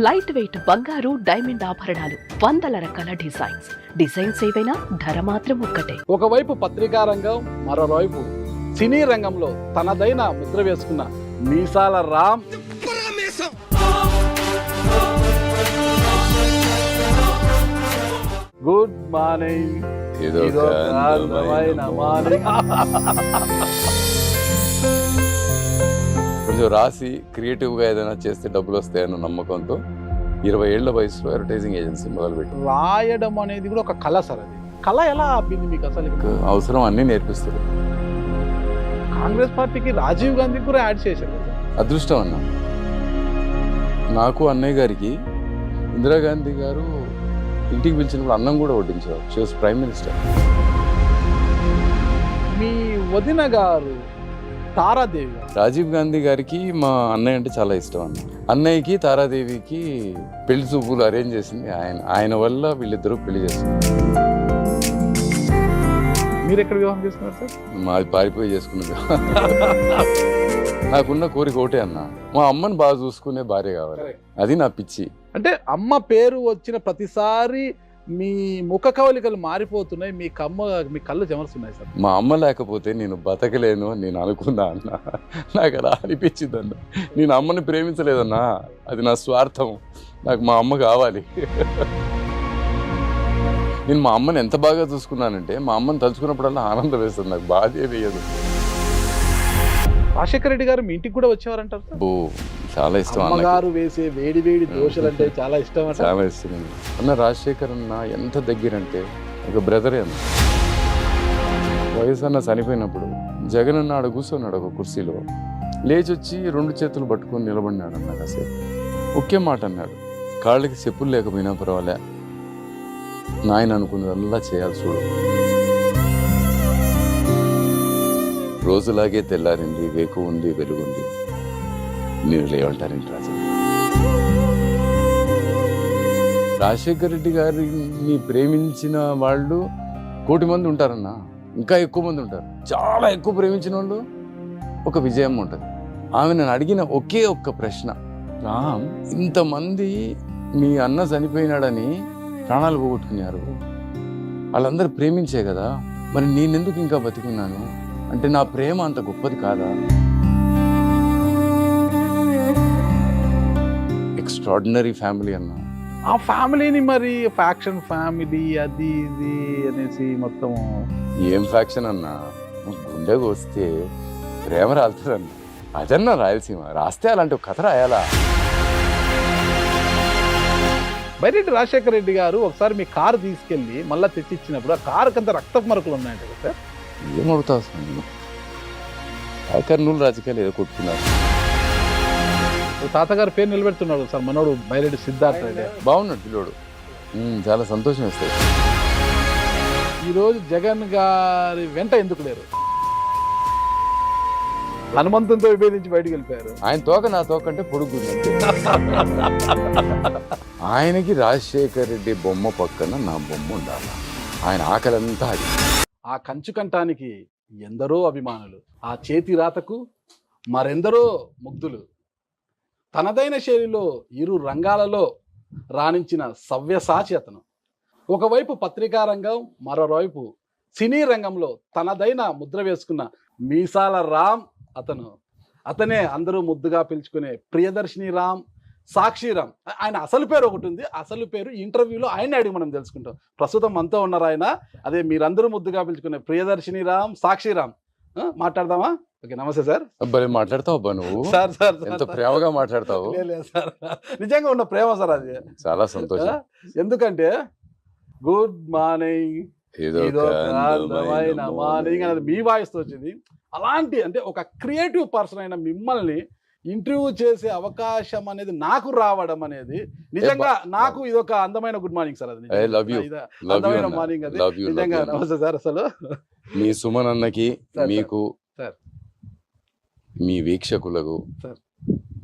Light weight బంగారు diamond ఆభరణాలు, వందల రకాల డిజైన్స్ ఏవైనా ధర మాత్రం ఒక్కటే. ఒకవైపు పత్రికా రంగం, మరోవైపు సినీ రంగంలో తనదైన ముద్ర వేసుకున్న మీసాల రామ్. Good morning. కొంచెం రాసి క్రియేటివ్గా ఏదైనా చేస్తే డబ్బులు వస్తాయన్న నమ్మకంతో 20 ఏళ్ల వయసులో అడ్వర్టైజింగ్ ఏజెన్సీ మొదలుపెట్టి. రాయడం అనేది కూడా ఒక కళ సార్. అది కళ ఎలా అబ్బింది మీకు అసలు? అవసరం అన్నీ నేర్పిస్తారు. కాంగ్రెస్ పార్టీకి రాజీవ్ గాంధీ కూడా యాడ్ చేశారు. అదృష్టం అన్న. నాకు అన్నయ్య గారికి ఇందిరాగాంధీ గారు ఇంటికి పిలిచినప్పుడు అన్నం కూడా వడ్డించారు. She was prime minister. మీ వదిన గారు తారాదేవి గారు, రాజీవ్ గాంధీ గారికి మా అన్నయ్య అంటే చాలా ఇష్టం అన్న. అన్నయ్యకి తారాదేవికి పెళ్లి చూపులు అరేంజ్ చేసింది ఆయన వల్ల వీళ్ళిద్దరూ పెళ్లి చేస్తున్నారు. మీరు ఎక్కడ వివాహం చేసుకున్నారు సార్? మాది పారిపోయి చేసుకున్నది. నాకున్న కోరిక ఒకటే అన్న, మా అమ్మని బాగా చూసుకునే భార్య కావాలి. అది నా పిచ్చి. అంటే అమ్మ పేరు వచ్చిన ప్రతిసారి మీ ముఖ కవలికలు మారిపోతున్నాయి, మీ కళ్ళు చెమరుస్తున్నాయి సార్. మా అమ్మ లేకపోతే నేను బతకలేను అని నేను అనుకున్నా అన్న. నాకు అలా అనిపించింది అన్న. నేను అమ్మని ప్రేమించలేదన్నా, అది నా స్వార్థం. నాకు మా అమ్మ కావాలి. నేను మా అమ్మని ఎంత బాగా చూసుకున్నానంటే మా అమ్మని తలుచుకున్నప్పుడల్లా ఆనందం వేస్తుంది, నాకు బాధే వేయదు. రాజశేఖర రెడ్డి గారు మీ ఇంటికి కూడా వచ్చేవారంటారు సార్? చాలా ఇష్టం. అమ్మగారు వేసే వేడి వేడి దోశలు అంటే చాలా ఇష్టం. చాలా ఇష్టం అన్న. రాజశేఖర్ అన్న ఎంత దగ్గరంటే ఒక బ్రదరే అన్న. వయసు అన్న చనిపోయినప్పుడు జగన్ అన్న ఆడ కూర్చున్నాడు ఒక కుర్చీలో. లేచి వచ్చి 2 చేతులు పట్టుకొని నిలబడినాడు అన్న. కాసేపు ఒకే మాట అన్నాడు, కాళ్ళకి చెప్పులు లేకపోయినా పర్వాలే, నాయన అనుకున్నదల్లా చేయాలి చూడు. రోజులాగే తెల్లారింది, వేకు ఉంది, వెలుగుంది, మీరు లేవంటారేంటి రాజు. రాజశేఖర రెడ్డి గారిని ప్రేమించిన వాళ్ళు 1 కోటి మంది ఉంటారన్న, ఇంకా ఎక్కువ మంది ఉంటారు. చాలా ఎక్కువ ప్రేమించిన వాళ్ళు ఒక విజయం ఉంటుంది. ఆమె నన్ను అడిగిన ఒకే ఒక్క ప్రశ్న, రామ్, ఇంతమంది మీ అన్న చనిపోయినాడని ప్రాణాలు పోగొట్టుకున్నారు, వాళ్ళందరూ ప్రేమించే కదా, మరి నేనెందుకు ఇంకా బతికున్నాను అంటే నా ప్రేమ అంత గొప్పది కాదా? ఎక్స్ట్రాడినరీ ఫ్యామిలీ అన్న. ఆ ఫ్యామిలీని మరి ఫ్యాక్షన్ ఫ్యామిలీ అది ఇది అనేసి మొత్తం. ఏం ఫ్యాక్షన్ అన్న, గుండెకు వస్తే ప్రేమ రాలుతుందన్న. అదన్నా రాయలసీమ. రాస్తే అలాంటి ఒక కథ రాయాలా? బైరెడ్డి రాజశేఖర రెడ్డి గారు ఒకసారి మీ కారు తీసుకెళ్ళి మళ్ళీ తెచ్చిచ్చినప్పుడు ఆ కారుకి అంత రక్తపు మరకలు ఉన్నాయంట కదా సార్? ఏమవుతావు సార్, కర్నూలు రాజకీయాలు ఏదో కొట్టుకున్నారు. తాతగారి పేరు నిలబెడుతున్నాడు సార్ మనోడు బైరెడ్డి సిద్ధార్థ రెడ్డి. బాగున్నాడు పిల్లోడు, చాలా సంతోషం వేస్తాడు. ఈరోజు జగన్ గారి వెంట ఎందుకు లేరు? హనుమంతునితో విభేదించి బయటకు వెళ్ళిపోయారు. ఆయన తోక నా తోక అంటే పొడుగు. ఆయనకి రాజశేఖర్ రెడ్డి బొమ్మ పక్కన నా బొమ్మ ఉండాలి. ఆయన ఆకలంతా అది. ఆ కంచు కంఠానికి ఎందరో అభిమానులు, ఆ చేతి రాతకు మరెందరో ముగ్ధులు. తనదైన శైలిలో 2 రంగాలలో రాణించిన సవ్యసాచి అతను. ఒకవైపు పత్రికా రంగం, మరోవైపు సినీ రంగంలో తనదైన ముద్ర వేసుకున్న మీసాల రామ్ అతనే అందరూ ముద్దుగా పిలుచుకునే ప్రియదర్శిని రామ్, సాక్షి రామ్. ఆయన అసలు పేరు ఒకటి ఉంది. అసలు పేరు ఇంటర్వ్యూలో ఆయన అడిగి మనం తెలుసుకుంటాం. ప్రస్తుతం మనతో ఉన్నారు ఆయన. అదే మీరందరూ ముద్దుగా పిలుచుకునే ప్రియదర్శిని రామ్, సాక్షి రామ్. మాట్లాడదామా? ఓకే, నమస్తే సార్. అబ్బాయి మాట్లాడతావు అబ్బా నువ్వు. సార్ సార్ ఎంత ప్రేమగా మాట్లాడతావు. సార్ నిజంగా ఉన్న ప్రేమ సార్ అది. చాలా సంతోషం. ఎందుకంటే గుడ్ మార్నింగ్, మార్నింగ్ అనేది మీ వాయిస్తో వచ్చింది. అలాంటి అంటే ఒక క్రియేటివ్ పర్సన్ అయిన మిమ్మల్ని ఇంటర్వ్యూ చేసే అవకాశం అనేది నాకు రావడం అనేది నిజంగా నాకు ఇదొక అందమైన గుడ్ మార్నింగ్ సార్. అది అందమైన మార్నింగ్ అది నిజంగా. నమస్తే సార్. అసలు మీ సుమన్ అన్నకి, మీకు, మీ వీక్షకులకు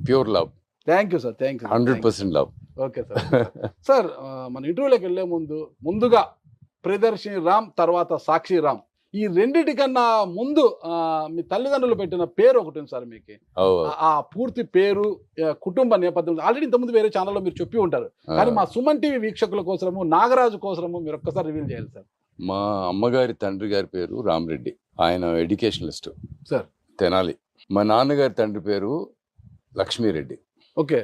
pure love. Thank you sir. Thank you. 100% love. Okay sir. Sir మన ఇంటర్వ్యూలోకి వెళ్ళే ముందుగా ప్రియదర్శిని రామ్ తర్వాత సాక్షి రామ్ ఈ రెండిటి కన్నా ముందు మీ తల్లిదండ్రులు పెట్టిన పేరు ఒకటి ఉంది సార్ మీకు. ఆ పూర్తి పేరు, కుటుంబ నేపథ్యం ఆల్రెడీ ఇంతకుముందు వేరే ఛానల్లో మీరు చెప్పి ఉంటారు. కానీ మా సుమన్ టీవీ వీక్షకుల కోసము, నాగరాజు కోసము మీరు ఒక్కసారి రివీల్ చేయాలి సార్. మా అమ్మగారి తండ్రి గారి పేరు రామరెడ్డి, ఆయన ఎడ్యుకేషనలిస్ట్ సార్, తెనాలి. మా నాన్నగారి తండ్రి పేరు లక్ష్మీరెడ్డి. ఓకే.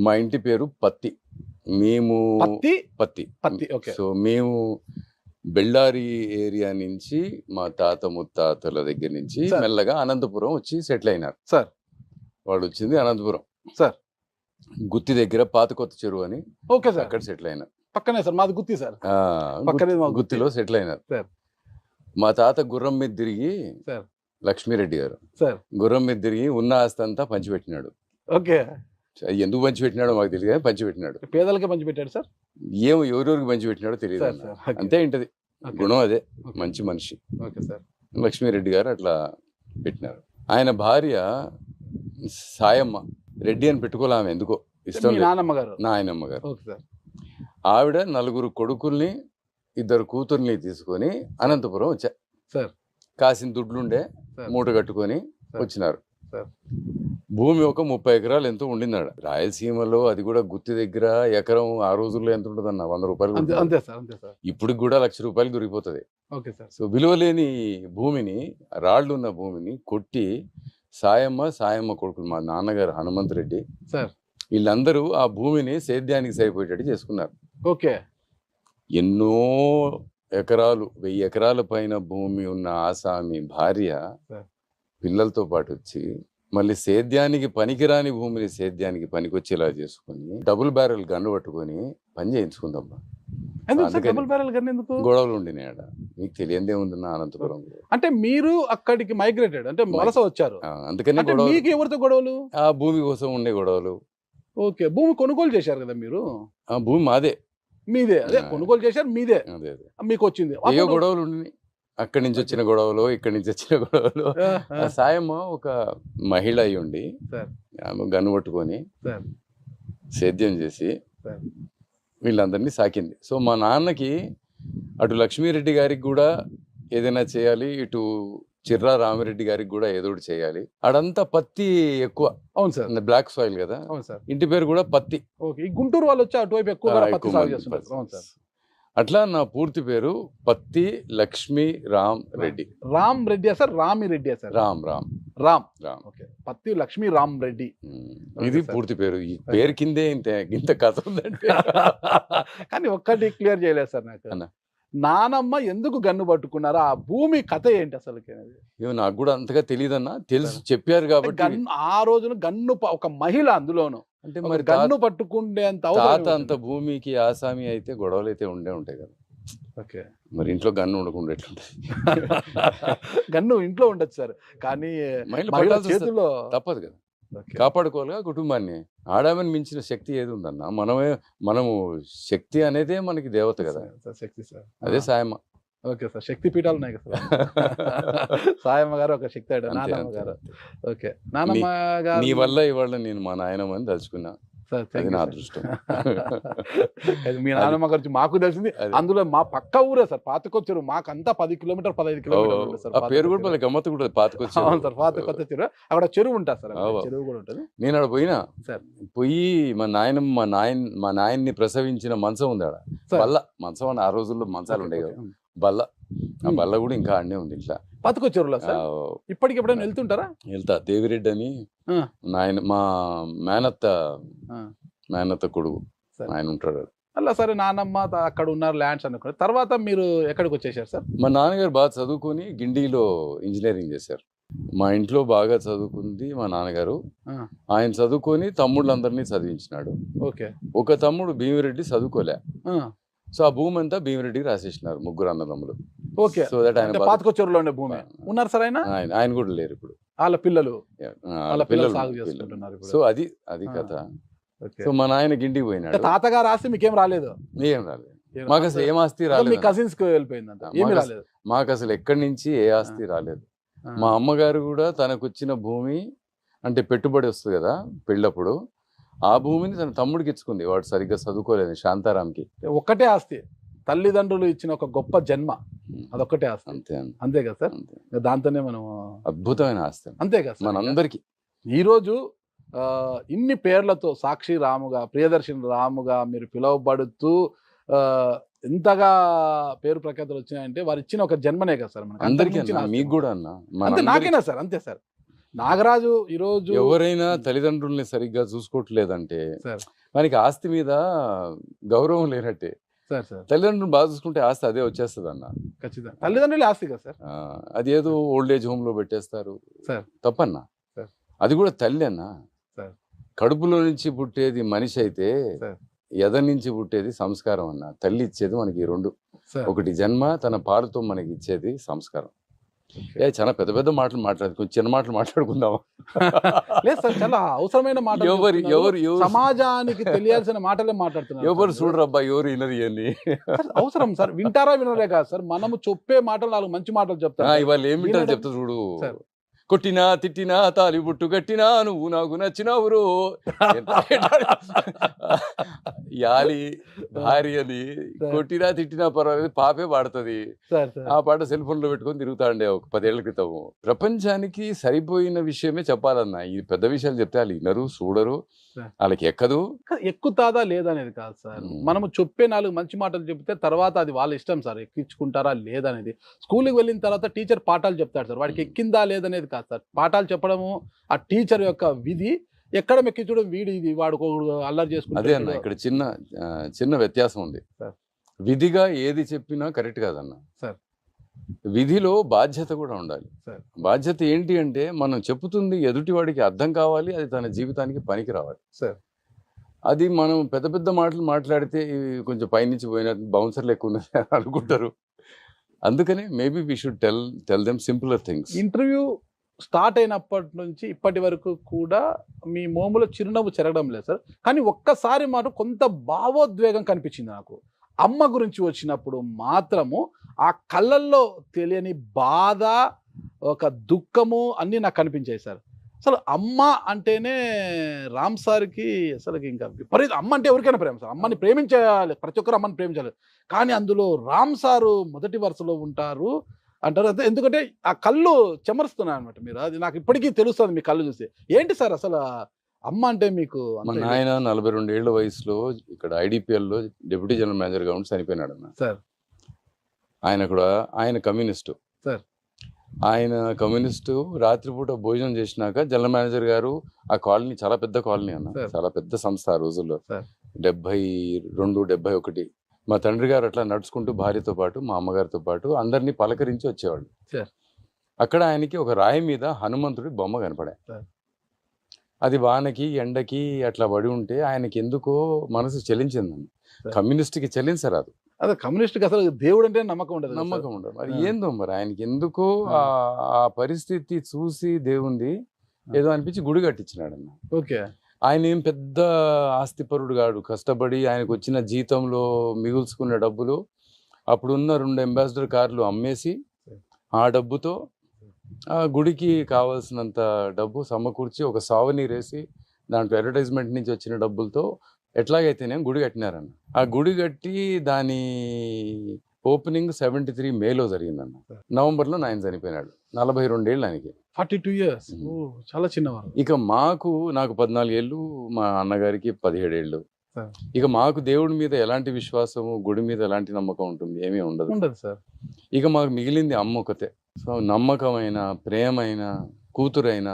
మా ఇంటి పేరు పత్తి. మేము పత్తి. ఓకే. సో మేము బెళ్ళారి ఏరియా నుంచి మా తాత ముత్తాతల దగ్గర నుంచి మెల్లగా అనంతపురం వచ్చి సెటిల్ అయినారు సార్. వాడు వచ్చింది అనంతపురం సార్, గుత్తి దగ్గర పాత కొత్త చెరువు అని. Okay sir. అక్కడ సెటిల్ అయినారు. పక్కనే సార్, మాది గుత్తి సార్. గుత్తిలో సెటిల్ అయినారు సార్. మా తాత గుర్రం మీద తిరిగి, సార్ లక్ష్మీరెడ్డి గారు సార్, గుర్రం మీద తిరిగి ఉన్న ఆస్తి అంతా పంచిపెట్టినాడు. ఓకే. ఎందుకు పంచిపెట్టినాడో మాకు తెలియదు కానీ పంచిపెట్టినాడు. పేదలకే పంచిపెట్టాడు సార్. ఏమో ఎవరెవరికి పంచిపెట్టినాడో తెలియదు. అంతే ఉంటది గుణం, అదే మంచి మనిషి. Okay sir. లక్ష్మీరెడ్డి గారు అట్లా పెట్టినారు. ఆయన భార్య సాయమ్మ రెడ్డి అని పెట్టుకోలే, ఆమె ఎందుకో ఇష్టం. నాయనమ్మ గారు. నాయనమ్మ గారు. ఆవిడ 4 కొడుకుల్ని 2 కూతుర్ని తీసుకొని అనంతపురం వచ్చా సార్. కాసిన దుడ్లుండే మూట కట్టుకొని వచ్చినారు. భూమి ఒక 30 ఎకరాలు ఎంతో ఉండిందాడ రాయలసీమలో. అది కూడా గుత్తి దగ్గర ఎకరం ఆ రోజుల్లో ఎంత ఉంటుంది అన్న, 100 రూపాయలు. అంతే సార్, అంతే సార్. ఇప్పుడు కూడా 1,00,000 రూపాయలు దొరికిపోతుంది. Okay sir. సో విలువలేని భూమిని, రాళ్లున్న భూమిని కొట్టి సాయమ్మ కొడుకులు మా నాన్నగారు హనుమంతరెడ్డి సార్, వీళ్ళందరూ ఆ భూమిని సేద్యానికి సరిపోయేటట్టు చేసుకున్నారు. ఓకే. ఎన్నో ఎకరాలు, 1000 ఎకరాల పైన భూమి ఉన్న ఆసామి భార్య పిల్లలతో పాటు వచ్చి మళ్ళీ సేద్యానికి పనికిరాని భూమిని సేద్యానికి పనికొచ్చేలా చేసుకుని డబుల్ బ్యారెల్ గన్ను పట్టుకొని పని చేయించుకుందమ్మా. గొడవలు ఉండినాయి ఆడ. మీకు తెలియందే ఉంది నా అనంతపురం. అంటే మీరు అక్కడికి మైగ్రేటెడ్, అంటే వలస వచ్చారు. అందుకని మీకు ఎవరితో గొడవలు? ఆ భూమి కోసం ఉండే గొడవలు. ఓకే. భూమి కొనుగోలు చేశారు కదా మీరు? ఆ భూమి మాదే. మీదే? అదే కొనుగోలు చేశారు, మీదే. అదే మీకు వచ్చింది. అయ్యో గొడవలు ఉండి, అక్కడి నుంచి వచ్చిన గొడవలు, ఇక్కడి నుంచి వచ్చిన గొడవలు. సాయమ్మ ఒక మహిళ అయి ఉండి ఆమె గన్ను పట్టుకొని సేద్యం చేసి వీళ్ళందరినీ సాకింది. సో మా నాన్నకి అటు లక్ష్మీరెడ్డి గారికి కూడా ఏదైనా చేయాలి, ఇటు చిర్రా రామిరెడ్డి గారికి కూడా ఏదో ఒకటి చేయాలి. అడంతా పత్తి ఎక్కువ. అవును సార్. బ్లాక్ సాయిల్ కదా. అవును సార్. ఇంటి పేరు కూడా పత్తి. ఓకే. గుంటూరు వాళ్ళు వచ్చి అటువైపు ఎక్కువ పత్తి సాగు చేస్తున్నారు. అవును సార్. అట్లా నా పూర్తి పేరు పత్తి Lakshmi Ram Reddy. Ram Reddy sir? Ramireddy sir? Ram. Okay. పత్తి లక్ష్మీ రామ్ రెడ్డి, ఇది పూర్తి పేరు. ఈ పేరు కిందే ఇంత కథ ఉందంటే. కానీ ఒక్కటి క్లియర్ చేయలేదు సార్ నాకు. నానమ్మ ఎందుకు గన్ను పట్టుకున్నారా? ఆ భూమి కథ ఏంటి అసలు? నాకు కూడా అంతగా తెలియదన్నా, తెలుసు చెప్పారు కాబట్టి. ఆ రోజున గన్ను ఒక మహిళ అందులోను, అంటే మరి గన్ను పట్టుకుంటే అంత భూమికి ఆసామి అయితే గొడవలు అయితే ఉంటాయి కదా. ఓకే. మరి ఇంట్లో గన్ను ఉండకుండా ఎట్లుంటాయి? గన్ను ఇంట్లో ఉండొచ్చు సార్, కానీ చేతుల్లో తప్పదు కదా, కాపాడుకోవాలిగా కుటుంబాన్ని. ఆడామని మించిన శక్తి ఏది ఉందన్న? మనము శక్తి అనేదే మనకి దేవత కదా. శక్తి సార్, అదే సాయమ్మ. Okay sir. శక్తి పీఠాలు ఉన్నాయి కదా సాయమ్మ గారు ఒక శక్తి. నానమ్మ గారు. ఓకే. నానమ్మ గారు నీ వల్ల ఇవాళ నేను మా నాయనమ్మని తలుచుకున్నా. అది నా అదృష్టం. మీ నాన్నమ్మ గురించి మాకు తెలిసింది. అందులో మా పక్క ఊరే సార్ పాతకొచ్చారు. మాకంతా 10 కిలోమీటర్ 15 కిలోమీటర్లు సార్. పేరు కూడా గమ్మత్తు కూడా పాతకొచ్చారు. అవును సార్, పాతకొత్త చెరువు. అక్కడ చెరువు ఉంటుంది సార్, చెరువు కూడా ఉంటుంది. నేను అక్కడ పోయినా సార్. పోయి మా నాయన్ని ప్రసవించిన మంచం ఉంది ఆడ. బల్ల మంచం అని ఆ రోజుల్లో మంచాలు ఉండే కదా. బల్ల, ఆ బల్ల కూడా ఇంకా ఆడనే ఉంది ఇంట్లో పాతకొచ్చారులో సార్. ఇప్పటికి ఎప్పుడైనా వెళ్తుంటారా? వెళ్తా. దేవిరెడ్డి అని నాయన, మా మేనత్త కొడుకు ఆయన ఉంటాడు. అలా సరే. నానమ్మ అక్కడ ఉన్నారు, ల్యాండ్స్ అనుకున్నారు. తర్వాత మీరు ఎక్కడికి వచ్చేసారు సార్? మా నాన్నగారు బాగా చదువుకొని గిండిలో ఇంజనీరింగ్ చేశారు. మా ఇంట్లో బాగా చదువుకుంది మా నాన్నగారు. ఆయన చదువుకొని తమ్ముళ్ళందరినీ చదివించినాడు. ఓకే. ఒక తమ్ముడు భీమిరెడ్డి చదువుకోలే. సో ఆ భూమి అంతా భీమిరెడ్డికి రాసేసినారు, 3 అన్నదమ్ములు. ఓకే. సో దట్ ఆయన పాతకొచ్చూరులో ఉండే భూమి ఉన్నారు సార్. ఆయన కూడా లేరు ఇప్పుడు. వాళ్ళ పిల్లలు పిల్లలు. సో అది కథ. సో మా నాయన గిండికి పోయినాడు. తాతగారు ఆస్తి మీకేం రాలేదు? ఏం రాలేదు. మాకు అసలు ఏం ఆస్తి రాలేదు. కజిన్స్ కి వెళ్ళిపోయిందంట. ఏమీ రాలేదు మాకు అసలు. ఎక్కడి నుంచి ఏ ఆస్తి రాలేదు. మా అమ్మగారు కూడా తనకు వచ్చిన భూమి అంటే పెట్టుబడి వస్తుంది కదా పెళ్ళప్పుడు, ఆ భూమిని తన తమ్ముడికి ఇచ్చుకుంది. వాడు సరిగ్గా చదువుకోలేదు, శాంతారాంకి. ఒక్కటే ఆస్తి. తల్లిదండ్రులు ఇచ్చిన ఒక గొప్ప జన్మ, అదొక్కటే ఆస్తి. అంతే అంతే కదా సార్? అంతే. దాంతోనే మనం అద్భుతమైన ఆస్తి అంతే కదా సార్? మనందరికీ. ఈరోజు ఇన్ని పేర్లతో సాక్షి రాముగా, ప్రియదర్శిని రాముగా మీరు పిలువబడుతూ ఇంతగా పేరు ప్రఖ్యాతులు వచ్చినాయంటే వారు ఇచ్చిన ఒక జన్మనే కదా సార్? మనకి అందరికీ అంతకు మించిన అన్న, ఆస్తి మీకు కూడా అన్న, అంతే. మనందరికీ. నాకైనా సార్ అంతే సార్. నాగరాజు ఈరోజు ఎవరైనా తల్లిదండ్రుల్ని సరిగ్గా చూసుకోవట్లేదంటే సార్ మనకి ఆస్తి మీద గౌరవం లేనట్టే. సార్ సార్ తల్లిదండ్రులు బాగా చూసుకుంటే ఆస్తి అదే వచ్చేస్తుంది అన్న. ఖచ్చితంగా తల్లిదండ్రులు ఆస్తి కదా సార్? అది ఏదో ఓల్డ్ ఏజ్ హోమ్ లో పెట్టేస్తారు, సార్. తప్పన్నా. సార్. అది కూడా తల్లి అన్న. సార్. కడుపులో నుంచి పుట్టేది మనిషి అయితే సార్. ఎద నుంచి పుట్టేది సంస్కారం అన్న. తల్లి ఇచ్చేది మనకి రెండు, సార్. ఒకటి జన్మ, తన పాలతో మనకి ఇచ్చేది సంస్కారం. చాలా పెద్ద పెద్ద మాటలు మాట్లాడదు, కొంచెం చిన్న మాటలు మాట్లాడుకుందామా? లేదు సార్, చాలా అవసరమైన మాటలు ఎవరు చెప్తున్నారు. ఎవరు సమాజానికి తెలియాల్సిన మాటలే మాట్లాడుతున్నారు. ఎవరు చూడరబ్బా, ఎవరు వినరు ఇవన్నీ. సార్, అవసరం సార్, వింటారా వినరే కాదు సార్, మనము చెప్పే మాటలు 4 మంచి మాటలు చెప్తారు. ఇవాళ ఏం వింటారు వినడం- చెప్తా చూడు. సార్. కొట్టినా తిట్టినా తాలి బుట్టు కట్టినా నువ్వు నాకు నచ్చినవురు. యాలి భార్యని సార్. కొట్టినా తిట్టినా పర్వాలేదు, పాపే పాడుతుంది. సార్ సార్ ఆ పాట సెల్ ఫోన్ లో పెట్టుకొని తిరుగుతాండే ఒక 10 ఏళ్ల క్రితం. ప్రపంచానికి సరిపోయిన విషయమే చెప్పాలన్నా. ఈ పెద్ద విషయాలు చెప్తే వాళ్ళు వినరు, చూడరు, సార్. వాళ్ళకి ఎక్కదు. ఎక్కుతాదా లేదనేది కాదు సార్, మనము చెప్పే 4 మంచి మాటలు చెప్తే తర్వాత అది వాళ్ళ ఇష్టం సార్, ఎక్కించుకుంటారా లేదనేది. స్కూల్కి వెళ్ళిన తర్వాత టీచర్ పాఠాలు చెప్తాడు సార్, వాడికి ఎక్కిందా లేదనేది కాదు సార్. పాఠాలు చెప్పడము ఆ టీచర్ యొక్క విధి, ఎక్కడ ఎక్కించడం ఇది వాడు అల్లరి అదే చేసుకుంటే. అన్న, ఇక్కడ చిన్న వ్యత్యాసం ఉంది. సార్. విధిగా ఏది చెప్పినా కరెక్ట్ కాదన్న. సార్. విధిలో బాధ్యత కూడా ఉండాలి. సార్. బాధ్యత ఏంటి అంటే మనం చెప్తుంది ఎదుటివాడికి అర్థం కావాలి, అది తన జీవితానికి పనికి రావాలి. సార్. అది మనం పెద్ద పెద్ద మాటలు మాట్లాడితే ఇవి కొంచెం పైనుంచి పోయిన బౌన్సర్లు ఎక్కువ ఉన్నాయి అని అనుకుంటారు. అందుకని maybe we should tell them simpler things. Interview start అయినప్పటి నుంచి ఇప్పటి వరకు కూడా మీ మోములో చిరునవ్వు చెరగడం లేదు సార్, కానీ ఒక్కసారి మాట కొంత భావోద్వేగం కనిపించింది నాకు. అమ్మ గురించి వచ్చినప్పుడు మాత్రము ఆ కళ్ళల్లో తెలియని బాధ, ఒక దుఃఖము అన్నీ నాకు కనిపించాయి సార్. అసలు అమ్మ అంటేనే రామ్ సార్కి అసలు ఇంకా విపరీత, అమ్మ అంటే ఎవరికైనా ప్రేమ సార్, అమ్మని ప్రేమించాలి, ప్రతి ఒక్కరు అమ్మని ప్రేమించాలి. కానీ అందులో రామ్ సారు మొదటి వరుసలో ఉంటారు అంటారు. అదే ఎందుకంటే ఆ కళ్ళు చెమరుస్తున్నాయి అనమాట మీరు, అది నాకు ఇప్పటికీ తెలుస్తుంది మీ కళ్ళు చూసి. ఏంటి సార్ అసలు అమ్మ అంటే మీకు? మా నాయన 42 ఏళ్ల వయసులో ఇక్కడ IDPL లో డిప్యూటీ జనరల్ మేనేజర్గా ఉండి చనిపోయినాడు అన్న సార్. ఆయన కమ్యూనిస్టు సార్. ఆయన కమ్యూనిస్టు. రాత్రిపూట భోజనం చేసినాక జనరల్ మేనేజర్ గారు, ఆ కాలనీ చాలా పెద్ద కాలనీ అన్న, సార్. చాలా పెద్ద సంస్థ ఆ రోజుల్లో, సార్. 72, 71. మా తండ్రి గారు అట్లా నడుచుకుంటూ భార్యతో పాటు మా అమ్మగారితో పాటు అందరినీ పలకరించి వచ్చేవాళ్ళు. సార్. అక్కడ ఆయనకి ఒక రాయి మీద హనుమంతుడి బొమ్మ కనపడే. సార్. అది వానకి ఎండకి అట్లా పడి ఉంటే ఆయనకి ఎందుకో మనసు చెలించిందండి. సార్. కమ్యూనిస్ట్కి చెల్లించరాదు, అదే కమ్యూనిస్ట్కి అసలు దేవుడు అంటే నమ్మకం ఉండదు. నమ్మకం ఉండదు. మరి ఆ. ఏందో మరి ఆయనకి ఎందుకో ఆ పరిస్థితి చూసి దేవుంది ఏదో అనిపించి గుడి కట్టించినాడు అన్న. ఓకే. ఆయన ఏం పెద్ద ఆస్తిపరుడు కాడు, కష్టపడి ఆయనకు వచ్చిన జీతంలో మిగుల్చుకున్న డబ్బులు అప్పుడున్న 2 అంబాసిడర్ కార్లు అమ్మేసి ఆ డబ్బుతో ఆ గుడికి కావాల్సినంత డబ్బు సమకూర్చి ఒక సావనీరేసి దాంట్లో అడ్వర్టైజ్మెంట్ నుంచి వచ్చిన డబ్బులతో ఎట్లాగైతేనే గుడి కట్టినారన్న. ఆ గుడి కట్టి దాని ఓపెనింగ్ 73 మేలో జరిగిందన్న. నవంబర్లో ఆయన చనిపోయినాడు. 42 ఏళ్ళు ఆయనకి. 42 years. చాలా చిన్నవారు. ఇక నాకు 14 ఏళ్ళు, మా అన్నగారికి 17 ఏళ్ళు. సార్. ఇక మాకు దేవుడి మీద ఎలాంటి విశ్వాసము, గుడి మీద ఎలాంటి నమ్మకం ఉంటుంది? ఏమీ ఉండదు సార్. ఇక మాకు మిగిలింది అమ్మ ఒకతే. సో నమ్మకమైన, ప్రేమైన, కూతురైన,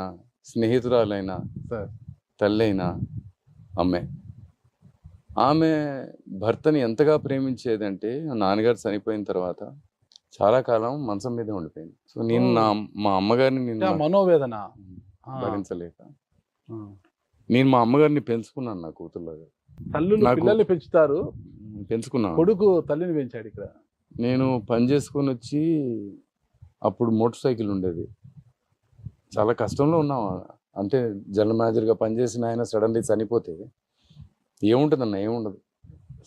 స్నేహితురాలైన, సార్. తల్లైన అమ్మే. ఆమె భర్తని ఎంతగా ప్రేమించేదంటే నాన్నగారు చనిపోయిన తర్వాత చాలా కాలం మంచం మీదే ఉండిపోయింది. సో నేను మా అమ్మగారిని నేను మనోవేదన భరించలేక నేను మా అమ్మగారిని పెంచుకున్నాను నా కూతుర్లాగా. తల్లులు పిల్లల్ని పెంచుకున్నాను. కొడుకు తల్లిని పెంచాడు. ఇక్కడ నేను పని చేసుకొని వచ్చి అప్పుడు మోటార్ సైకిల్ ఉండేది. చాలా కష్టంలో ఉన్నాం. అంటే జనరల్ మేనేజర్గా పనిచేసిన ఆయన సడన్లీ చనిపోతే ఏముంటుందన్న? ఏముండదు.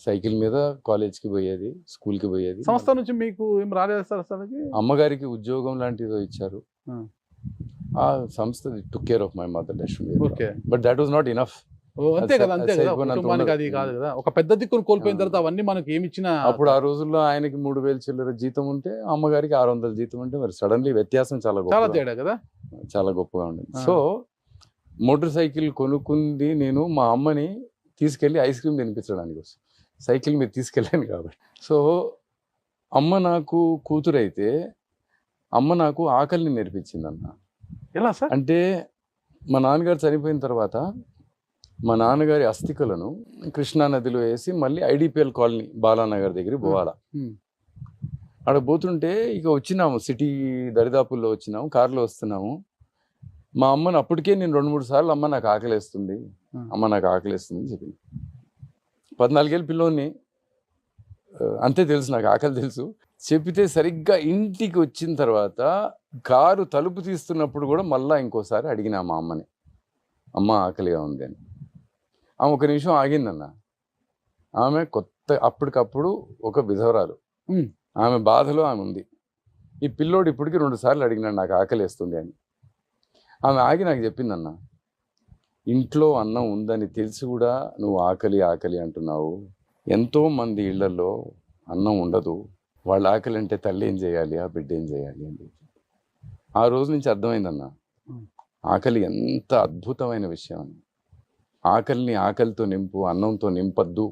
సైకిల్ మీద కాలేజ్కి పోయేది, స్కూల్కి పోయేది. సంస్థ నుంచి మీకు ఏం రాలేదు సార్ అసలు? అమ్మగారికి ఉద్యోగం లాంటిదో ఇచ్చారు. ఆ సంస్థ took care of my mother. Okay. But that was not enough. ఓ, అంతే కదా, అంతే కదా, సరిపోయినంత కుటుంబానికి ఉండదు. అది కాదు కదా. ఒక పెద్ద దిక్కును కోల్పోయిన ఆ. తర్వాత అవన్నీ మనకి ఏమి ఇచ్చినా అప్పుడు ఆ రోజుల్లో ఆయనకి 3,000 చిల్లర జీతం ఉంటే అమ్మగారికి 600 జీతం ఉంటే మరి సడన్లీ వ్యత్యాసం చాలా చాలా గొప్పగా తేడా కదా. చాలా గొప్పగా ఉండేది. ఆ. సో మోటార్ సైకిల్ కొనుక్కుంది నేను మా అమ్మని తీసుకెళ్ళి ఐస్ క్రీమ్ తినిపించడానికి వస్తాను. సైకిల్ మీద తీసుకెళ్ళాను కాబట్టి. సో అమ్మ నాకు కూతురైతే అమ్మ నాకు ఆకలిని నేర్పించింది అన్న. ఎలా సార్? అంటే మా నాన్నగారు చనిపోయిన తర్వాత మా నాన్నగారి అస్థికలను కృష్ణా నదిలో వేసి మళ్ళీ ఐడిపిఎల్ కాలనీ బాలానగర్ దగ్గర పోవాలా. ఉమ్. అక్కడ పోతుంటే ఇక వచ్చినాము, సిటీ దరిదాపుల్లో వచ్చినాము, కారులో వస్తున్నాము. మా అమ్మని అప్పటికే నేను 2-3 సార్లు అమ్మ నాకు ఆకలేస్తుంది, అమ్మ నాకు ఆకలేస్తుంది అని చెప్పింది. 14 ఏళ్ళ పిల్లోని, అంతే తెలుసు నాకు ఆకలి తెలుసు. చెప్పితే సరిగ్గా ఇంటికి వచ్చిన తర్వాత కారు తలుపు తీస్తున్నప్పుడు కూడా మళ్ళీ ఇంకోసారి అడిగినా మా అమ్మని, అమ్మ ఆకలిగా ఉంది అని. ఆమె ఒక నిమిషం ఆగిందన్న. ఆమె అప్పటికప్పుడు ఒక విధవరాలు, ఆమె బాధలో ఆమె ఉంది. ఈ పిల్లోడు ఇప్పటికి 2 సార్లు అడిగినాడు నాకు ఆకలేస్తుంది అని. ఆమె ఆగి నాకు చెప్పిందన్న, ఇంట్లో అన్నం ఉందని తెలిసి కూడా నువ్వు ఆకలి ఆకలి అంటున్నావు. ఎంతోమంది ఇళ్లలో అన్నం ఉండదు, వాళ్ళ ఆకలి అంటే తల్లి ఏం చేయాలి, ఆ బిడ్డ ఏం చేయాలి అని చెప్పి. ఆ రోజు నుంచి అర్థమైందన్న ఆకలి ఎంత అద్భుతమైన విషయం అని. ఆకలిని ఆకలితో నింపు, అన్నంతో నింపద్దు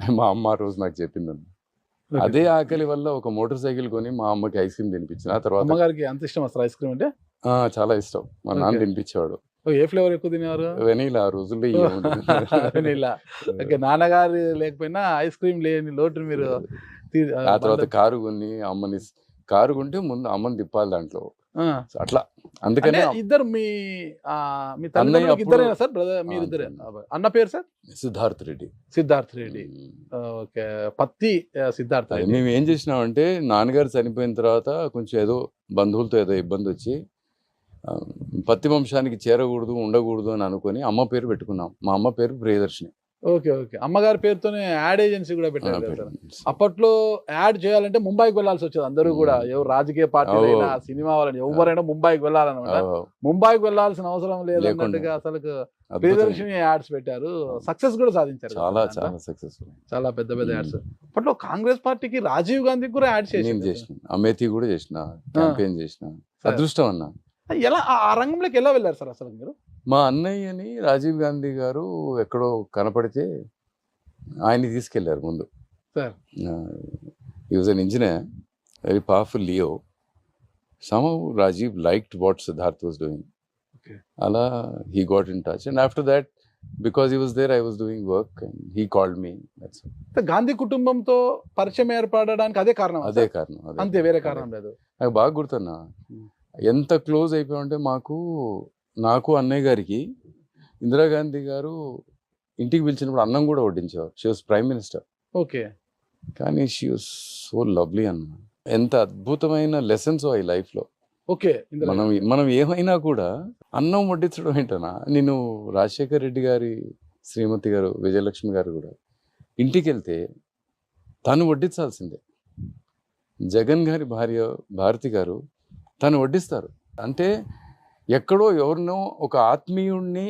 అని మా అమ్మ ఆ రోజు నాకు చెప్పిందన్న. అదే ఆకలి వల్ల ఒక మోటార్ సైకిల్ కొని మా అమ్మకి ఐస్ క్రీమ్ తినిపించిన. ఆ తర్వాత అమ్మగారికి అంత ఇష్టం అసలు ఐస్ క్రీమ్ అంటే? చాలా ఇష్టం. మా నాన్న తినిపించేవాడు. ఏ ఫ్లేవర్ ఎక్కువ తినేవారు? వెనీలా. ఆ రోజుల్లో వెనీలా. ఓకే, నాన్నగారు లేకపోయినా ఐస్ క్రీమ్ లేని లోటు మీరు ఆ తర్వాత కారు కొని అమ్మని, కారు కొంటే ముందు అమ్మని తిప్పాలి దాంట్లో అట్లా. అందుకని ఇద్దరు మీ తల్లిదండ్రులు ఇద్దరేనా సార్? బ్రదర్ మీరు ఇద్దరే? అన్న పేరు సార్? సిద్ధార్థ్ రెడ్డి. సిద్ధార్థ్ రెడ్డి. ఓకే, పత్తి సిద్ధార్థ్ రెడ్డి. మేము ఏం చేసినామంటే నాన్నగారు చనిపోయిన తర్వాత కొంచెం ఏదో బంధువులతో ఏదో ఇబ్బంది వచ్చి పత్తి వంశానికి చేరకూడదు ఉండకూడదు అని అనుకుని అమ్మ పేరు పెట్టుకున్నాం. మా అమ్మ పేరు ప్రియదర్శిని. ఓకే ఓకే, అమ్మగారి పేరుతోనే యాడ్ ఏజెన్సీ కూడా పెట్టారు కదా సార్. అప్పట్లో యాడ్ చేయాలంటే ముంబైకి వెళ్ళాల్సి వచ్చేది. అందరూ కూడా ఎవరు రాజకీయ పార్టీలైనా సినిమా వాళ్ళని ఎవరైనా ముంబైకి వెళ్ళాలన్నమాట. ముంబైకి వెళ్ళాల్సిన అవసరం లేదన్నట్టుగా అసలు ప్రియదర్శిని యాడ్స్ పెట్టారు. సక్సెస్ కూడా సాధించారు. చాలా చాలా సక్సెస్ఫుల్, చాలా పెద్ద పెద్ద యాడ్స్. అప్పట్లో కాంగ్రెస్ పార్టీకి రాజీవ్ గాంధీకి కూడా యాడ్స్ చేసిన, అమేథీ కూడా చేసిన, క్యాంపెయిన్ చేసిన. అదృష్టం అన్న. ఎలా ఆ రంగంలోకి ఎలా వెళ్ళారు సార్ అసలు మీరు? మా అన్నయ్యని రాజీవ్ గాంధీ గారు ఎక్కడో కనపడితే ఆయన్ని తీసుకెళ్లారు ముందు. హి was an engineer, very powerful Leo. somehow Rajiv liked what Siddharth was doing. అలా he got in touch, and after that, because he was there, I was doing work and he called me. That's it. Gandhi కుటుంబంతో పరిచయం ఏర్పడడానికి అదే కారణం? అదే కారణం, అంతే, వేరే కారణం లేదు. నాకు బాగా గుర్తున్నా ఎంత క్లోజ్ అయిపోయామంటే నాకు అన్నయ్య గారికి ఇందిరాగాంధీ గారు ఇంటికి పిలిచినప్పుడు అన్నం కూడా వడ్డించేవారు. She was prime minister. Okay, కానీ షీ వాజ్ సో లవ్లీ అన్న. ఎంత అద్భుతమైన లెసన్స్ ఈ లైఫ్లో. ఓకే, మనం ఏమైనా కూడా అన్నం వడ్డించడం ఏంటనా. నేను రాజశేఖర్ రెడ్డి గారి శ్రీమతి గారు విజయలక్ష్మి గారు కూడా ఇంటికి వెళ్తే తను వడ్డించాల్సిందే. జగన్ గారి భార్య భారతి గారు తను వడ్డిస్తారు. అంటే ఎక్కడో ఎవరినో ఒక ఆత్మీయుణ్ణి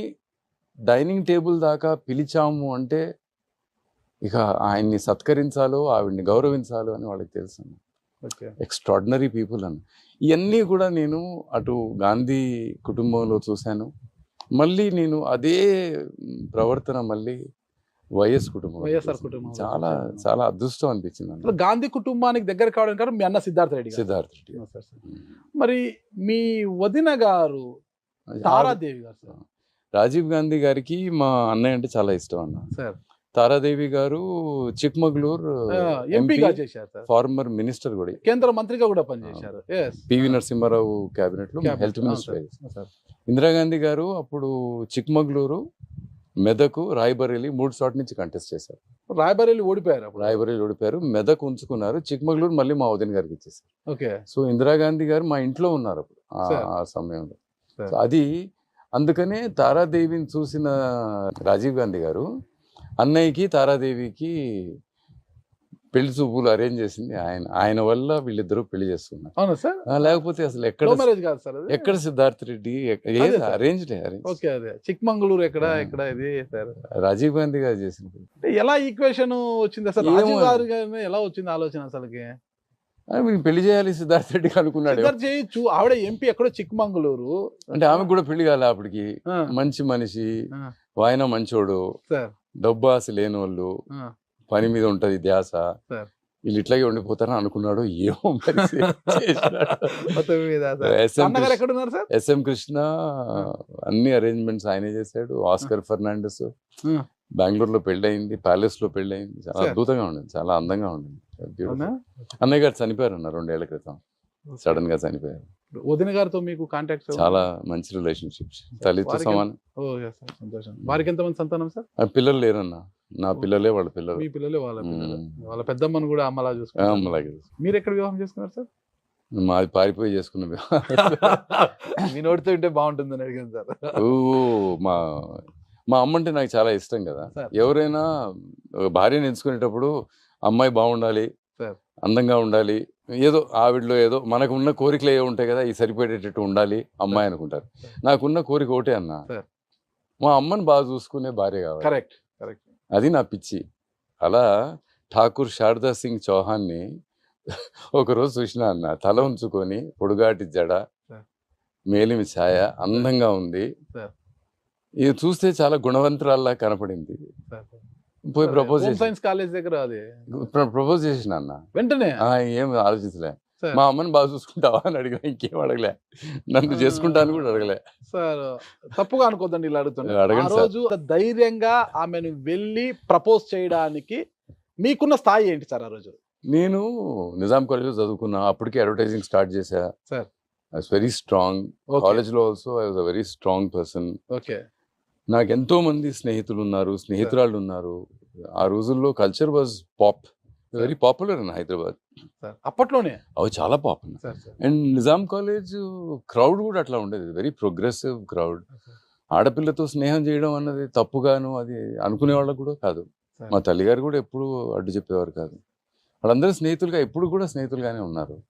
డైనింగ్ టేబుల్ దాకా పిలిచాము అంటే ఇక ఆయన్ని సత్కరించాలో ఆవిడ్ని గౌరవించాలో అని వాళ్ళకి తెలుసు. ఎక్స్ట్రాడినరీ పీపుల్ అని. ఇవన్నీ కూడా నేను అటు గాంధీ కుటుంబంలో చూశాను. మళ్ళీ నేను అదే ప్రవర్తన మళ్ళీ వైఎస్ఆర్ కుటుంబం. చాలా చాలా అదృష్టం అనిపించింది. గాంధీ కుటుంబానికి దగ్గర కావడానికి మీ అన్న సిద్ధార్థ్ రెడ్డి. మరి మీ వదిన గారు తారాదేవి గారు సార్? రాజీవ్ గాంధీ గారికి మా అన్నయ్య అంటే చాలా ఇష్టం అన్న. సార్ తారాదేవి గారు చిక్మగళూరు ఎంపీగా చేశారు, ఫార్మర్ మినిస్టర్ కూడా, కేంద్ర మంత్రిగా కూడా పనిచేశారు. పివి నరసింహారావు క్యాబినెట్ లో హెల్త్ మినిస్టర్. ఇందిరాగాంధీ గారు అప్పుడు చిక్మగళూరు, మెదకు, రాయ్బరేలీ 3 చోట్ల నుంచి కంటెస్ట్ చేశారు. రాయ్బరేలీ ఓడిపోయారు. రాయ్బరేలీ ఓడిపోయారు, మెదక్ ఉంచుకున్నారు, చిక్మగళూరు మళ్ళీ మా వదిన గారికి ఇచ్చేసారు. ఓకే, సో ఇందిరాగాంధీ గారు మా ఇంట్లో ఉన్నారు అప్పుడు ఆ సమయంలో. అది అందుకనే తారాదేవిని చూసిన రాజీవ్ గాంధీ గారు అన్నయ్యకి తారాదేవికి పెళ్లి చూపులు అరేంజ్ చేసింది ఆయన వల్ల వీళ్ళిద్దరూ పెళ్లి చేసుకున్నారు. అవునా సార్? లేకపోతే అసలు లవ్ మ్యారేజ్ కాదు సార్ అది? ఎక్కడ సిద్ధార్థ్ రెడ్డి అదే సార్. అరేంజ్ ఓకే, అదే చిక్మంగళూరు ఎక్కడ ఇది సార్? రాజీవ్ గాంధీ గారు చేసిన పెళ్లి. అంటే ఎలా ఈక్వేషన్ వచ్చింది అసలు? ఏమో. రాజీవ్ గారి గారిని ఎలా వచ్చింది ఆలోచన అసలుకి? వీళ్ళు పెళ్లి చేయాలి సిద్ధార్థ్ రెడ్డికి అనుకున్నాడు. సిద్ధార్థ్ చేయొచ్చు, ఆవిడ ఎంపీ ఎక్కడో చిక్మంగళూరు. అంటే ఆమెకు కూడా పెళ్లి కాలే అప్పటికి. ఆ, మంచి మనిషి, ఆ, ఆయన మంచోడు, సార్. డబ్బు ఆశ లేని వాళ్ళు, ఆ, పని మీద ఉంటది ధ్యాస, సార్. వీళ్ళు ఇట్లాగే ఉండిపోతారని అనుకున్నాడు. ఏమో మరి చేసినాడు. మొత్తం మీద సార్. SM అన్నగారు ఎక్కడ ఉన్నారు సార్? SM కృష్ణ అన్ని అరేంజ్మెంట్స్ ఆయనే చేశాడు. ఆస్కర్ ఫెర్నాండెస్ ఆ, బెంగళూరులో పెళ్ళయింది, ప్యాలెస్ లో పెళ్ళయింది. చాలా సార్. అద్భుతంగా ఉండింది, చాలా అందంగా ఉండింది. అవునా? అన్నయ్య గారు చనిపోయారు అన్న 2 ఏళ్ల క్రితం, సడన్ గా చనిపోయారు. వదిన గారితో మీకు కాంటాక్ట్? చాలా మంచి రిలేషన్షిప్స్, తల్లితో వారికి- సమానం. ఓ yes sir, సంతోషం. వారికి ఎంతమంది సంతానం సార్? పిల్లలు లేరన్న, నా పిల్లలే వాళ్ళ పిల్లలు. మీ పిల్లలే వాళ్ళ పిల్లలు. మ్మ్. వాళ్ళ పెద్దమ్మను కూడా అమ్మలా చూసుకున్నారు. అలాగే మీరు ఎక్కడ వివాహం చేసుకున్నారు సార్? మాది పారిపోయి చేసుకున్నాం. మీ నోటితో ఉంటే బాగుంటుందని అడిగాను సార్. ఓ మా మా అమ్మ అంటే నాకు చాలా ఇష్టం కదా. సార్. ఎవరైనా ఒక భార్యను ఎంచుకునేటప్పుడు అమ్మాయి బాగుండాలి, సార్. అందంగా ఉండాలి, ఏదో ఆవిడలో ఏదో మనకు ఉన్న కోరికలు ఏవో ఉంటాయి కదా, ఈ సరిపడేటట్టు ఉండాలి అమ్మాయి అనుకుంటారు. నాకున్న కోరిక ఒకటే అన్న, సార్. మా అమ్మని బాగా చూసుకునే భార్య కావాలి. Correct correct. అది నా పిచ్చి. అలా ఠాకూర్ శారదా సింగ్ చౌహాన్ని ఒకరోజు చూసినా అన్న, తల ఉంచుకొని పొడుగాటి జడ, సార్. మేలిమి ఛాయ, అందంగా ఉంది. సార్. ఇది చూస్తే చాలా గుణవంతురాల్లా కనపడింది. సార్. పోయి ప్రపోజ్ హోమ్ సైన్స్ కాలేజ్ దగ్గర అది ప్రపోజ్ చేసిన అన్న. వెంటనే ఏం ఆలోచించలే, సార్. మా అమ్మని బాగా చూసుకుంటావా అని అడిగా, ఇంకేం అడగలే. నన్ను చేసుకుంటాను కూడా అడగలే. సార్ తప్పుగా అనుకోద్దండి ఇలా అడుగుతున్నా. అడగండి ఆ సార్. రోజు ధైర్యంగా ఆమెను వెళ్ళి ప్రపోజ్ చేయడానికి మీకున్న స్థాయి ఏంటి సార్ ఆ రోజు? నేను నిజాం కాలేజ్లో చదువుకున్నా, అప్పటికి అడ్వర్టైజింగ్ స్టార్ట్ చేశా. Sir. I was very strong. Okay. కాలేజ్లో also I was a very strong person. Okay. నాకు ఎంతో మంది స్నేహితులు ఉన్నారు, స్నేహితురాళ్ళు ఉన్నారు. ఆ రోజుల్లో culture was pop, very popular in Hyderabad. Sir అప్పట్లోనే? అవి చాలా popular. Sir sir. And Nizam college crowd కూడా అట్లా ఉండేది, వెరీ ప్రోగ్రెసివ్ క్రౌడ్. ఆడపిల్లతో స్నేహం చేయడం అన్నది తప్పుగాను అది అనుకునే వాళ్ళకు కూడా కాదు. సార్. మా తల్లిగారు కూడా ఎప్పుడు అడ్డు చెప్పేవారు కాదు. వాళ్ళందరూ స్నేహితులుగా ఎప్పుడు కూడా స్నేహితులుగానే ఉన్నారు.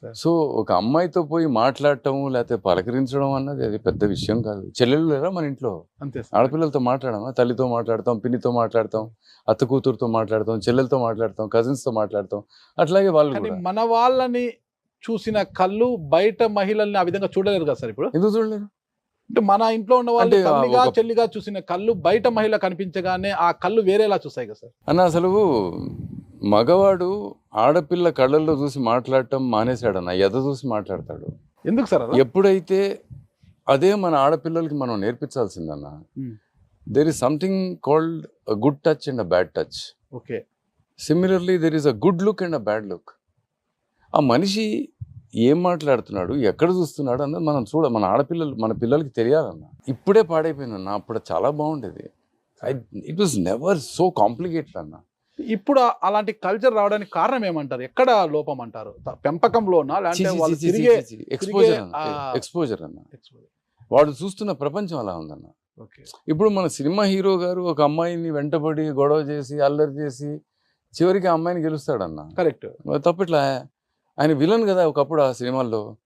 సార్. సో ఒక అమ్మాయితో పోయి మాట్లాడటం లేకపోతే పలకరించడం అన్నది అది పెద్ద విషయం కాదు. చెల్లెళ్ళు లేరా మన ఇంట్లో? అంతే సార్. ఆడపిల్లలతో మాట్లాడమా? తల్లితో మాట్లాడతాం, పిన్నితో మాట్లాడతాం, అత్త కూతురుతో మాట్లాడతాం, చెల్లెలతో మాట్లాడతాం, కజిన్స్తో మాట్లాడతాం. అట్లాగే వాళ్ళు కానీ కూడా. మన వాళ్ళని చూసిన కళ్ళు బయట మహిళల్ని ఆ విధంగా చూడలేరు కదా సార్ ఇప్పుడు? ఎందుకు చూడలేరు? అంటే మన ఇంట్లో ఉన్న వాళ్ళు అంటే తల్లిగా ఒక- చెల్లిగా చూసిన కళ్ళు బయట మహిళ కనిపించగానే ఆ కళ్ళు వేరేలా చూస్తాయి కదా సార్? అన్న అసలు మగవాడు ఆడపిల్ల కళ్ళల్లో చూసి మాట్లాడటం మానేశాడన్న, ఎద చూసి మాట్లాడతాడు. ఎందుకు సార్ అలా? ఎప్పుడైతే అదే మన ఆడపిల్లలకి మనం నేర్పించాల్సిందన్న. Hmm. There is something called a good touch and a bad touch. Okay. Similarly there is a good look and a bad look. ఆ మనిషి ఏం మాట్లాడుతున్నాడు, ఎక్కడ చూస్తున్నాడు అన్నది మనం మన ఆడపిల్లలు మన పిల్లలకి తెలియాలన్న. ఇప్పుడే పాడైపోయిందన్న, అప్పుడు చాలా బాగుండేది. It was never so complicated అన్న. ఇప్పుడు అలాంటి కల్చర్ రావడానికి కారణం ఏమంటారు? ఎక్కడ లోపం అంటారు? పెంపకంలోనా లేదంటే వాళ్ళు తిరిగే ఎక్స్పోజర్ అన్న, ఆ- ఎక్స్పోజర్ అన్న. వాడు చూస్తున్న ప్రపంచం అలా ఉందన్న. ఓకే. ఇప్పుడు మన సినిమా హీరో గారు ఒక అమ్మాయిని వెంటబడి గొడవ చేసి అల్లరి చేసి చివరికి ఆ అమ్మాయిని గెలుస్తాడన్న. కరెక్ట్. తప్పట్లా, ఆయన విలన్ కదా ఒకప్పుడు ఆ సినిమాల్లో.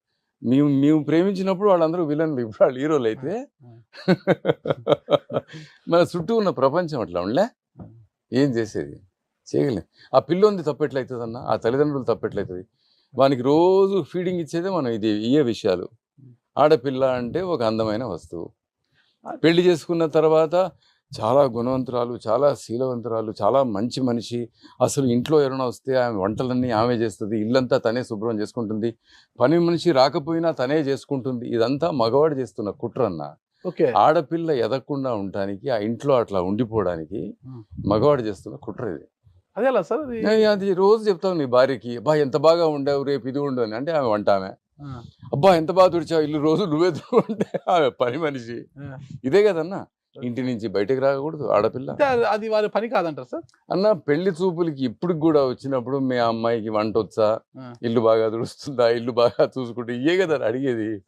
మేము ప్రేమించినప్పుడు వాళ్ళందరూ విలన్లు, ఇప్పుడు వాళ్ళు హీరోలు అయితే మన చుట్టూ ఉన్న ప్రపంచం అట్లా ఉండలే. ఏం చేసేది చేయగలేం. ఆ పిల్లోంది తప్పెట్లయితుంది అన్న, ఆ తల్లిదండ్రులు తప్పెట్లయితుంది. వానికి రోజు ఫీడింగ్ ఇచ్చేదే మనం ఇయే విషయాలు. ఆడపిల్ల అంటే ఒక అందమైన వస్తువు. పెళ్లి చేసుకున్న తర్వాత చాలా గుణవంతురాలు, చాలా శీలవంతురాలు, చాలా మంచి మనిషి. అసలు ఇంట్లో ఎవరైనా వస్తే ఆమె వంటలన్నీ ఆమె చేస్తుంది, ఇల్లంతా తనే శుభ్రం చేసుకుంటుంది, పని మనిషి రాకపోయినా తనే చేసుకుంటుంది. ఇదంతా మగవాడు చేస్తున్న కుట్ర అన్న. ఓకే. ఆడపిల్ల ఎదగకుండా ఉండటానికి, ఆ ఇంట్లో అట్లా ఉండిపోవడానికి మగవాడు చేస్తున్న కుట్ర ఇది. అదేలా సార్ అది? అది రోజు చెప్తావు నీ భార్యకి, అబ్బా ఎంత బాగా ఉండవు, రేపు ఇది ఉండు అని అంటే ఆమె వంట ఆమె. అబ్బా ఎంత బాగా తుడిచావు ఇల్లు, రోజు నువ్వే అంటే ఆమె పని మనిషి. ఇదే కదన్నా, ఇంటి నుంచి బయటకు రాకూడదు ఆడపిల్ల. అది వారి పని కాదంటారు సార్? అన్న పెళ్లి చూపులకి ఇప్పుడు కూడా వచ్చినప్పుడు మీ అమ్మాయికి వంట వచ్చా, ఇల్లు బాగా తుడుస్తుందా, ఇల్లు బాగా చూసుకుంటే ఇయే కదా అడిగేది.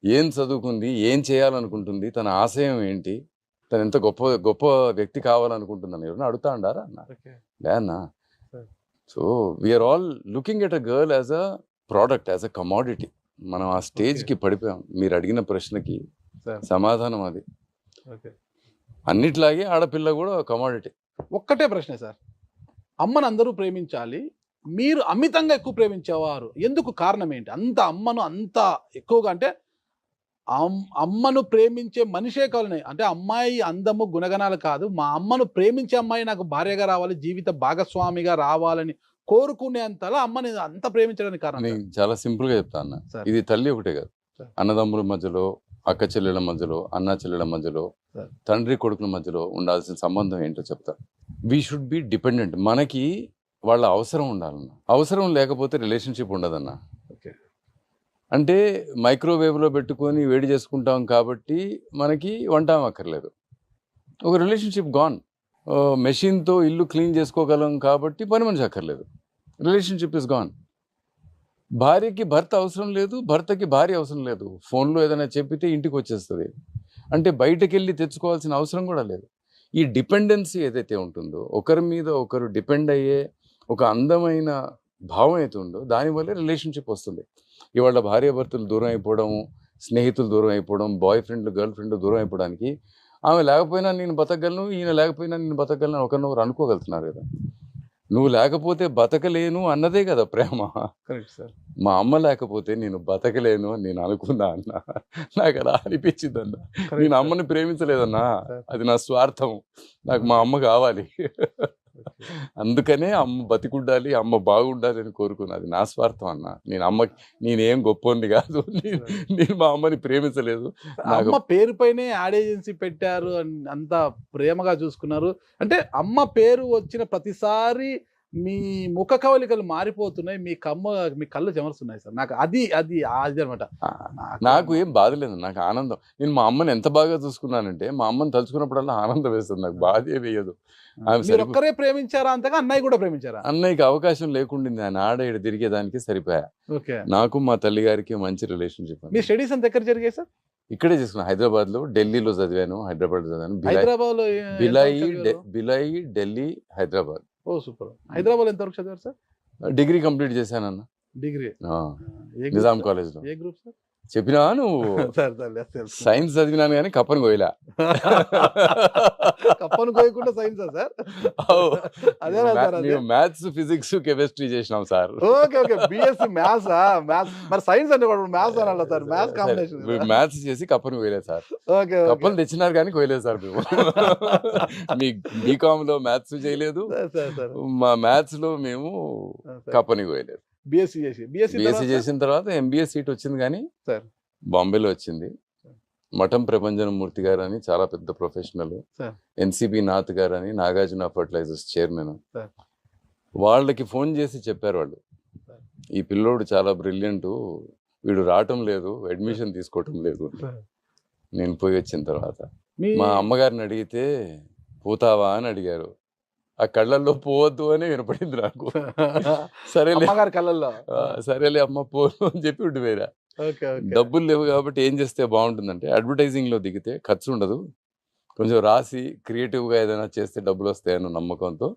ఏం చదువుకుంది, ఏం చేయాలనుకుంటుంది, తన ఆశయం ఏంటి, తను ఎంత గొప్ప గొప్ప వ్యక్తి కావాలనుకుంటుందని ఎవరైనా అడుగుతా ఉండారా అన్న? లే అన్న. So we are all looking at a girl as a product, as a commodity. మనం ఆ స్టేజ్కి పడిపోయాం. మీరు అడిగిన ప్రశ్నకి సమాధానం అది. అన్నిట్లాగే ఆడపిల్ల కూడా కమాడిటీ. ఒక్కటే ప్రశ్న సార్, అమ్మను అందరూ ప్రేమించాలి, మీరు అమితంగా ఎక్కువ ప్రేమించేవారు ఎందుకు? కారణం ఏంటి? అంత అమ్మను అంత ఎక్కువగా అంటే అమ్మను ప్రేమించే మనిషే కావాలని, అంటే అమ్మాయి అందము గుణగణాలు కాదు, మా అమ్మను ప్రేమించే అమ్మాయి నాకు భార్యగా రావాలి, జీవిత భాగస్వామిగా రావాలని కోరుకునేంతలా అమ్మని అంత ప్రేమించడానికి కారణం. నేను చాలా సింపుల్గా చెప్తా అన్న, ఇది తల్లి ఒకటే కాదు, అన్నదమ్ముల మధ్యలో, అక్క చెల్లెల మధ్యలో, అన్న చెల్లెల మధ్యలో, తండ్రి కొడుకుల మధ్యలో ఉండాల్సిన సంబంధం ఏంటో చెప్తా. We should be dependent. మనకి వాళ్ళ అవసరం ఉండాలన్న, అవసరం లేకపోతే రిలేషన్షిప్ ఉండదన్న. అంటే మైక్రోవేవ్లో పెట్టుకొని వేడి చేసుకుంటాం కాబట్టి మనకి వంట అక్కర్లేదు, ఒక రిలేషన్షిప్ గాన్. మెషిన్తో ఇల్లు క్లీన్ చేసుకోగలం కాబట్టి పని మనిషి అక్కర్లేదు, రిలేషన్షిప్ ఇస్ గాన్. భార్యకి భర్త అవసరం లేదు, భర్తకి భార్య అవసరం లేదు. ఫోన్లో ఏదైనా చెప్పితే ఇంటికి వచ్చేస్తుంది, అంటే బయటకు వెళ్ళి తెచ్చుకోవాల్సిన అవసరం కూడా లేదు. ఈ డిపెండెన్సీ ఏదైతే ఉంటుందో, ఒకరి మీద ఒకరు డిపెండ్ అయ్యే ఒక అందమైన భావం అయితే ఉందో, దానివల్లే రిలేషన్షిప్ వస్తుంది. ఇవాళ భార్యాభర్తలు దూరం అయిపోవడం, స్నేహితులు దూరం అయిపోవడం, బాయ్ ఫ్రెండ్లు గర్ల్ ఫ్రెండ్ దూరం అయిపోవడానికి, ఆమె లేకపోయినా నేను బతకగలను, ఈయన లేకపోయినా నేను బతకగలను ఒకరినొకరు అనుకోగలుగుతున్నారు కదా. నువ్వు లేకపోతే బతకలేను అన్నదే కదా ప్రేమ. Correct sir. మా అమ్మ లేకపోతే నేను బతకలేను అని నేను అనుకున్నా అన్న, నాకు అలా అనిపించింది అన్న. నేను అమ్మని ప్రేమించలేదన్నా, అది నా స్వార్థం, నాకు మా అమ్మ కావాలి. అందుకనే అమ్మ బతికుండాలి, అమ్మ బాగుండాలి అని కోరుకున్నది, నా స్వార్థం అన్న. నేనేం గొప్పని కాదు, నేను మా అమ్మని ప్రేమించలేదు. అమ్మ పేరు పైనే యాడ్ ఏజెన్సీ పెట్టారు, అంత ప్రేమగా చూసుకున్నారు. అంటే అమ్మ పేరు వచ్చిన ప్రతిసారి మీ ముఖ కవలికలు మారిపోతున్నాయి, మీ కళ్ళు చెమరుస్తున్నాయి సార్. నాకు అది అనమాట. నాకు ఏం బాధలేదు, నాకు ఆనందం. నేను మా అమ్మని ఎంత బాగా చూసుకున్నానంటే, మా అమ్మని తలుచుకున్నప్పుడల్లా ఆనందం వేస్తుంది, నాకు బాధే వేయదు. ఒక్కరే ప్రేమించారా అంతగా? అన్నయ్య కూడా ప్రేమించారా? అన్నయ్యకి అవకాశం లేకుండా ఆయన ఆడ ఇక్కడ తిరిగేదానికి సరిపోయా. నాకు మా తల్లి గారికి మంచి రిలేషన్షిప్. మీ స్టడీస్ అంతా ఎక్కడ జరిగాయి సార్? ఇక్కడే చేసుకున్నాను, హైదరాబాద్ లో. ఢిల్లీలో చదివాను, హైదరాబాద్ చదివాను. హైదరాబాద్ లో బిలాయి, ఢిల్లీ, హైదరాబాద్. Oh super. హైదరాబాద్ ఎంతవరకు చదివారు సార్? డిగ్రీ కంప్లీట్ చేశానన్న. డిగ్రీ నిజాం కాలేజ్ లో. ఏ గ్రూప్ సార్? చెప్పినా నువ్వు సైన్స్ చదివినాను కానీ కప్పని కోయలా. కప్పను కోయకుండా సైన్స్ సార్? అదే మ్యాథ్స్, ఫిజిక్స్, కెమిస్ట్రీ చేసినాం సార్. Okay BSc maths. మరి సైన్స్ అంటే మ్యాథ్స్ అనాలి సార్, మ్యాథ్స్ కాంబినేషన్. మ్యాథ్స్ చేసి కప్పని కోయలేదు సార్. కప్పలు తెచ్చినారు కానీ కోయలేదు సార్ మేము. మీ బీకామ్ లో మ్యాథ్స్ చేయలేదు, మా మ్యాథ్స్ లో మేము కప్పని కోయలేదు. బిఎస్సి చేసిన తర్వాత ఎంబీఏ సీట్ వచ్చింది కానీ బాంబేలో వచ్చింది. మఠం ప్రభంజన మూర్తి గారు అని చాలా పెద్ద ప్రొఫెషనల్, ఎన్సిబి నాథ్ గారు అని నాగార్జున ఫర్టిలైజర్స్ చైర్మన్, వాళ్ళకి ఫోన్ చేసి చెప్పారు వాళ్ళు, ఈ పిల్లోడు చాలా బ్రిలియంట్, వీడు రావటం లేదు, అడ్మిషన్ తీసుకోవటం లేదు. నేను పోయి వచ్చిన తర్వాత మా అమ్మగారిని అడిగితే పోతావా అని అడిగారు. ఆ కళ్ళల్లో పోవద్దు అని వినపడింది నాకు. సరేలే కళ్ళల్లో, సరేలే అమ్మ పోను అని చెప్పి ఉండిపోయినా. డబ్బులు లేవు కాబట్టి ఏం చేస్తే బాగుంటుందంటే, అడ్వర్టైజింగ్ లో దిగితే ఖర్చు ఉండదు, కొంచెం రాసి క్రియేటివ్ గా ఏదైనా చేస్తే డబ్బులు వస్తాయన్న నమ్మకంతో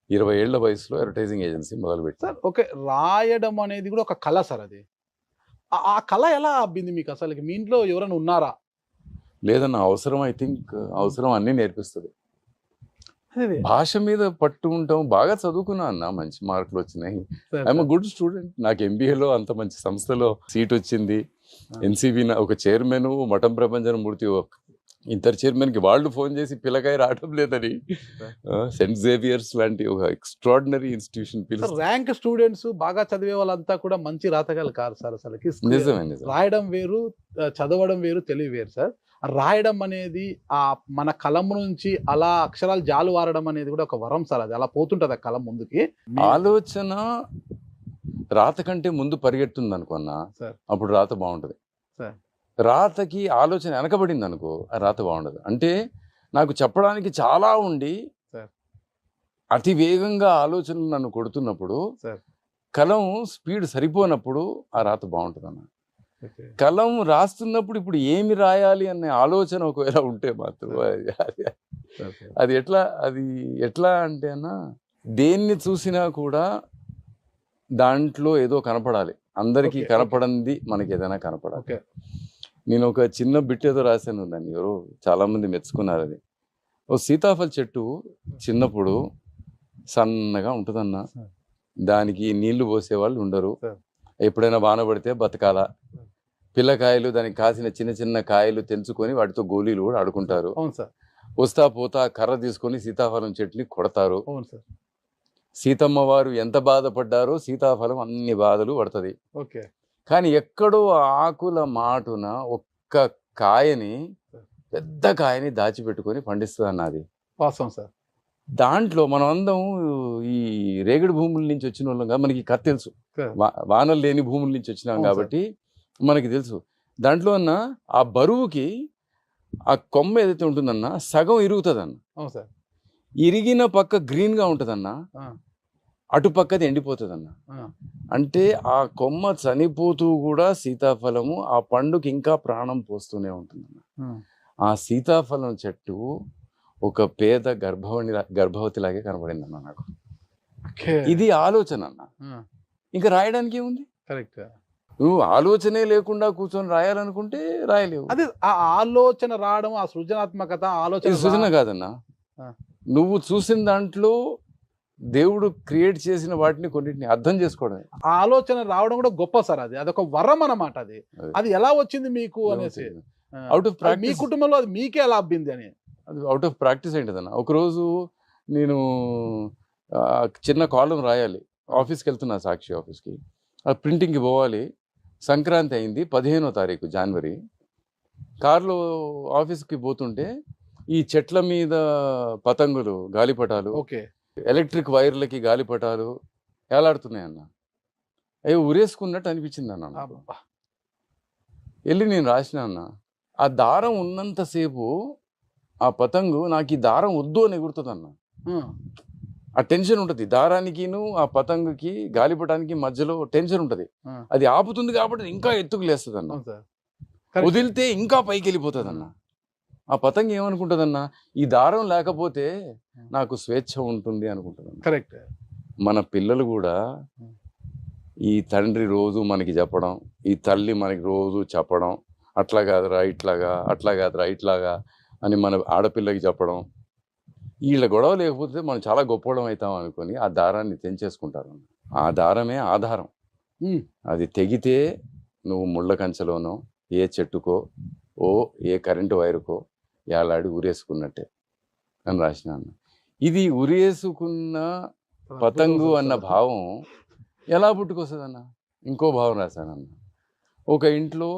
20 ఏళ్ల వయసులో అడ్వర్టైజింగ్ ఏజెన్సీ మొదలుపెట్టారు. ఓకే, రాయడం అనేది కూడా ఒక కళ సార్. అది ఆ కళ ఎలా అబ్బింది మీకు అసలు? మీ ఇంట్లో ఎవరైనా ఉన్నారా? లేదన్న, అవసరం. ఐ థింక్ అవసరం అన్ని నేర్పిస్తుంది. భాష మీద పట్టు ఉంటాం. బాగా చదువుకున్నా అన్న, మంచి మార్కులు వచ్చినాయి. I'm good student. నాకు ఎంబీఏలో అంత మంచి సంస్థలో సీట్ వచ్చింది. ఎన్సిబి ఒక చైర్మన్, మఠం ప్రభంజన మూర్తి ఇద్దరు చైర్మన్కి వాళ్ళు ఫోన్ చేసి పిల్లకాయ రావడం లేదని, సెంట్ జేవియర్స్ లాంటి ఒక ఎక్స్ట్రాడినరీ ఇన్స్టిట్యూషన్ ర్యాంక్ స్టూడెంట్స్ బాగా చదివే వాళ్ళంతా కూడా మంచి రాతగాలు కాదు సార్. అసలు నిజమే, రాయడం వేరు, చదవడం వేరు, తెలివి వేరు సార్. రాయడం అనేది ఆ మన కలం నుంచి అలా అక్షరాలు జాలు వారడం అనేది కూడా ఒక వరం సార్. అది అలా పోతుంటది ఆ కలం ముందుకి. ఆలోచన రాత కంటే ముందు పరిగెడుతుంది అనుకున్నా, అప్పుడు రాత బాగుంటది. రాతకి ఆలోచన వెనకబడింది అనుకో, ఆ రాత బాగుండదు. అంటే నాకు చెప్పడానికి చాలా ఉండి అతి వేగంగా ఆలోచనలు నన్ను కొడుతున్నప్పుడు, కలం స్పీడ్ సరిపోనప్పుడు ఆ రాత బాగుంటుంది అన్న. కలం రాస్తున్నప్పుడు ఇప్పుడు ఏమి రాయాలి అనే ఆలోచన ఒకవేళ ఉంటే మాత్రం అది ఎట్లా అంటే అన్న, దేన్ని చూసినా కూడా దాంట్లో ఏదో కనపడాలి, అందరికీ Okay, కనపడంది మనకి ఏదైనా కనపడాలి. ఓకే నేను ఒక చిన్న బిట్ ఏదో రాశాను, దాన్ని ఎవరో చాలా మంది మెచ్చుకున్నారు. అది ఓ సీతాఫల చెట్టు చిన్నప్పుడు సన్నగా ఉంటుందన్న, దానికి నీళ్లు పోసే వాళ్ళు ఉండరు, Sir. ఎప్పుడైనా వాన పడితే బతకాల, పిల్లకాయలు దానికి కాసిన చిన్న చిన్న కాయలు తెంచుకొని వాటితో గోళీలు కూడా ఆడుకుంటారు, అవును సార్, వస్తా పోతా కర్ర తీసుకొని సీతాఫలం చెట్టుని కొడతారు. అవును సార్, సీతమ్మ వారు ఎంత బాధపడ్డారో సీతాఫలం అన్ని బాధలు పడుతుంది. ఓకే కానీ ఎక్కడో ఆకుల మాటున ఒక్క కాయని, పెద్ద కాయని దాచిపెట్టుకొని పండిస్తుంది అన్నది వాస్తవం సార్. దాంట్లో మనం అందరం ఈ రేగడి భూముల నుంచి వచ్చిన వాళ్ళంగా మనకి కథ తెలుసు, Sir. వానలు లేని భూముల నుంచి వచ్చినాం అవును కాబట్టి మనకి తెలుసు. దాంట్లో అన్న ఆ బరువుకి ఆ కొమ్మ ఏదైతే ఉంటుందన్న సగం ఇరుగుతుందన్న, అవును సార్, ఇరిగిన పక్క గ్రీన్గా ఉంటుందన్న, ఆ, అటు పక్కది ఎండిపోతుందన్న. ఆ, అంటే ఆ కొమ్మ చనిపోతూ కూడా సీతాఫలము ఆ పండుకి ఇంకా ప్రాణం పోస్తూనే ఉంటుందన్న. ఆ. ఆ సీతాఫలం చెట్టు ఒక పేద గర్భవతిలాగే కనబడిందన్న నాకు. ఓకే ఇది ఆలోచన అన్న, ఇంకా రాయడానికి ఏముంది? కరెక్ట్. నువ్వు ఆలోచనే లేకుండా కూర్చొని రాయాలనుకుంటే రాయలేవు. అదే ఆ ఆలోచన రావడం, ఆ సృజనాత్మకత ఆలోచన ఇది సృజన కాదన్న, ఆ. నువ్వు చూసిన దాంట్లో దేవుడు క్రియేట్ చేసిన వాటిని కొన్నిటిని అర్థం చేసుకోవడమే. ఆ ఆలోచన రావడం కూడా గొప్ప సార్. అది అదొక వరం అన్నమాట. అది అదే. అది ఎలా వచ్చింది మీకు అనేసి, ఆ, Out of అది మీ practice. కుటుంబంలో అది మీకే ఎలా అబ్బింది అని. అది అవుట్ ఆఫ్ ప్రాక్టీస్ ఏంటిదన్న. ఒకరోజు నేను చిన్న కాలం రాయాలి, ఆఫీస్కి వెళ్తున్నా, సాక్షి ఆఫీస్కి, ఆ ప్రింటింగ్కి పోవాలి. సంక్రాంతి అయింది, 15వ తారీఖు జనవరి. కారులో ఆఫీస్కి పోతుంటే ఈ చెట్ల మీద పతంగులు, గాలిపటాలు, ఓకే ఎలక్ట్రిక్ వైర్లకి గాలిపటాలు ఏలాడుతున్నాయి అన్న. అవి ఉరేసుకున్నట్టు అనిపించింది అన్న నాకు. అబ్బా. వెళ్ళి నేను రాసిన అన్న, ఆ దారం ఉన్నంతసేపు ఆ పతంగు నాకు ఈ దారం వద్దు అని ఎగురుతుంది అన్న. ఆ, ఆ టెన్షన్ ఉంటుంది, దారానికిను ఆ పతంగుకి గాలిపటానికి మధ్యలో టెన్షన్ ఉంటుంది. ఆ. అది ఆపుతుంది కాబట్టి ఇంకా ఎత్తుకు లేస్తుంది అన్న, అవును సార్. Correct. వదిలితే ఇంకా పైకి వెళ్ళిపోతుంది అన్న. ఆ పతంగి ఏమనుకుంటుందన్న, ఈ దారం లేకపోతే నాకు స్వేచ్ఛ ఉంటుంది అనుకుంటుందన్న. కరెక్ట్. మన పిల్లలు కూడా ఈ తండ్రి రోజు మనకి చెప్పడం, ఈ తల్లి మనకి రోజు చెప్పడం, అట్లా కాదురా ఇట్లాగా, అట్లా కాదురా ఇట్లాగా అని మన ఆడపిల్లకి చెప్పడం, వీళ్ళ గొడవ లేకపోతే మనం చాలా గొప్పవడం అవుతాం అనుకొని ఆ దారాన్ని తెంచేసుకుంటారు. ఆ దారమే ఆధారం. ఉమ్, అది తెగితే నువ్వు ముళ్ళ కంచెలోనో ఏ చెట్టుకో ఏ కరెంటు వైరుకో ఏలాడి ఉరేసుకున్నట్టే అని రాసినాను. ఇది ఉరేసుకున్న పతంగు అన్న భావం ఎలా పుట్టుకొస్తుందన్న? ఇంకో భావం రాశానన్న. ఒక ఇంట్లో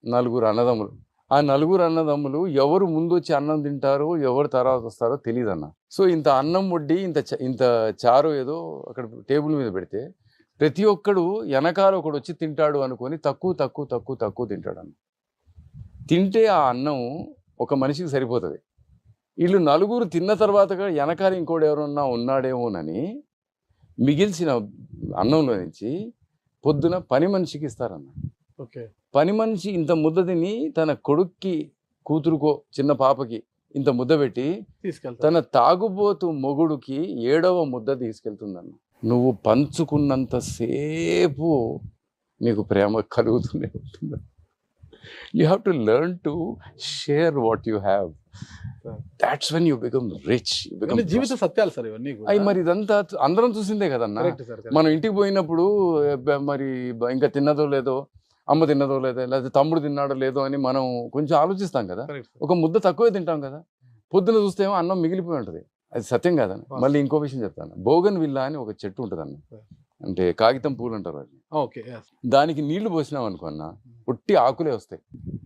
4 అన్నదమ్ములు, ఆ 4 అన్నదమ్ములు ఎవరు ముందు వచ్చి అన్నం తింటారో ఎవరు తర్వాత వస్తారో తెలియదన్న. సో ఇంత అన్నం వడ్డీ, ఇంత చారు ఏదో అక్కడ టేబుల్ మీద పెడితే ప్రతి ఒక్కడు వెనకాల ఒకడు వచ్చి తింటాడు అనుకొని తక్కువ తక్కువ తక్కువ తక్కువ తింటాడు అన్న. తింటే ఆ అన్నం ఒక మనిషికి సరిపోతుంది. వీళ్ళు 4 తిన్న తర్వాత వెనకాల ఇంకోటి ఎవరన్నా ఉన్నాడేమోనని మిగిల్చిన అన్నంలో నుంచి పొద్దున పని మనిషికి ఇస్తారన్న. ఓకే పని మనిషి ఇంత ముద్ద తిని తన కొడుక్కి, కూతురుకో, చిన్న పాపకి ఇంత ముద్ద పెట్టి తీసుకెళ్తా. తన తాగుబోతు మొగుడుకి 7వ ముద్ద తీసుకెళ్తుందన్న. నువ్వు పంచుకున్నంతసేపు నీకు ప్రేమ కలుగుతూనే ఉంటుంది. You have to learn to share what you have. That's when you become rich. ఇవన్నీ జీవిత సత్యాలు సార్ ఇవన్నీ కూడా. అవి మరి ఇదంతా అందరం చూసిందే కదన్నా. Correct sir, correct. మనం ఇంటికి పోయినప్పుడు మరి ఇంకా తిన్నదో లేదో, అమ్మ తిన్నదో లేదో, లేకపోతే తమ్ముడు తిన్నాడో లేదో అని మనం కొంచెం ఆలోచిస్తాం కదా. Correct sir. ఒక ముద్ద తక్కువే తింటాం కదా. పొద్దున చూస్తేమో అన్నం మిగిలిపోయి ఉంటుంది. అది సత్యం కాదని. మళ్ళీ ఇంకో విషయం చెప్తాను. బోగన్ విల్లా అని ఒక చెట్టు ఉంటుందన్న, అంటే కాగితం పూలు అంటారు అది. Okay yes. దానికి నీళ్లు పోసినాం అనుకున్నా ఒట్టి ఆకులే వస్తాయి.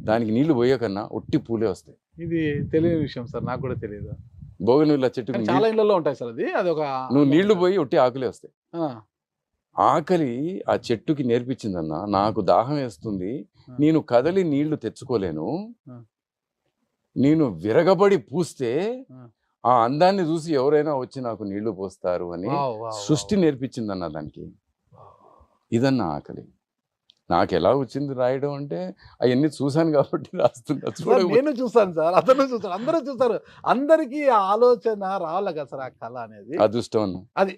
దానికి నీళ్లు పోయకన్నా ఒట్టి పూలే వస్తాయి. ఇది తెలియని విషయం సార్, నాకు కూడా తెలియదు. బోగన్ విల్లా చెట్టుకు కానీ చాలా ఇళ్లలో ఉంటాయి సార్. అది ఒక నువ్వు నీళ్లు పోయి ఒట్టి ఆకులే వస్తాయి. ఆ, ఆకలి ఆ చెట్టుకి నేర్పించిందన్న, నాకు దాహం వేస్తుంది, నేను కదలి నీళ్లు తెచ్చుకోలేను, నేను విరగబడి పూస్తే ఆ అందాన్ని చూసి ఎవరైనా వచ్చి నాకు నీళ్లు పోస్తారు అని వావ్, వావ్, సృష్టి నేర్పించిందన్న దానికి. ఇదన్న ఆకలి. నాకు ఎలా వచ్చింది రాయడం అంటే అవన్నీ చూశాను కాబట్టి రాస్తున్నా. సార్ నేను చూస్తాను సార్, అతను చూస్తాను, అందరూ చూస్తారు. అందరికీ ఆ ఆలోచన రావాలి కదా సార్, ఆ కళ అనేది. అదృష్టం అన్న. అది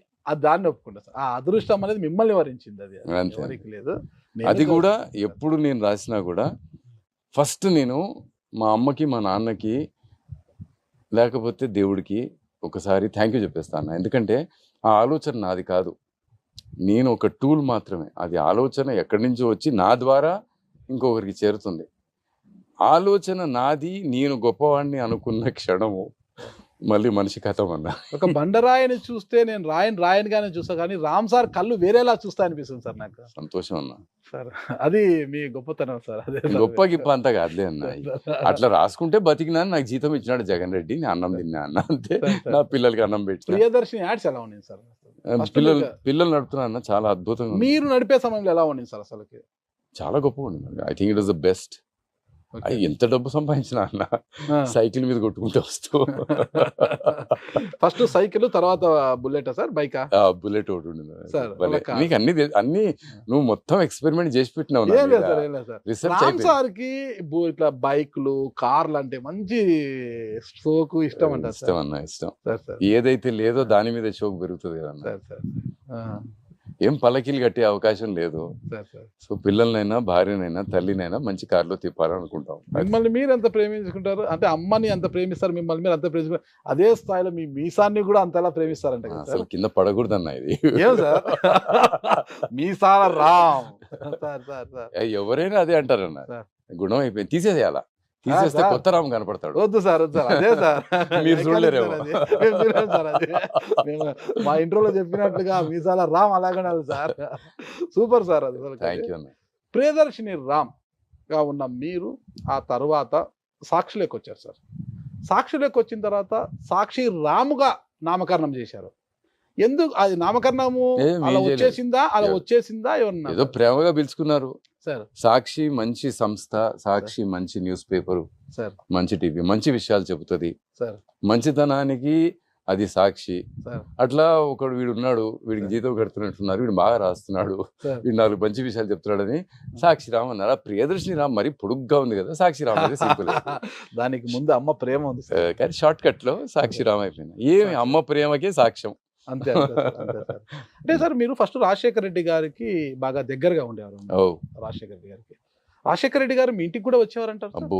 దాన్ని ఒప్పుకుంటా సార్. ఆ అదృష్టం అనేది మిమ్మల్ని వరించింది, అది అంతే. ఎవరికి లేదు. అది కూడా ఎప్పుడు నేను రాసినా కూడా ఫస్ట్ నేను మా అమ్మకి మా నాన్నకి లేకపోతే దేవుడికి ఒకసారి థ్యాంక్ యూ చెప్పేస్తాను. ఎందుకంటే ఆ ఆలోచన నాది కాదు, నేను ఒక టూల్ మాత్రమే. అది ఆలోచన ఎక్కడి నుంచో వచ్చి నా ద్వారా ఇంకొకరికి చేరుతుంది. ఆలోచన నాది, నేను గొప్పవాడిని అనుకున్న క్షణము మళ్ళీ మనిషి కథం అన్న. ఒక బండరాయిని చూస్తే నేను రాయనిగానే చూస్తా, కానీ రామ్ సార్ కళ్ళు వేరేలా చూస్తా అనిపిస్తుంది సార్ నాకు. సంతోషం అన్న సార్, అది మీ గొప్పతనం సార్. అదే గొప్ప గిప్ప అంతా కాదులే అన్న. అట్లా రాసుకుంటే బతికినా, నాకు జీతం ఇచ్చినాడు జగన్ రెడ్డి, నేను అన్నం తిన్నా అన్న, అంతే. నా పిల్లలకి అన్నం పెట్టి. ప్రియదర్శిని యాడ్స్ ఎలా ఉన్నాయి సార్? పిల్లలు నడుపుతున్నా అన్న, చాలా అద్భుతంగా. మీరు నడిపే సమయంలో ఎలా ఉంది సార్ అసలుకి? చాలా గొప్పగా ఉంది. I think it was the best. ఎంత డబ్బు సంపాదించినా అన్న, సైకిల్ మీద కొట్టుకుంటూ వస్తూ. ఫస్ట్ సైకిల్, తర్వాత బుల్లెట్ సార్, బైకా? బుల్లెట్ ఒకటి ఉండింది. నీకు అన్ని నువ్వు మొత్తం ఎక్స్పెరిమెంట్ చేసి పెట్టినావు. రామ్ సార్ కి ఇట్లా బైక్లు, కార్లు అంటే మంచి షోకు ఇష్టం అంట. ఇష్టం అన్న, ఇష్టం. ఏదైతే లేదో దాని మీద షోకు పెరుగుతుంది కదా. ఏం పల్లకీలు కట్టే అవకాశం లేదు. సో పిల్లలనైనా, భార్యనైనా, తల్లినైనా మంచి కారులో తిప్పాలనుకుంటాం. మిమ్మల్ని మీరు ఎంత ప్రేమించుకుంటారు అంటే, అమ్మని ఎంత ప్రేమిస్తారు, మిమ్మల్ని మీరు అంత ప్రేమించుకుంటారు, అదే స్థాయిలో మీ మీసాన్ని కూడా అంతలా ప్రేమిస్తారంట కదా అసలు కింద పడకూడదు అన్న ఇది. ఏం సార్ మీసాల రామ్ సార్? ఎవరైనా అదే అంటారన్న, గుణం అయిపోయింది, తీసేసేయాలా, తీసేస్తే కొత్త రామ్ కనపడతాడు. వద్దు సార్, వద్దు సార్, అదే సార్. మీరు చూడలేరేమో సార్, అది మా ఇంట్రోలో చెప్పినట్లుగా మీసాల రామ్ అలాగనే సార్. Super sir. అది థ్యాంక్ యూ అన్న. ప్రియదర్శిని రామ్ గా ఉన్న మీరు ఆ తర్వాత సాక్షిలోకి వచ్చారు సార్. సాక్షిలోకి వచ్చిన తర్వాత సాక్షి రాముగా నామకరణం చేశారు. ఎందుకు అది నామకరణము అలా వచ్చేసిందా ఏమన్నా? ఏదో ప్రేమగా పిలుచుకున్నారు సార్. సాక్షి మంచి సంస్థ, సాక్షి మంచి న్యూస్ పేపరు సార్, మంచి టీవీ, మంచి విషయాలు చెబుతుంది సార్. మంచితనానికి అది సాక్షి. అట్లా ఒకడు వీడు ఉన్నాడు, వీడికి జీతం కడుతున్నట్టున్నారు, వీడు బాగా రాస్తున్నాడు, వీడు 4 మంచి విషయాలు చెప్తున్నాడని సాక్షి రామ్ అన్నారు. ప్రియదర్శిని రామ్ మరి పొడుగ్గా ఉంది కదా, సాక్షి రామ్ అనేది సింపుల్. దానికి ముందు అమ్మ ప్రేమ ఉంది కానీ షార్ట్ కట్ లో సాక్షి రామ్ అయిపోయింది. ఏమి అమ్మ ప్రేమకే సాక్ష్యం. అంతే అంటే సార్, మీరు ఫస్ట్ రాజశేఖర రెడ్డి గారికి బాగా దగ్గరగా ఉండేవారు. రాజశేఖర రెడ్డి గారికి, రాజశేఖర రెడ్డి గారు మీ ఇంటికి కూడా వచ్చేవారంటారు? అబ్బో,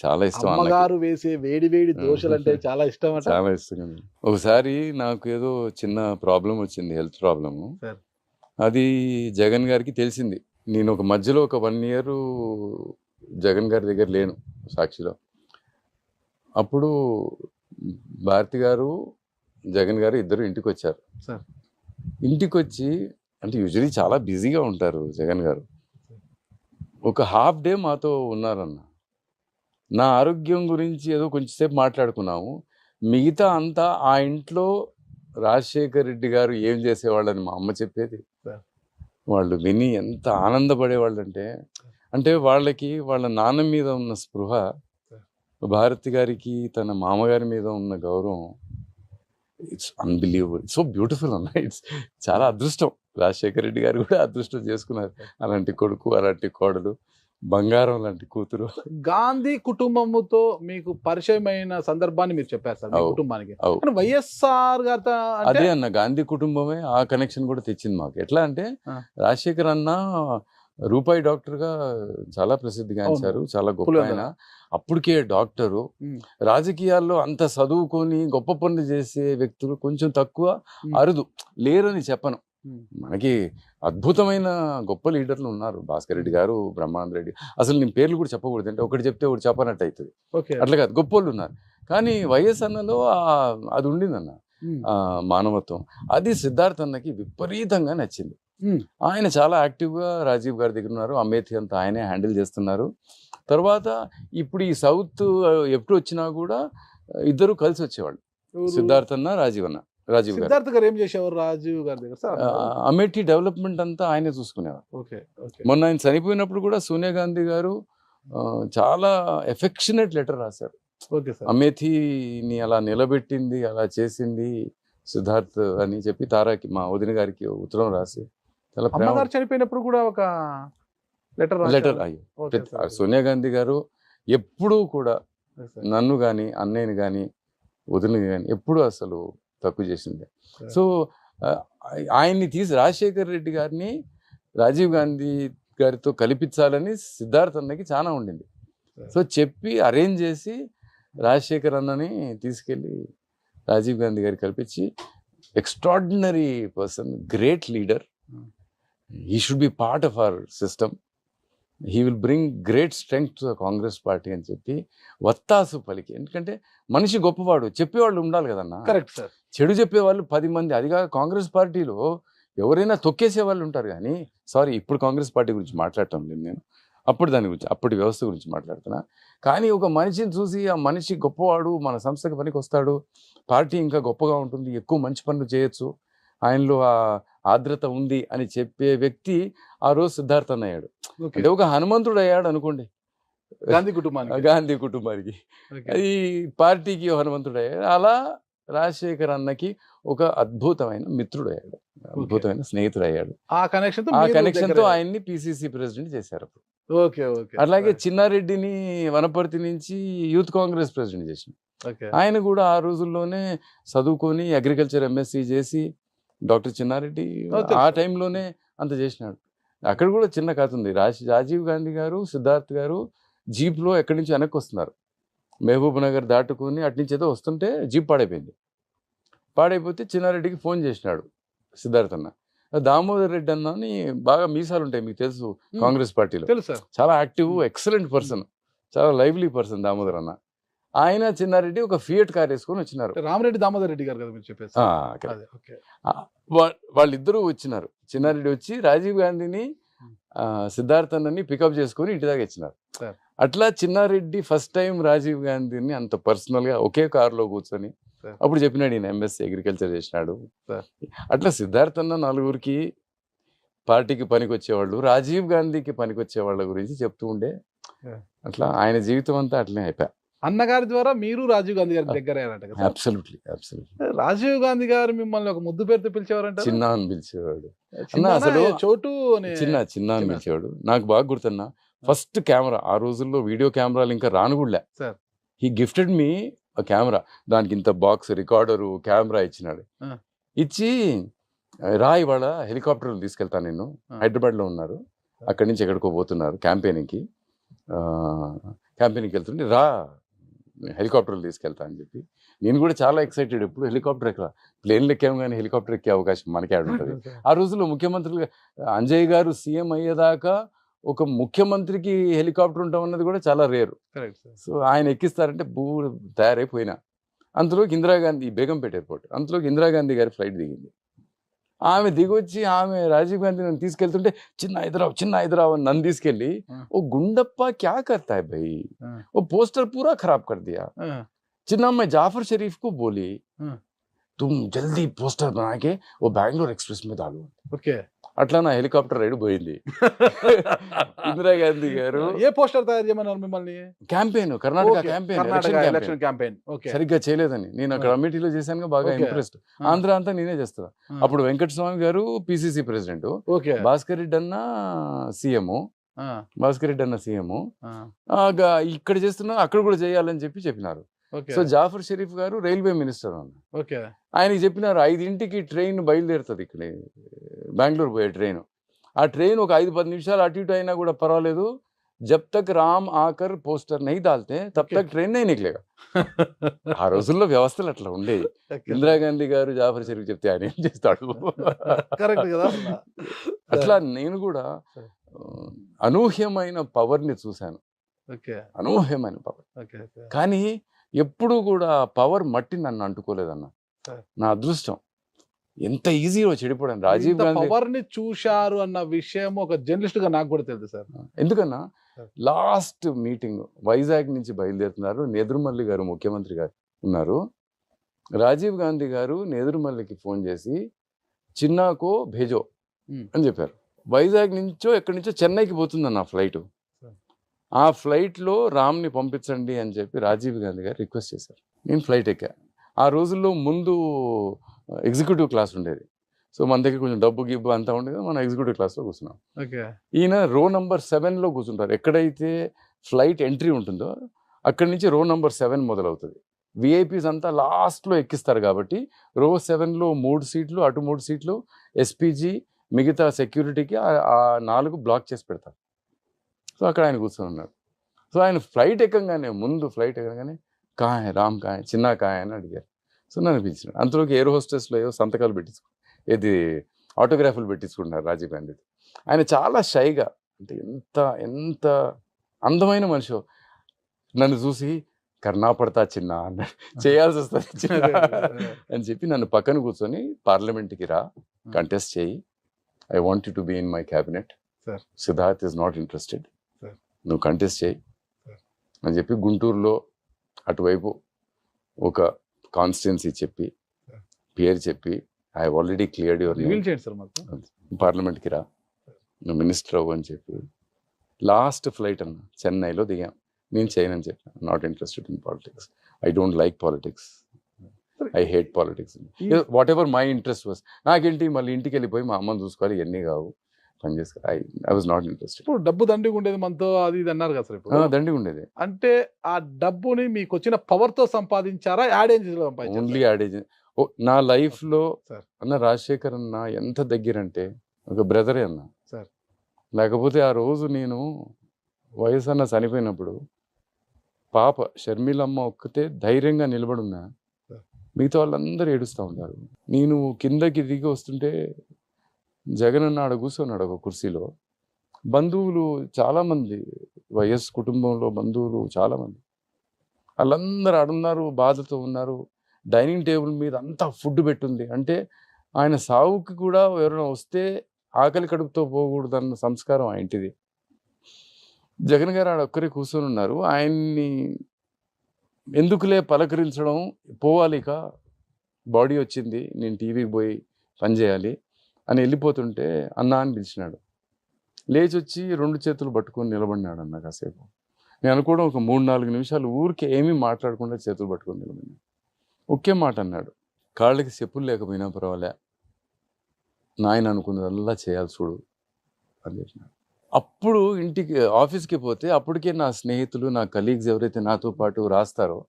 చాలా ఇష్టం. అమ్మగారు వేసే వేడి దోశలు అంటే చాలా ఇష్టం. చాలా ఇష్టం. ఒకసారి నాకు ఏదో చిన్న ప్రాబ్లం వచ్చింది, హెల్త్ ప్రాబ్లము. అది జగన్ గారికి తెలిసింది. నేను ఒక మధ్యలో ఒక 1 year జగన్ గారి దగ్గర లేను సాక్షిలో. అప్పుడు భారతి గారు, జగన్ గారు ఇద్దరు ఇంటికి వచ్చారు. ఇంటికి వచ్చి, అంటే యూజువలీ చాలా బిజీగా ఉంటారు జగన్ గారు, ఒక ½ day మాతో ఉన్నారన్న. నా ఆరోగ్యం గురించి ఏదో కొంచెంసేపు మాట్లాడుకున్నాము. మిగతా అంతా ఆ ఇంట్లో రాజశేఖర్ రెడ్డి గారు ఏం చేసేవాళ్ళని మా అమ్మ చెప్పేది. వాళ్ళు విని ఎంత ఆనందపడేవాళ్ళు అంటే వాళ్ళకి వాళ్ళ నాన్న మీద ఉన్న స్పృహ, భారతి గారికి తన మామగారి మీద ఉన్న గౌరవం, ఇట్స్ అన్బిలీవబుల్, సో బ్యూటిఫుల్ అన్న. ఇట్స్ చాలా అదృష్టం. రాజశేఖర రెడ్డి గారు కూడా అదృష్టం చేసుకున్నారు. అలాంటి కొడుకు, అలాంటి కోడలు, బంగారం లాంటి కూతురు. గాంధీ కుటుంబముతో మీకు పరిచయమైన సందర్భాన్ని మీరు చెప్పారు సార్, కుటుంబానికి. వైఎస్ఆర్ గారు అదే అన్న, గాంధీ కుటుంబమే ఆ కనెక్షన్ కూడా తెచ్చింది మాకు. ఎట్లా అంటే, రాజశేఖర్ అన్న రూపాయి డాక్టర్గా చాలా ప్రసిద్ధిగాంచారు, చాలా గొప్ప ఆయన. అప్పటికే డాక్టరు. రాజకీయాల్లో అంత చదువుకొని గొప్ప పనులు చేసే వ్యక్తులు కొంచెం తక్కువ, అరుదు, లేరని చెప్పను. మనకి అద్భుతమైన గొప్ప లీడర్లు ఉన్నారు. భాస్కర్ రెడ్డి గారు, బ్రహ్మానంద రెడ్డి, అసలు నేను పేర్లు కూడా చెప్పకూడదు, అంటే ఒకటి చెప్తే ఒకటి చెప్పనట్టు అవుతుంది. అట్లా కాదు, గొప్ప వాళ్ళు ఉన్నారు. కానీ వైఎస్ అన్నలో అది ఉండిందన్న, మానవత్వం. అది సిద్ధార్థ్ అన్నకి విపరీతంగా నచ్చింది. ఆయన చాలా యాక్టివ్గా రాజీవ్ గారి దగ్గర ఉన్నారు. అమేథీ అంతా ఆయనే హ్యాండిల్ చేస్తున్నారు. తర్వాత ఇప్పుడు ఈ సౌత్ ఎప్పుడు వచ్చినా కూడా ఇద్దరు కలిసి వచ్చేవాళ్ళు, సిద్ధార్థ్ అన్న, రాజీవ్ గారు. ఏం చేసేవారు రాజీవ్ గారి దగ్గర? అమేఠీ డెవలప్మెంట్ అంతా ఆయనే చూసుకునేవారు. మొన్న ఆయన చనిపోయినప్పుడు కూడా సోనియా గాంధీ గారు చాలా ఎఫెక్షనేట్ లెటర్ రాశారు. అమేథీని అలా నిలబెట్టింది, అలా చేసింది సిద్ధార్థ్ అని చెప్పి తారాకి, మా వదిన గారికి ఉత్తరం రాసి. అమ్మగారు చనిపోయినప్పుడు కూడా ఒక లెటర్ అయ్యో సోనియా గాంధీ గారు ఎప్పుడూ కూడా నన్ను కానీ అన్నయ్యని కానీ వదిలిని కానీ ఎప్పుడూ అసలు తక్కువ చేసింది. సో ఆయన్ని రాజశేఖర్ రెడ్డి గారిని రాజీవ్ గాంధీ గారితో కల్పించాలని సిద్ధార్థ్ అన్నకి చాలా ఉండింది. సో చెప్పి అరేంజ్ చేసి రాజశేఖర్ అన్నని తీసుకెళ్ళి రాజీవ్ గాంధీ గారికి కల్పించి extraordinary person, great leader, he should be part of our system, he will bring great strength to the Congress party అని చెప్పి వత్తాసు పలికి. ఎందుకంటే మనిషి గొప్పవాడు, చెప్పేవాళ్ళు ఉండాలి కదన్నా. Correct sir. చెడు చెప్పేవాళ్ళు 10 మంది, అదిగా కాంగ్రెస్ పార్టీలో ఎవరైనా తొక్కేసే వాళ్ళు ఉంటారు. కానీ సారీ, ఇప్పుడు కాంగ్రెస్ పార్టీ గురించి మాట్లాడటం లేదు నేను, అప్పుడు దాని గురించి, అప్పటి వ్యవస్థ గురించి మాట్లాడుతున్నా. కానీ ఒక మనిషిని చూసి ఆ మనిషి గొప్పవాడు, మన సంస్థకి పనికి వస్తాడు, పార్టీ ఇంకా గొప్పగా ఉంటుంది, ఎక్కువ మంచి పనులు చేయొచ్చు, ఆయనలో ఆ ఆర్ద్రత ఉంది అని చెప్పే వ్యక్తి ఆ రోజు సిద్ధార్థ్ అన్న అయ్యాడు. అంటే ఒక హనుమంతుడు అయ్యాడు అనుకోండి గాంధీ కుటుంబానికి, అది పార్టీకి హనుమంతుడు అయ్యాడు. అలా రాజశేఖర్ అన్నకి ఒక అద్భుతమైన మిత్రుడు అయ్యాడు, అద్భుతమైన స్నేహితుడు అయ్యాడు. ఆ కనెక్షన్ తో ఆయన్ని పిసిసి ప్రెసిడెంట్ చేశారు. అలాగే చిన్నారెడ్డిని వనపర్తి నుంచి యూత్ కాంగ్రెస్ ప్రెసిడెంట్ చేసింది. ఆయన కూడా ఆ రోజుల్లోనే చదువుకొని అగ్రికల్చర్ ఎంఎస్సి చేసి, డాక్టర్ చిన్నారెడ్డి ఆ టైంలోనే అంత చేసినాడు. అక్కడ కూడా చిన్న కథ ఉంది. రాజీవ్ గాంధీ గారు సిద్ధార్థ్ గారు జీప్లో ఎక్కడి నుంచి వెనక్కి వస్తున్నారు, మహబూబ్ నగర్ దాటుకుని అట్నుంచి ఏదో వస్తుంటే జీప్ పాడైపోతే చిన్నారెడ్డికి ఫోన్ చేసినాడు సిద్ధార్థ్ అన్న. దామోదర్ రెడ్డి అన్న అని బాగా మీసాలు ఉంటాయి, మీకు తెలుసు, కాంగ్రెస్ పార్టీలో చాలా యాక్టివ్, ఎక్సలెంట్ పర్సన్, చాలా లైవ్లీ పర్సన్ దామోదర్ అన్న. ఆయన చిన్నారెడ్డి ఒక ఫియట్ కార్ వేసుకొని వచ్చినారు. రామరెడ్డి దామోదర్ రెడ్డి గారు కదా మీరు చెప్పేసి. వాళ్ళిద్దరూ వచ్చినారు. చిన్నారెడ్డి వచ్చి రాజీవ్ గాంధీని సిద్ధార్థ్ అన్నని పికప్ చేసుకొని ఇంటి దాకా ఇచ్చినారు. అట్లా చిన్నారెడ్డి ఫస్ట్ టైం రాజీవ్ గాంధీని అంత పర్సనల్ గా ఒకే కారులో కూర్చొని అప్పుడు చెప్పినాడు, ఈయన ఎంఎస్సీ అగ్రికల్చర్ చేసినాడు. అట్లా సిద్ధార్థ్ అన్న నలుగురికి పార్టీకి పనికి వచ్చేవాళ్ళు, రాజీవ్ గాంధీకి పనికి వచ్చే వాళ్ళ గురించి చెప్తూ ఉండే. అట్లా ఆయన జీవితం అంతా అట్లనే అయిపోయా. అన్నగారి ద్వారా మీరు రాజీవ్ గాంధీ గారికి దగ్గర అయ్యారట. అబ్సల్యూట్లీ. రాజీవ్ గాంధీ గారు మిమ్మల్ని ఒక ముద్దు పేరుతో పిలిచేవారంట. చిన్న అని పిలిచేవాడు. అసలు చోటు చిన్న అని పిలిచేవాడు. నాకు బాగా గుర్తున్నా, ఫస్ట్ కెమెరా ఆ రోజుల్లో వీడియో కెమెరాలు ఇంకా రానుగుడ్లే. హీ గిఫ్టెడ్ మీ కెమెరా, దానికి ఇంత బాక్స్, రికార్డరు, కెమెరా ఇచ్చినాడు. ఇచ్చి రా ఇవాళ హెలికాప్టర్లు తీసుకెళ్తాను, నేను హైదరాబాద్లో ఉన్నారు, అక్కడి నుంచి ఎక్కడికో పోతున్నారు క్యాంపెయినింగ్కి వెళ్తుంటే రా హెలికాప్టర్లు తీసుకెళ్తా అని చెప్పి, నేను కూడా చాలా ఎక్సైటెడ్. ఎప్పుడు హెలికాప్టర్ ఎక్కడ, ప్లేన్లు ఎక్కాము కానీ హెలికాప్టర్ ఎక్కే అవకాశం మనకి ఆడ ఉంటుంది. ఆ రోజుల్లో ముఖ్యమంత్రులు అంజయ్ గారు సీఎం అయ్యేదాకా ఒక ముఖ్యమంత్రికి హెలికాప్టర్ ఉంటాం అన్నది కూడా చాలా రేరు. సో ఆయన ఎక్కిస్తారంటే తయారైపోయినా. అంతలోకి ఇందిరాగాంధీ, బేగంపేట ఎయిర్పోర్ట్, అంతలోకి ఇందిరాగాంధీ గారి ఫ్లైట్ దిగింది. ఆమె దిగొచ్చి ఆమె రాజీవ్ గాంధీ నన్ను తీసుకెళ్తుంటే చిన్న హైదరాబాద్ అని నన్ను తీసుకెళ్ళి, ఓ గుండప్ప క్యా కర్తా హై భయ్, ఓ పోస్టర్ పూరా ఖరాబ్ కర్ దియా, చిన్న मैं जाफर शरीफ को बोली तुम जल्दी पोस्टर बना के वो बैंगलोर एक्सप्रेस में डालो. అట్లా నా హెలికాప్టర్ రైడ్ పోయింది. ఇందిరాగాంధీ గారు ఏ పోస్టర్ తయారు చేయమన్నారు మిమ్మల్ని? క్యాంపెయిన్, కర్ణాటక క్యాంపెయిన్ సరిగ్గా చేయలేదని నేను అక్కడ అమేఠీలో చేశాను, బాగా ఇంప్రెస్డ్. ఆంధ్ర అంతా నేనే చేస్తున్నా. అప్పుడు వెంకటస్వామి గారు పిసిసి ప్రెసిడెంట్, భాస్కర్ రెడ్డి అన్న సీఎం, ఇక్కడ చేస్తున్నా అక్కడ కూడా చేయాలని చెప్పినారు. సో జాఫర్ షరీఫ్ గారు రైల్వే మినిస్టర్ అన్న, ఆయనకి చెప్పినారు 5ంటికి ట్రైన్ బయలుదేరుతుంది ఇక్కడ బెంగళూరు పోయే ట్రైన్. ఆ ట్రైన్ ఒక 5-10 నిమిషాలు అటు ఇటు అయినా కూడా పర్వాలేదు, జబ్ తక్ రామ్ ఆకర్ పోస్టర్ నహీ దాల్తే తబ్ తక్ ట్రైన్ నహీ నికలేగా. ఆ రోజుల్లో వ్యవస్థలు అట్లా ఉండేవి. ఇందిరాగాంధీ గారు జాఫర్ షరీఫ్ చెప్తే ఆయన ఏం చేస్తాడు. అట్లా నేను కూడా అనూహ్యమైన పవర్ని చూశాను, అనూహ్యమైన పవర్. కానీ ఎప్పుడు కూడా పవర్ మట్టి నన్ను అంటుకోలేదన్న, నా అదృష్టం. ఎంత ఈజీగా చెడిపోయాను. రాజీవ్ గాంధీ పవర్ ని చూశారు అన్న విషయం ఒక జర్నలిస్ట్ గా నాకు కూడా తెలుసు సార్. ఎందుకన్నా, లాస్ట్ మీటింగ్ వైజాగ్ నుంచి బయలుదేరుతున్నారు, నేదురుమల్లి గారు ముఖ్యమంత్రి గారు ఉన్నారు. రాజీవ్ గాంధీ గారు నేదురుమల్లికి ఫోన్ చేసి చిన్నాకో భేజో అని చెప్పారు. వైజాగ్ నుంచో ఎక్కడి నుంచో చెన్నైకి పోతుందన్న ఫ్లైట్. ఆ ఫ్లైట్లో రామ్ని పంపించండి అని చెప్పి రాజీవ్ గాంధీ గారు రిక్వెస్ట్ చేశారు. నేను ఫ్లైట్ ఎక్కా. ఆ రోజుల్లో ముందు ఎగ్జిక్యూటివ్ క్లాస్ ఉండేది, సో మన దగ్గర కొంచెం డబ్బు గిబ్బు అంతా ఉండేది, మనం ఎగ్జిక్యూటివ్ క్లాస్లో కూర్చున్నాం. ఓకే. ఈయన రో నంబర్ 7లో కూర్చుంటారు. ఎక్కడైతే ఫ్లైట్ ఎంట్రీ ఉంటుందో అక్కడి నుంచి రో నంబర్ 7 మొదలవుతుంది. విఐపీస్ అంతా లాస్ట్లో ఎక్కిస్తారు కాబట్టి రో 7లో 3 సీట్లు, అటు 3 సీట్లు, ఎస్పీజీ, మిగతా సెక్యూరిటీకి ఆ 4 బ్లాక్ చేసి పెడతారు. సో అక్కడ ఆయన కూర్చొని ఉన్నారు. సో ఆయన ఫ్లైట్ ఎక్కగానే కాయ రామ్ కాయ చిన్న కాయ అని అడిగారు. సో నన్ను పిలిచినాడు. అంతలోకి ఎయిర్ హోస్టెస్లో ఏవో సంతకాలు ఆటోగ్రాఫ్లు పెట్టించుకుంటున్నారు రాజీవ్ గాంధీతో. ఆయన చాలా షైగా, అంటే ఎంత అందమైన మనిషి, నన్ను చూసి కర్ణా పడతా చిన్న అన్నాడు, చేయాల్సి వస్తుంది చిన్న అని చెప్పి నన్ను పక్కన కూర్చొని పార్లమెంట్కి రా, కంటెస్ట్ చేయి, I want you to be in my cabinet, Siddharth is not interested, నువ్వు కంటెస్ట్ చేయి అని చెప్పి గుంటూరులో అటువైపు ఒక కాన్స్టిట్యున్సీ చెప్పి పేరు చెప్పి, ఐ ఆల్రెడీ క్లియర్డ్ యువర్ పార్లమెంట్కి రా, నువ్వు మినిస్టర్ అవ్వు అని చెప్పి లాస్ట్ ఫ్లైట్ అన్న చెన్నైలో దిగాం. నేను చేయనని చెప్పాను, not interested in politics, I don't like politics, I hate politics, what ever my interest was. నాకేంటి మళ్ళీ ఇంటికి వెళ్ళిపోయి మా అమ్మని చూసుకోవాలి, ఇవన్నీ కావు, పని చేసుకోవాలి, ఐ వాజ్ నాట్ ఇంట్రెస్టెడ్. ఇప్పుడు డబ్బు దండిగా ఉండేది మనతో, అది ఇది అన్నారు కదా సార్. ఇప్పుడు దండిగా ఉండేది అంటే ఆ డబ్బుని మీకు వచ్చిన పవర్తో సంపాదించారా, యాడేజ్ ఓన్లీ యాడేజ్. నా లైఫ్లో అన్న రాజశేఖర్ అన్న ఎంత దగ్గరంటే ఒక బ్రదరే అన్న సార్. లేకపోతే ఆ రోజు నేను వయసు అన్న చనిపోయినప్పుడు పాప షర్మిలమ్మ ఒక్కతే ధైర్యంగా నిలబడున్నా, మిగతా వాళ్ళందరూ ఏడుస్తూ ఉంటారు. నేను కిందకి దిగి వస్తుంటే జగన్ అన్న ఆడ కూర్చున్నాడు ఒక కుర్చీలో. బంధువులు చాలామంది, వైఎస్ కుటుంబంలో బంధువులు చాలామంది, వాళ్ళందరూ ఆడున్నారు, బాధతో ఉన్నారు. డైనింగ్ టేబుల్ మీద అంతా ఫుడ్ పెట్టుంది. అంటే ఆయన సావుకి కూడా ఎవరైనా వస్తే ఆకలి కడుపుతో పోకూడదన్న సంస్కారం ఆ ఇంటిది. జగన్ గారు ఆడ ఒక్కరే కూర్చొని ఉన్నారు. ఆయన్ని ఎందుకులే పలకరించడం, పోవాలిక బాడీ వచ్చింది, నేను టీవీకి పోయి పనిచేయాలి అని వెళ్ళిపోతుంటే అన్నా అని పిలిచినాడు. లేచి వచ్చి 2 చేతులు పట్టుకొని నిలబడినాడు అన్న కాసేపు. నేను అనుకోవడం ఒక 3-4 నిమిషాలు ఊరికే ఏమీ మాట్లాడకుండా చేతులు పట్టుకొని నిలబడినాడు. ఒకే మాట అన్నాడు, కాళ్ళకి చెప్పులు లేకపోయినా పర్వాలే, నాయన అనుకున్నదల్లా చేయాలి చూడు అని చెప్పినాడు. అప్పుడు ఆఫీస్కి పోతే అప్పటికే నా స్నేహితులు, నా కలీగ్స్ ఎవరైతే నాతో పాటు రాస్తారో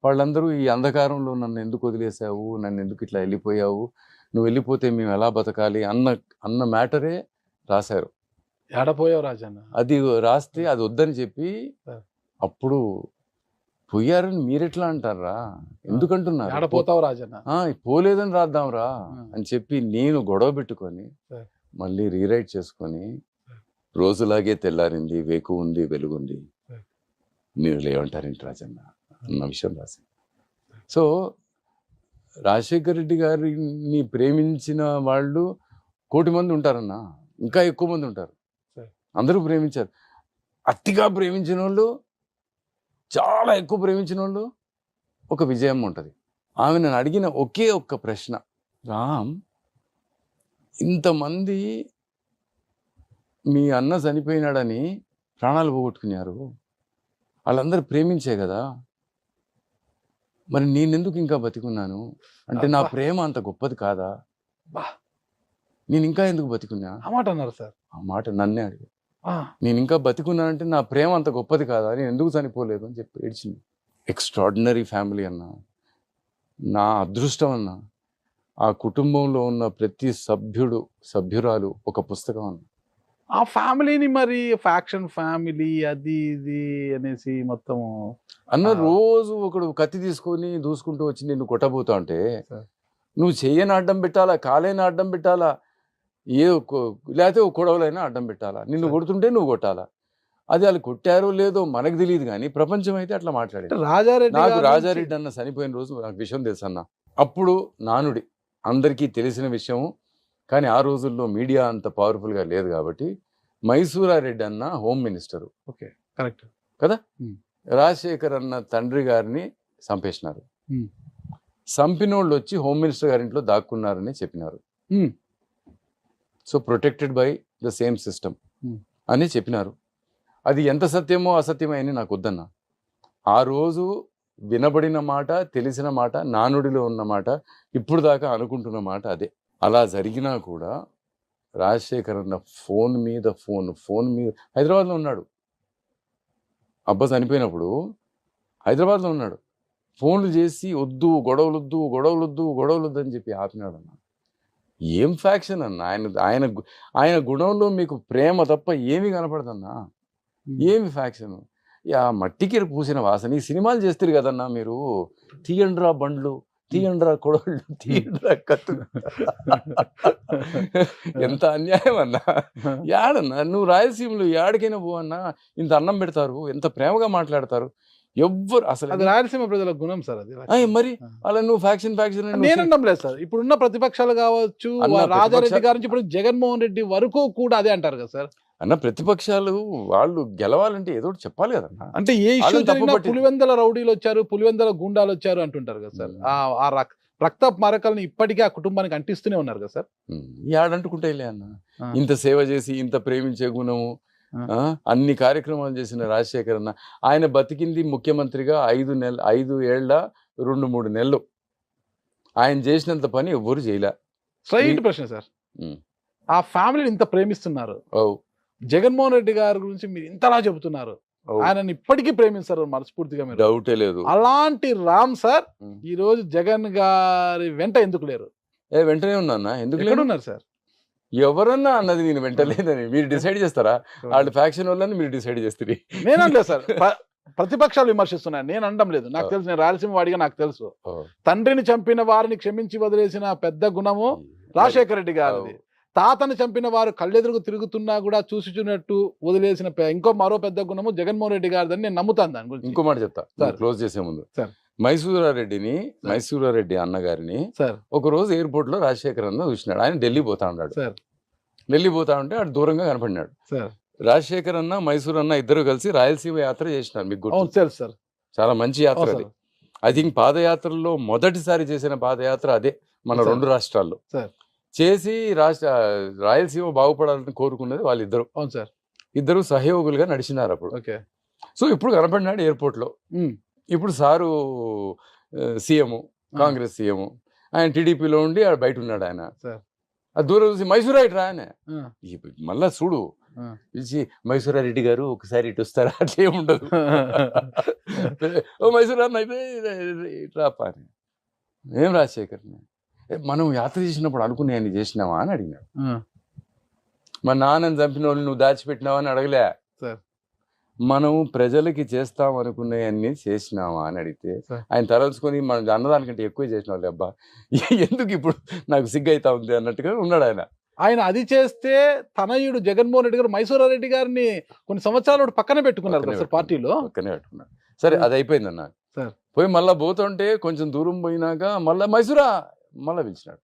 వాళ్ళందరూ ఈ అంధకారంలో నన్ను ఎందుకు వదిలేసావు, నన్ను ఎందుకు ఇట్లా వెళ్ళిపోయావు, నువ్వు వెళ్ళిపోతే మేము ఎలా బతకాలి అన్న మ్యాటరే రాశారు. ఏడపోయావు రాజన్న అది రాస్తే అది వద్దని చెప్పి, అప్పుడు పోయారని మీరెట్లా అంటారా, ఎందుకంటున్నారు, ఏడపోతావు రాజన్న, పోలేదని రాద్దాంరా అని చెప్పి నేను గొడవ పెట్టుకొని మళ్ళీ రీరైట్ చేసుకొని, రోజులాగే తెల్లారింది, వేకు ఉంది, వెలుగుంది, మీరు లేవంటారేంటి రాజన్న అన్న విషయం రాసింది. సో రాజశేఖర్ రెడ్డి గారిని ప్రేమించిన వాళ్ళు 1,000,000 మంది ఉంటారన్న, ఇంకా ఎక్కువ మంది ఉంటారు. అందరూ ప్రేమించారు. అతిగా ప్రేమించిన వాళ్ళు, చాలా ఎక్కువ ప్రేమించిన వాళ్ళు, ఒక విజయమ్మ ఉంటుంది. ఆమె నన్ను అడిగిన ఒకే ఒక్క ప్రశ్న, రామ్ ఇంతమంది మీ అన్న చనిపోయినాడని ప్రాణాలు పోగొట్టుకున్నారు, వాళ్ళందరూ ప్రేమించే కదా, మరి నేనెందుకు ఇంకా బతికున్నాను, అంటే నా ప్రేమ అంత గొప్పది కాదా, నేను ఇంకా ఎందుకు బతికున్నా, ఆ మాట అన్నారు సార్. ఆ మాట నన్నే అడిగారు. నేను ఇంకా బతికున్నానంటే నా ప్రేమ అంత గొప్పది కాదా, నేను ఎందుకు చనిపోలేదు అని చెప్పి ఏడ్చింది. ఎక్స్ట్రాడినరీ ఫ్యామిలీ అన్న, నా అదృష్టం అన్న, ఆ కుటుంబంలో ఉన్న ప్రతి సభ్యురాలు ఒక పుస్తకం అన్న. ఆ ఫ్యామిలీని మరి ఫ్యాక్షన్ ఫ్యామిలీ అది ఇది అనేసి మొత్తం అన్న, రోజు ఒకడు కత్తి తీసుకొని దూసుకుంటూ వచ్చి నిన్ను కొట్టబోతా ఉంటే నువ్వు చెయ్యని అడ్డం పెట్టాలా, కాలేని అడ్డం పెట్టాలా, లేకపోతే ఒక కొడవలైనా అడ్డం పెట్టాలా, నిన్ను కొడుతుంటే నువ్వు కొట్టాలా. అది వాళ్ళు కొట్టారో లేదో మనకు తెలియదు, కానీ ప్రపంచం అయితే అట్లా మాట్లాడారు. రాజారెడ్డి అన్న చనిపోయిన రోజు నాకు విషయం తెలుసు అన్న. అప్పుడు నానుడి అందరికీ తెలిసిన విషయం, కానీ ఆ రోజుల్లో మీడియా అంత పవర్ఫుల్గా లేదు కాబట్టి మైసూరారెడ్డి అన్న హోమ్ మినిస్టరు, ఓకే కరెక్ట్ కదా, రాజశేఖర్ అన్న తండ్రి గారిని చంపేసినారు. చంపినోళ్ళు వచ్చి హోమ్ మినిస్టర్ గారింట్లో దాక్కున్నారని చెప్పినారు. So protected by the same system అని చెప్పినారు. అది ఎంత సత్యమో అసత్యమో అని నాకు వద్దన్నా. ఆ రోజు వినబడిన మాట, తెలిసిన మాట, నానుడిలో ఉన్న మాట, ఇప్పుడు దాకా అనుకుంటున్న మాట అదే. అలా జరిగినా కూడా రాజశేఖర్ అన్న ఫోన్ మీద హైదరాబాద్లో ఉన్నాడు. అబ్బా చనిపోయినప్పుడు హైదరాబాద్లో ఉన్నాడు. ఫోన్లు చేసి వద్దు గొడవలొద్దు అని చెప్పి ఆపినాడు అన్న. ఏం ఫ్యాక్షన్ అన్న, ఆయన గుణంలో మీకు ప్రేమ తప్ప ఏమీ కనపడదన్నా. ఏమి ఫ్యాక్షన్? ఆ మట్టికి పూసిన వాసన. ఈ సినిమాలు చేస్తారు కదన్నా మీరు, తీయండ్రా బండ్లు, తీయండ్రా కొడవళ్ళు, తీయండ్రా కత్తులు. ఎంత అన్యాయం అన్నా. యాడన్నా నువ్వు రాయలసీమలో యాడికైనా పోవన్నా ఇంత అన్నం పెడతారు, ఎంత ప్రేమగా మాట్లాడతారు. ఎవ్వరు అసలు అది రాయలసీమ ప్రజల గుణం సార్. అది మరి అలా నువ్వు ఫ్యాక్షన్ నేను అనడం లేదు సార్. ఇప్పుడున్న ప్రతిపక్షాలు కావచ్చు, రాజారెడ్డి గారి నుంచి ఇప్పుడు జగన్మోహన్ రెడ్డి వరకు కూడా అదే అంటారు కదా సార్. అన్న ప్రతిపక్షాలు వాళ్ళు గెలవాలంటే ఏదో ఒకటి చెప్పాలి కదన్నా. అంటే ఏ ఇష్యూ జరిగినా పులివెందల రౌడీలు వచ్చారు, పులివెందల గుండాలు వచ్చారు అంటుంటారు కదా సార్. ఆ రక్త మరకలను ఇప్పటికీ ఆ కుటుంబానికి అంటిస్తూనే ఉన్నారు కదా సార్. యాడంటుకుంటే అన్న, ఇంత సేవ చేసి ఇంత ప్రేమించే గుణము, అన్ని కార్యక్రమాలు చేసిన రాజశేఖర్ అన్న, ఆయన బతికింది ముఖ్యమంత్రిగా 5 ఏళ్ల 2-3 నెలలు. ఆయన చేసినంత పని ఎవ్వరు చేయలే. స్ట్రైట్ ప్రశ్న సార్. ఆ ఫ్యామిలీని ఇంత ప్రేమిస్తున్నారు, జగన్మోహన్ రెడ్డి గారి గురించి మీరు ఇంతలా చెబుతున్నారు, ఆయనని ఇప్పటికీ ప్రేమిస్తారు మనస్ఫూర్తిగా, మీరు డౌటే లేదు. అలాంటి రామ్ సార్ ఈ రోజు జగన్ గారి వెంట ఎందుకు లేరు? వెంటనే ఉన్నా. ఎందుకు ఉన్నారు సార్? ఎవరన్నా అన్నది నేను వెంటలేదని మీరు డిసైడ్ చేస్తారా? వాళ్ళ ఫ్యాక్షన్ వాళ్ళని మీరు డిసైడ్ చేస్తారు. నేను అనలేదు సార్, ప్రతిపక్షాలు విమర్శిస్తున్నాను, నేను అనడం లేదు. నాకు తెలుసు, నేను రాయలసీమ వాడిగా నాకు తెలుసు. తండ్రిని చంపిన వారిని క్షమించి వదిలేసిన పెద్ద గుణము రాజశేఖర రెడ్డి గారిది. తాతను చంపిన వారు కళ్ళెదురుగు తిరుగుతున్నా కూడా చూసినట్టు వదిలేసిన మరో పెద్ద గుణము జగన్మోహన్ రెడ్డి గారిదని నేను నమ్ముతాను. దాని గురించి ఇంకో మాట చెప్తా క్లోజ్ చేసే ముందు. మైసూరారెడ్డి అన్నగారిని ఒక రోజు ఎయిర్పోర్ట్ లో రాజశేఖర్ అన్న చూసినాడు. ఆయన ఢిల్లీ పోతా ఉన్నాడు. ఢిల్లీ పోతా ఉంటే అటు దూరంగా కనపడినాడు. రాజశేఖర్ అన్న మైసూర్ అన్న ఇద్దరు కలిసి రాయలసీమ యాత్ర చేసినారు. మీకు గుర్తు? చాలా మంచి యాత్ర అది. ఐ థింక్ పాదయాత్రలో మొదటిసారి చేసిన పాదయాత్ర అదే మన 2 రాష్ట్రాల్లో చేసి రాయలసీమ బాగుపడాలని కోరుకున్నది వాళ్ళిద్దరు. ఇద్దరు సహయోగులుగా నడిచినారు అప్పుడు. సో ఇప్పుడు కనపడినాడు ఎయిర్పోర్ట్ లో. ఇప్పుడు సారు సీఎం, కాంగ్రెస్ సీఎం, ఆయన టీడీపీలో ఉండి బయట ఉన్నాడు. ఆయన అది దూరం చూసి మైసూరా ఇటు రా ఆయన మళ్ళా చూడు పిలిచి, మైసూరారెడ్డి గారు ఒకసారి ఇటు వస్తారా? అట్లే ఉండదు. ఓ మైసూరా అయితే ఇట్రాపా అని. ఏం రాజశేఖర్ మనం యాత్ర చేసినప్పుడు అనుకునే అన్ని చేసినావా అని అడిగినాడు. మా నాన్నని చంపిన వాళ్ళు నువ్వు దాచిపెట్టినావా అని అడగలే. మనం ప్రజలకి చేస్తాం అనుకునేవన్నీ చేసినావా అని అడిగితే ఆయన తరచుకొని మనం అన్నదానికంటే ఎక్కువ చేసిన వాళ్ళు, అబ్బా ఎందుకు ఇప్పుడు నాకు సిగ్గు అవుతా ఉంది అన్నట్టుగా ఉన్నాడు ఆయన. ఆయన అది చేస్తే తనయుడు జగన్మోహన్ రెడ్డి గారు మైసూరారెడ్డి గారిని కొన్ని సంవత్సరాలు పక్కన పెట్టుకున్నారు సార్, పార్టీలో పక్కనే పెట్టుకున్నారు. సరే అది అయిపోయింది అన్న. పోయి మళ్ళా పోతుంటే కొంచెం దూరం పోయినాక మళ్ళా మైసూరా మళ్ళా పిలిచినాడు.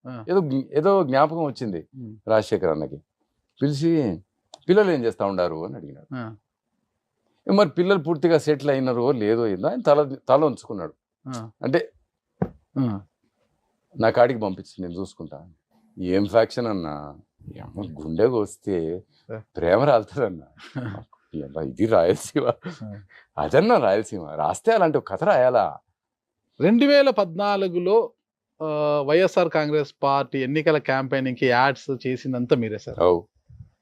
ఏదో జ్ఞాపకం వచ్చింది రాజశేఖర్ అన్నకి. పిలిచి పిల్లలు ఏం చేస్తా ఉండారు అని అడిగినాడు. మరి పిల్లలు పూర్తిగా సెటిల్ అయినారో లేదో ఏందో ఆయన తల ఉంచుకున్నాడు. అంటే నా కాడికి పంపించి నేను చూసుకుంటా. ఏం ఫ్యాక్షన్ అన్నా, గుండెకు వస్తే ప్రేమ రాలుతుందన్నా. ఇది రాయలసీమ, అదన్నా రాయలసీమ రాస్తే అలాంటి కథ రాయాలా? 2014లో వైఎస్ఆర్ కాంగ్రెస్ పార్టీ ఎన్నికల క్యాంపెయినింగ్ కి యాడ్స్ చేసిందంతా మీరే సార్.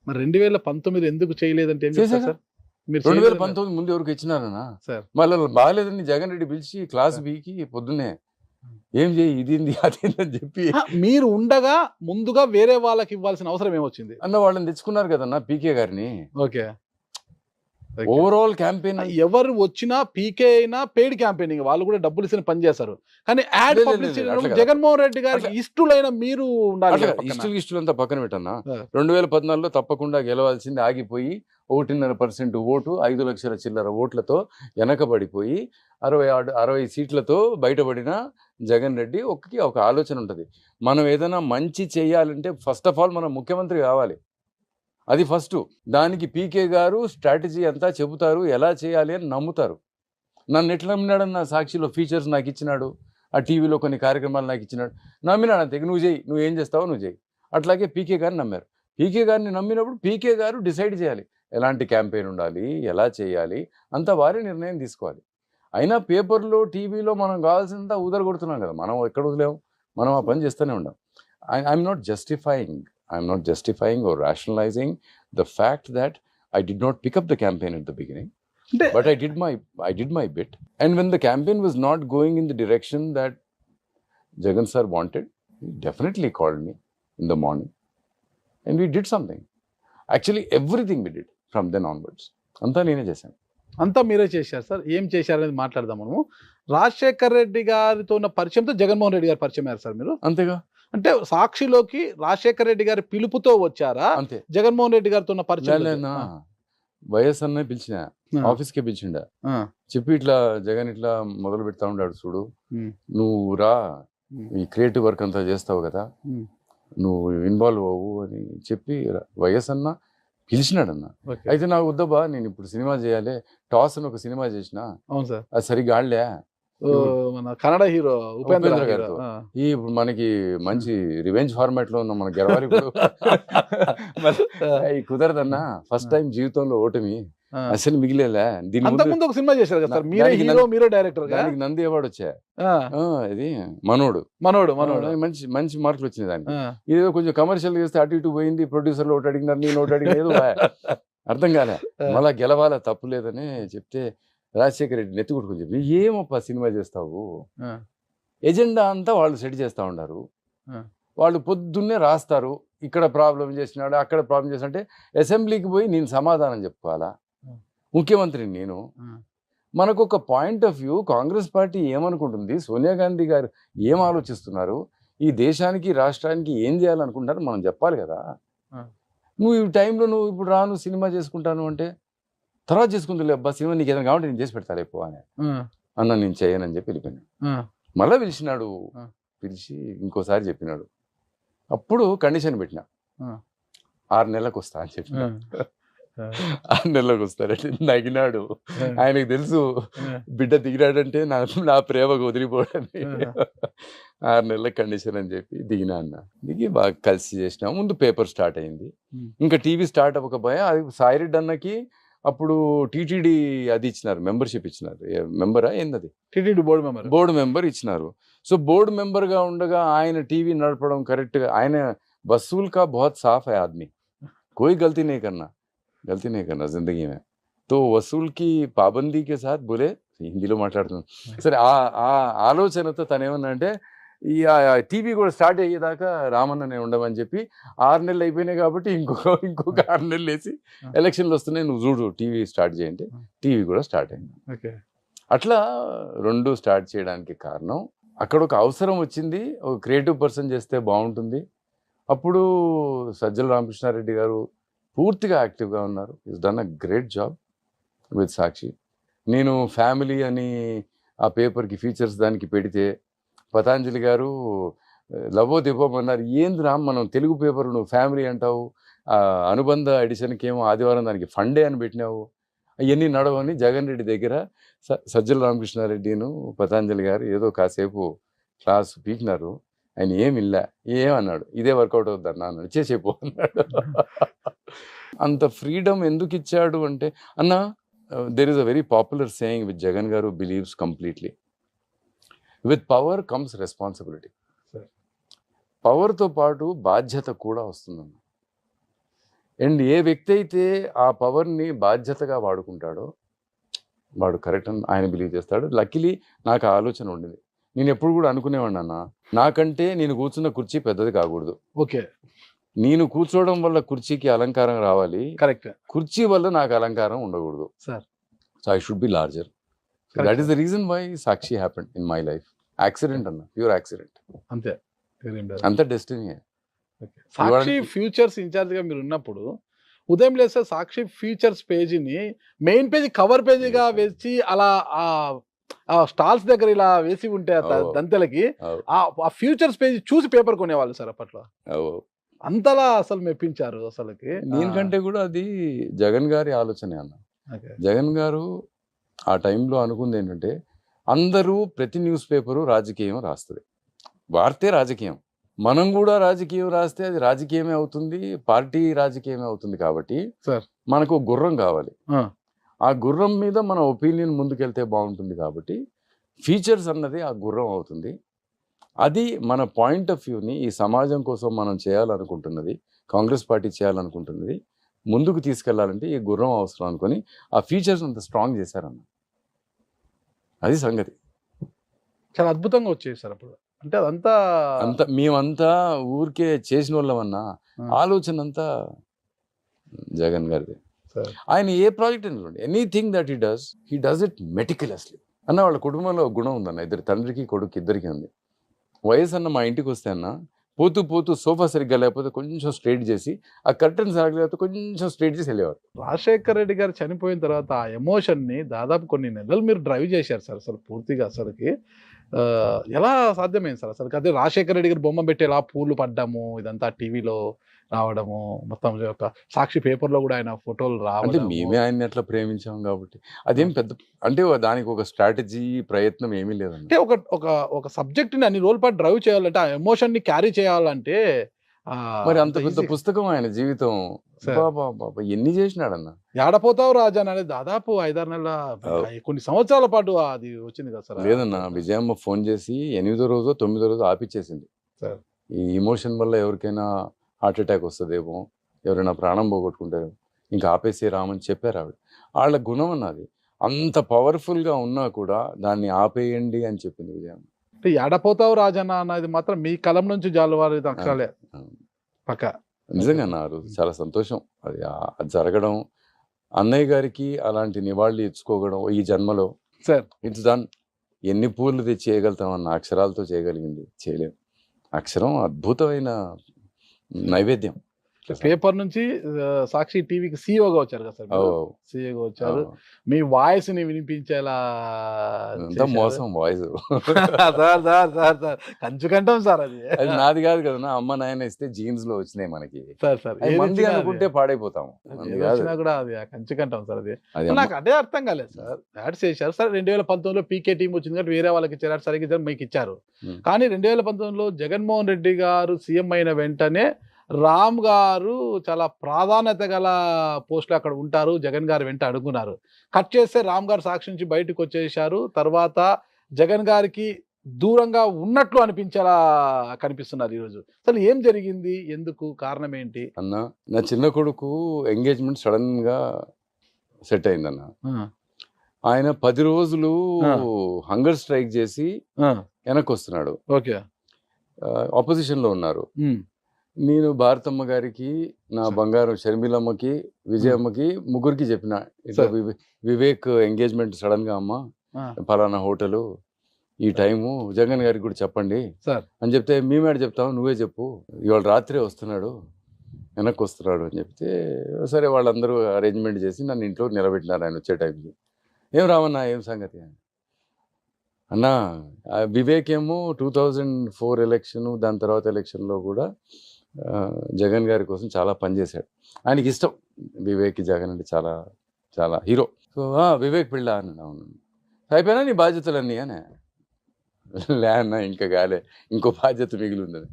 మరి 2019 ఎందుకు చేయలేదంటే ఏం చేస్తారు సార్? 2019 ముందు ఎవరికి ఇచ్చినారన్నా సార్? మళ్ళీ బాగాలేదని జగన్ రెడ్డి పిలిచి క్లాస్ బీకి పొద్దున్నే ఏం చేయి ఇదేంది అదేందని చెప్పి మీరు ఉండగా ముందుగా వేరే వాళ్ళకి ఇవ్వాల్సిన అవసరం ఏమొచ్చింది అన్న? వాళ్ళని తెచ్చుకున్నారు కదన్నా పీకే గారిని. ఓకే, ఓవరాల్ క్యాంపెయిన్ ఎవరు వచ్చినా పీకే అయినా పెయిడ్ క్యాంపెయినింగ్, వాళ్ళు కూడా డబ్బులు ఇచ్చిన పని చేస్తారు. కానీ యాడ్ పబ్లిసిటీ జగన్మోహన్ రెడ్డి గారికి ఇష్టలైన మీరు ఉండాలి. ఇష్టలంతా పక్కన పెట్టన్నా. 2014లో తప్పకుండా గెలవాల్సింది ఆగిపోయి 1.5% ఓటు 5 లక్షల చిల్లర ఓట్లతో వెనకబడిపోయి 60 సీట్లతో బయటపడిన జగన్ రెడ్డి ఒక ఆలోచన ఉంటుంది. మనం ఏదైనా మంచి చేయాలంటే ఫస్ట్ ఆఫ్ ఆల్ మనం ముఖ్యమంత్రి కావాలి. అది ఫస్ట్. దానికి పీకే గారు స్ట్రాటజీ అంతా చెబుతారు, ఎలా చేయాలి అని నమ్ముతారు. నన్ను ఎట్లా నమ్మినాడన్న సాక్షిలో ఫీచర్స్ నాకు ఇచ్చినాడు, ఆ టీవీలో కొన్ని కార్యక్రమాలు నాకు ఇచ్చినాడు, నమ్మినాడు అంతే. నువ్వు చేయి, నువ్వు ఏం చేస్తావో నువ్వు చేయి. అట్లాగే పీకే గారిని నమ్మారు. పీకే గారిని నమ్మినప్పుడు పీకే గారు డిసైడ్ చేయాలి ఎలాంటి క్యాంపెయిన్ ఉండాలి, ఎలా చేయాలి, అంతా వారి నిర్ణయం తీసుకోవాలి. అయినా పేపర్లో టీవీలో మనం కావాల్సినంత ఉదరగొడుతున్నాం కదా, మనం ఎక్కడ వదిలేము, మనం ఆ పని చేస్తూనే ఉంటాం. I'm not justifying or rationalizing the fact that I did not pick up the campaign at the beginning, అంటే but I did my bit. And when the campaign was not going in the direction that Jagan sir wanted, he definitely called me in the morning, and we did something. Actually, everything we did from then onwards. Anta nene chesanu. అంతా మీరే చేశారు sir. ఏం చేశారు అనేది మాట్లాడదాం మనము. రాజశేఖర్ రెడ్డి గారితో ఉన్న పరిచయంతో జగన్మోహన్ రెడ్డి గారు పరిచయం అయ్యారు సార్ మీరు. అంతేగా. అంటే సాక్షిలోకి రాజశేఖర్ రెడ్డి గారి పిలుపుతో వచ్చారా, అంతే. జగన్మోహన్ రెడ్డి గారితో ఉన్న పరిచయం? వైఎస్ అన్న పిలిచిన ఆఫీస్కి పిలిచిండ, చెప్పి ఇట్లా జగన్ ఇట్లా మొదలు పెడతా ఉన్నాడు చూడు, నువ్వు రా, ఈ క్రియేటివ్ వర్క్ అంతా చేస్తావు కదా, నువ్వు ఇన్వాల్వ్ అవ్వు అని చెప్పి వైఎస్ అన్న పిలిచినాడన్న. అయితే నాకు వద్దబ్బా, నేను ఇప్పుడు సినిమా చేయాలి, టాస్ అని ఒక సినిమా చేసిన, అవును సార్, అది సరిగ్గా ఆడలే, మన కన్నడ హీరో ఉపేంద్ర గారితో ఇప్పుడు మనకి మంచి రివెంజ్ ఫార్మాట్ లో ఉన్నాం, మన గెలవాలి కుదరదన్నా, ఫస్ట్ టైం జీవితంలో ఓటమి అసలు మిగిలేలా. అంతకుముందు ఒక సినిమా చేశారు కదా సార్, మీరే హీరో మీరే డైరెక్టర్. దానికి నంది అవార్డు వచ్చా, ఇది మనోడు మంచి మంచి మార్కులు వచ్చినాయి దానికి. ఇదేదో కొంచెం కమర్షియల్ చేస్తే అటు ఇటు పోయింది, ప్రొడ్యూసర్లు ఒకటి అడిగినారు, నేను ఒకటి అడిగిన, ఏదో అర్థం కాలే. మళ్ళా గెలవాలా, తప్పు లేదని చెప్తే రాజశేఖర రెడ్డి నెత్తి కొట్టుకుని చెప్పి, ఏమప్పా సినిమా చేస్తావు, ఎజెండా అంతా వాళ్ళు సెట్ చేస్తూ ఉన్నారు, వాళ్ళు పొద్దున్నే రాస్తారు, ఇక్కడ ప్రాబ్లం చేసినాడు, అక్కడ ప్రాబ్లం చేసినా, అంటే అసెంబ్లీకి పోయి నేను సమాధానం చెప్పుకోవాలా, ముఖ్యమంత్రిని నేను. మనకు ఒక point of view, Congress party ఏమనుకుంటుంది, సోనియా గాంధీ గారు ఏం ఆలోచిస్తున్నారు, ఈ దేశానికి రాష్ట్రానికి ఏం చేయాలనుకుంటారు మనం చెప్పాలి కదా. నువ్వు ఈ టైంలో నువ్వు ఇప్పుడు రాను సినిమా చేసుకుంటాను అంటే, తర్వాత చేసుకుంది అబ్బా సినిమా, నీకు ఏదైనా కావాలంటే నేను చేసి పెడతాను అయిపో అని అన్న, నేను చేయనని చెప్పి వెళ్ళిపోయాను. మళ్ళీ పిలిచినాడు, పిలిచి ఇంకోసారి చెప్పినాడు, అప్పుడు కండిషన్ పెట్టిన, 6 నెలలకు వస్తా అని చెప్పిన. 6 నెలలకు వస్తారంటే నగినాడు. ఆయనకు తెలుసు బిడ్డ దిగినాడంటే నా ప్రేమకు వదిలిపోవడానికి. 6 నెలల కండిషన్ అని చెప్పి దిగినా అన్న. దిగి బాగా కలిసి చేసినా. ముందు పేపర్ స్టార్ట్ అయింది, ఇంకా టీవీ స్టార్ట్ అవ్వకపోయా. అది సాయిరెడ్డి అన్నకి అప్పుడు టీటీడీ అది ఇచ్చినారు, మెంబర్షిప్ ఇచ్చినారు. మెంబరా ఏంది, టీటీడీ బోర్డు మెంబర్ ఇచ్చినారు. సో బోర్డు మెంబర్గా ఉండగా ఆయన టీవీ నడపడం కరెక్ట్గా, ఆయన వసూల్ కా బహుత్ సాఫ్ హై ఆద్మీ, కోई गलती नहीं करना जिंदगी में. तो वसूल की पाबंदी के साथ बोले, హిందీలో మాట్లాడుతున్నాను సరే. ఆ ఆలోచనతో తను ఏమన్నా అంటే, ఈ టీవీ కూడా స్టార్ట్ అయ్యేదాకా రామన్ననే ఉండమని చెప్పి, 6 నెలలు అయిపోయినాయి కాబట్టి ఇంకొక 6 నెలలు వేసి, ఎలక్షన్లు వస్తున్నాయి నువ్వు చూడు టీవీ స్టార్ట్ చేయండి, టీవీ కూడా స్టార్ట్ అయింది. అట్లా 2 స్టార్ట్ చేయడానికి కారణం, అక్కడ ఒక అవసరం వచ్చింది, ఒక క్రియేటివ్ పర్సన్ చేస్తే బాగుంటుంది. అప్పుడు సజ్జల రామకృష్ణారెడ్డి గారు పూర్తిగా యాక్టివ్గా ఉన్నారు. Is done a great job with Sakshi. నేను ఫ్యామిలీ అని ఆ పేపర్కి ఫీచర్స్ దానికి పెడితే, పతాంజలి గారు లవో దివ్వమన్నారు. ఏంది రామ్, మనం తెలుగు పేపర్ నువ్వు ఫ్యామిలీ అంటావు, అనుబంధ ఎడిషన్కి ఏమో ఆదివారం దానికి ఫండే అని పెట్టినావు, అవన్నీ నడవని జగన్ రెడ్డి దగ్గర సజ్జల రామకృష్ణారెడ్డిను పతాంజలి గారు ఏదో కాసేపు క్లాస్ పీకినారు. ఆయన ఏమిల్లా, ఏమన్నాడు, ఇదే వర్కౌట్ అవుతుంది అన్నాడు, చేసేపో అన్నాడు. అంత ఫ్రీడమ్ ఎందుకు ఇచ్చాడు అంటే, అన్న there is a very popular saying with Jagan గారు believes completely, with power comes responsibility. పవర్తో పాటు బాధ్యత కూడా వస్తుందన్న. అండ్ ఏ వ్యక్తి అయితే ఆ పవర్ని బాధ్యతగా వాడుకుంటాడో వాడు కరెక్ట్ అని ఆయన బిలీవ్ చేస్తాడు. లక్కీలీ నాకు ఆ ఆలోచన ఉండింది. నేను ఎప్పుడు కూడా అనుకునేవాడిని అన్న, నాకంటే నేను కూర్చున్న కుర్చీ పెద్దది కాకూడదు. ఓకే, నేను కూర్చోవడం వల్ల కుర్చీకి అలంకారం రావాలి, కరెక్ట్, కుర్చీ వల్ల నాకు అలంకారం ఉండకూడదు. Sir, so I should be larger. That is the reason why Sakshi happened in my life. Accident అన్న, ప్యూర్ యాక్సిడెంట్, అంతే, అంత డెస్టినీ. సాక్షి ఫ్యూచర్స్ ఇన్ఛార్జ్ గా మీరు ఉన్నప్పుడు ఉదయం లేస్తే సాక్షి ఫ్యూచర్స్ పేజీని మెయిన్ పేజీ కవర్ పేజీగా వేసి అలా ఆ స్టాల్స్ దగ్గర ఇలా వేసి ఉంటే దంతెలకి ఆ ఫ్యూచర్స్ పేజీ చూసి పేపర్ కొనేవాళ్ళు సార్ అప్పట్లో. అంతలా అసలు మెప్పించారు అసలుకి. దీనికంటే కూడా అది జగన్ గారి ఆలోచనే అన్న. జగన్ గారు ఆ టైంలో అనుకుంది ఏంటంటే, అందరూ ప్రతి న్యూస్ పేపరు రాజకీయం రాస్తుంది, వార్తే రాజకీయం, మనం కూడా రాజకీయం రాస్తే అది రాజకీయమే అవుతుంది, పార్టీ రాజకీయమే అవుతుంది. కాబట్టి మనకు గుర్రం కావాలి, ఆ గుర్రం మీద మన ఒపీనియన్ ముందుకెళ్తే బాగుంటుంది. కాబట్టి ఫీచర్స్ అన్నది ఆ గుర్రం అవుతుంది. అది మన పాయింట్ ఆఫ్ వ్యూని ఈ సమాజం కోసం మనం చేయాలనుకుంటున్నది, కాంగ్రెస్ పార్టీ చేయాలనుకుంటున్నది ముందుకు తీసుకెళ్లాలంటే ఈ గుర్రం అవసరం అనుకొని ఆ ఫీచర్స్ అంత స్ట్రాంగ్ చేశారన్న. అది సంగతి. చాలా అద్భుతంగా వచ్చేది సార్ అప్పుడు. అంటే అదంతా అంత మేమంతా ఊరికే చేసిన వాళ్ళమన్నా, ఆలోచన అంతా జగన్ గారిది. సార్ ఆయన ఏ ప్రాజెక్ట్ అనుకోండి, anything that he does it meticulously. అన్న వాళ్ళ కుటుంబంలో ఒక గుణం ఉందన్న, ఇద్దరు తండ్రికి కొడుకు ఇద్దరికి ఉంది. వయసు అన్న మా ఇంటికి వస్తే అన్న పోతూ పోతూ సోఫా సరిగ్గా లేకపోతే కొంచెం స్ట్రైట్ చేసి, ఆ కర్టన్ సరిగ్గా లేకపోతే కొంచెం స్ట్రైట్ చేసి వెళ్ళేవారు. రాజశేఖర రెడ్డి గారు చనిపోయిన తర్వాత ఆ ఎమోషన్ని దాదాపు కొన్ని నెలలు మీరు డ్రైవ్ చేశారు సార్ అసలు పూర్తిగా. అసలుకి ఎలా సాధ్యమైంది సార్ అసలు? అదే రాజశేఖర రెడ్డి గారు బొమ్మ పెట్టేలా పూలు పడ్డము, ఇదంతా టీవీలో రావడము, మొత్తం ఒక సాక్షి పేపర్లో కూడా ఆయన ఫోటోలు అంటే రావడం. మేమే ఆయన్ని అట్లా ప్రేమించాం కాబట్టి అదేం పెద్ద, అంటే దానికి ఒక స్ట్రాటజీ ప్రయత్నం ఏమీ లేదండి. అంటే ఒక ఒక ఒక సబ్జెక్ట్ని అన్ని రోజుల పాటు డ్రైవ్ చేయాలంటే, ఆ ఎమోషన్ని క్యారీ చేయాలంటే మరి అంత పెద్ద పుస్తకం ఆయన జీవితం, ఎన్ని చేసినాడన్న. ఏడపోతావు రాజా అనేది దాదాపు 5-6 నెలల కొన్ని సంవత్సరాల పాటు అది వచ్చింది కదా సార్. లేదన్న, విజయమ్మ ఫోన్ చేసి 8వ రోజు 9వ రోజు ఆపిచ్చేసింది. సార్ ఈ ఇమోషన్ వల్ల ఎవరికైనా హార్ట్ అటాక్ వస్తుందేమో, ఎవరైనా ప్రాణం పోగొట్టుకుంటారు, ఇంకా ఆపేసి రామని చెప్పారు ఆవిడ. వాళ్ళ గుణం అన్నది అంత పవర్ఫుల్గా ఉన్నా కూడా దాన్ని ఆపేయండి అని చెప్పింది విజయమ్మ. అంటే ఏడపోతావు రాజన్న అన్నది మాత్రం మీ కలం నుంచి జాలువారి అక్షరాలే పక్క. నిజంగా అన్నారు, చాలా సంతోషం అది జరగడం. అన్నయ్య గారికి అలాంటి నివాళులు ఇచ్చుకోవడం ఈ జన్మలో. Sir it's done. ఎన్ని పూలు తెచ్చి చేయగలుగుతామన్న, అక్షరాలతో చేయగలిగింది చేయలేం. అక్షరం అద్భుతమైన నైవేద్యం. పేపర్ నుంచి సాక్షి టీవీకి సీఈఓగా వచ్చారు కదా సార్. సీఈఓగా వచ్చారు, మీ వాయిస్ ని వినిపించేలా మోసం వాయిస్. కంచుకంటాం సార్ అది. అది నాది కాదు కదా, అమ్మ నాయన ఇస్తే జీన్స్ లో వచ్చినాయి మనకి. సార్ సార్ మంది అనుకుంటే పాడైపోతాము. కూడా అది కంచుకంటాం సార్. అది నాకు అదే అర్థం కాలేదు సార్. యాడ్స్ చేశారు సార్. 2019లో పీకే టీం వచ్చింది కాబట్టి వేరే వాళ్ళకి ఇచ్చారు, సరిగ్గా మీకు ఇచ్చారు. కానీ 2019లో జగన్మోహన్ రెడ్డి గారు సీఎం అయిన వెంటనే రామ్ గారు చాలా ప్రాధాన్యత గల పోస్టులు అక్కడ ఉంటారు, జగన్ గారు వెంట అనుకున్నారు. కట్ చేస్తే రామ్ గారు సాక్షి నుంచి బయటకు వచ్చేసారు. తర్వాత జగన్ గారికి దూరంగా ఉన్నట్లు అనిపించేలా కనిపిస్తున్నారు ఈరోజు. అసలు ఏం జరిగింది, ఎందుకు, కారణం ఏంటి అన్న? నా చిన్న కొడుకు ఎంగేజ్మెంట్ సడన్ గా సెట్ అయిందన్న. ఆయన 10 రోజులు హంగర్ స్ట్రైక్ చేసి వెనక్కి వస్తున్నాడు. ఓకే, ఆపోజిషన్ లో ఉన్నారు. నేను భారతమ్మ గారికి, నా బంగారం షర్మిలమ్మకి, విజయమ్మకి, ముగ్గురికి చెప్పిన, ఇట్లా వివేక్ ఎంగేజ్మెంట్ సడన్ గా అమ్మ ఫలానా హోటలు ఈ టైము, జగన్ గారికి కూడా చెప్పండి అని చెప్తే, మేమేడ చెప్తాము, నువ్వే చెప్పు, ఇవాళ రాత్రే వస్తున్నాడు, వెనక్కి వస్తున్నాడు అని చెప్తే, సరే వాళ్ళందరూ అరేంజ్మెంట్ చేసి నన్ను ఇంట్లో నిలబెట్టినారు ఆయన వచ్చే టైంకి. ఏం రామన్నా, ఏం సంగతి అన్నా? వివేక్ ఏమో 2004 ఎలక్షన్, దాని తర్వాత ఎలక్షన్లో కూడా జగన్ గారి కోసం చాలా పనిచేశాడు. ఆయనకి ఇష్టం వివేక్, జగన్ అంటే చాలా చాలా హీరో. సో వివేక్ పెళ్ళా అన్నాడు. అవును, అయిపోయినా నీ బాధ్యతలన్నీ అని. లే అన్న, ఇంకా కాలే, ఇంకో బాధ్యత మిగిలి ఉందని.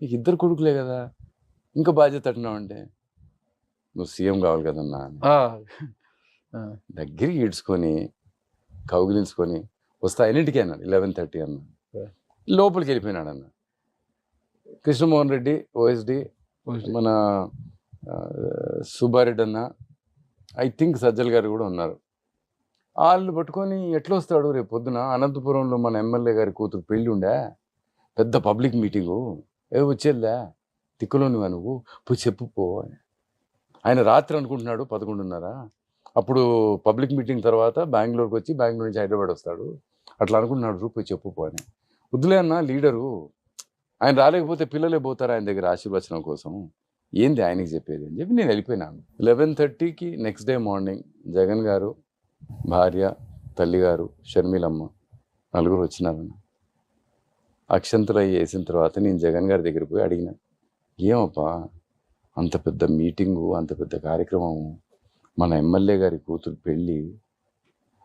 నీకు 2 కొడుకులే కదా, ఇంకో బాధ్యత అంటున్నావు అంటే, నువ్వు సీఎం కావాలి కదన్నా. దగ్గరికి ఈడ్చుకొని కౌగిలించుకొని వస్తా ఎన్నింటికి అన్నాడు. 11:30 అన్న. లోపలికి వెళ్ళిపోయినాడు అన్న. కృష్ణమోహన్ రెడ్డి, ఓఎస్డి, మన సుబ్బారెడ్డి అన్న, ఐ థింక్ సజ్జల్ గారు కూడా ఉన్నారు. వాళ్ళు పట్టుకొని ఎట్లా వస్తాడు రేపు పొద్దున, అనంతపురంలో మన ఎమ్మెల్యే గారి కూతురు పెళ్ళి ఉండే, పెద్ద పబ్లిక్ మీటింగు, వచ్చేద్దా తిక్కులోనివా నువ్వు, పోయి చెప్పుపో అని. ఆయన రాత్రి అనుకుంటున్నాడు 11:30. అప్పుడు పబ్లిక్ మీటింగ్ తర్వాత బెంగళూరుకి వచ్చి బెంగళూరు నుంచి హైదరాబాద్ వస్తాడు. అట్లా అనుకుంటున్నాడు, పోయి చెప్పుపో అని. వద్దులే అన్న, లీడరు ఆయన రాలేకపోతే పిల్లలే పోతారు ఆయన దగ్గర ఆశీర్వచనం కోసం, ఏంది ఆయనకి చెప్పేది అని చెప్పి నేను వెళ్ళిపోయినాను. 11:30కి నెక్స్ట్ డే మార్నింగ్ జగన్ గారు, భార్య, తల్లిగారు, షర్మిలమ్మ, 4 వచ్చినారన్న. అక్షంతలు అవి వేసిన తర్వాత నేను జగన్ గారి దగ్గర పోయి అడిగిన, ఏమప్పా అంత పెద్ద మీటింగు, అంత పెద్ద కార్యక్రమము, మన ఎమ్మెల్యే గారి కూతురు పెళ్ళి,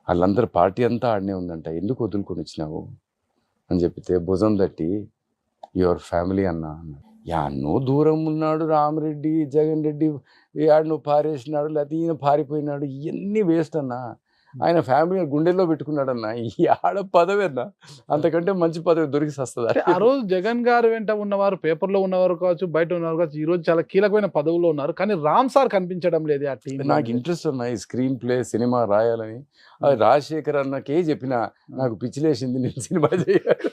వాళ్ళందరూ పార్టీ అంతా ఆడనే ఉందంట, ఎందుకు వదులుకొని వచ్చినావు అని చెప్తే, భుజం తట్టి యువర్ ఫ్యామిలీ అన్న. యాన్నో దూరం ఉన్నాడు రామరెడ్డి, జగన్ రెడ్డి, యాడనో పారేసినాడు, లేకపోతే ఈయన పారిపోయినాడు, ఇవన్నీ వేస్ట్ అన్నా. ఆయన ఫ్యామిలీ గుండెల్లో పెట్టుకున్నాడన్న. ఈ ఆడ పదవి అన్న, అంతకంటే మంచి పదవి దొరికి వస్తుందా? అంటే ఆ రోజు జగన్ గారు వెంట ఉన్నవారు, పేపర్లో ఉన్నవారు కావచ్చు, బయట ఉన్నవారు కావచ్చు, ఈ రోజు చాలా కీలకమైన పదవుల్లో ఉన్నారు. కానీ రామ్ సార్ కనిపించడం లేదు ఆ టీం. నాకు ఇంట్రెస్ట్ అన్న ఈ స్క్రీన్ ప్లే సినిమా రాయాలని. అది రాజశేఖర్ అన్నకే చెప్పిన, నాకు పిచ్చిలేసింది, నేను సినిమా చేయాలి.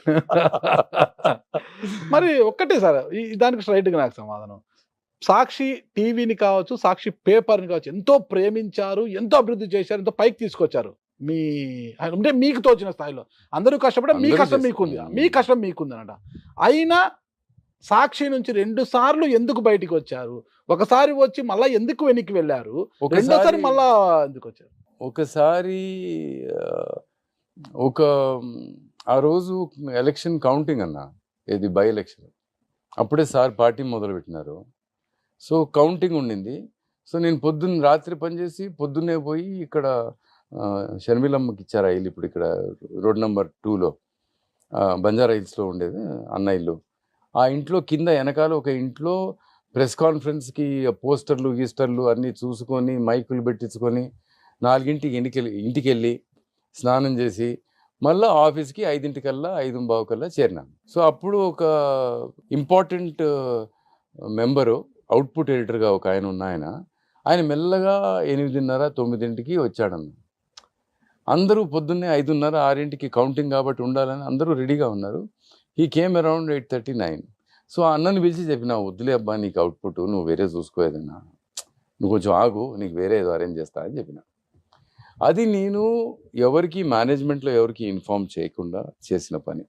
మరి ఒక్కటే సార్ దానికి స్ట్రైట్గా నాకు సమాధానం. సాక్షి టీవీని కావచ్చు, సాక్షి పేపర్ని కావచ్చు, ఎంతో ప్రేమించారు, ఎంతో అభివృద్ధి చేశారు, ఎంతో పైకి తీసుకొచ్చారు. మీ అంటే మీకు తోచిన స్థాయిలో అందరూ కష్టపడే, మీ కష్టం మీకుంది, మీ కష్టం మీకుంది అనట. అయినా సాక్షి నుంచి 2 సార్లు ఎందుకు బయటికి వచ్చారు? ఒకసారి వచ్చి మళ్ళా ఎందుకు వెనక్కి వెళ్ళారు? రెండోసారి మళ్ళా ఎందుకు వచ్చారు? ఒకసారి ఆ రోజు ఎలక్షన్ కౌంటింగ్ అన్న, ఇది బై ఎలక్షన్, అప్పుడే సార్ పార్టీ మొదలు పెట్టినారు. సో కౌంటింగ్ ఉండింది. సో నేను రాత్రి పనిచేసి పొద్దున్నే పోయి ఇక్కడ షర్మిలమ్మకి ఇచ్చారు ఆ ఇల్లు, ఇప్పుడు ఇక్కడ రోడ్ నెంబర్ 2లో బంజారా హిల్స్లో ఉండేది అన్న ఇల్లు. ఆ ఇంట్లో కింద వెనకాల ఒక ఇంట్లో ప్రెస్ కాన్ఫరెన్స్కి పోస్టర్లు గీస్టర్లు అన్నీ చూసుకొని మైకులు పెట్టించుకొని 4ంటికి ఇంటికి వెళ్ళి స్నానం చేసి మళ్ళీ ఆఫీస్కి 5ంటికల్లా 5:15 చేరినాను. సో అప్పుడు ఒక ఇంపార్టెంట్ మెంబరు, అవుట్పుట్ ఎడిటర్గా ఒక ఆయన ఆయన మెల్లగా 8:30, 9ంటికి వచ్చాడన్న. అందరూ పొద్దున్నే 5:30, 6ంటికి కౌంటింగ్ కాబట్టి ఉండాలని అందరూ రెడీగా ఉన్నారు. He came around 8:39. సో ఆ అన్నని పిలిచి చెప్పిన, వద్దులే అబ్బా నీకు అవుట్పుట్, నువ్వు వేరే చూసుకోలేదన్నా, నువ్వు కొంచెం ఆగు, నీకు వేరే ఏదో అరేంజ్ చేస్తా అని చెప్పిన. అది నేను ఎవరికి మేనేజ్మెంట్లో ఎవరికి ఇన్ఫార్మ్ చేయకుండా చేసిన పని.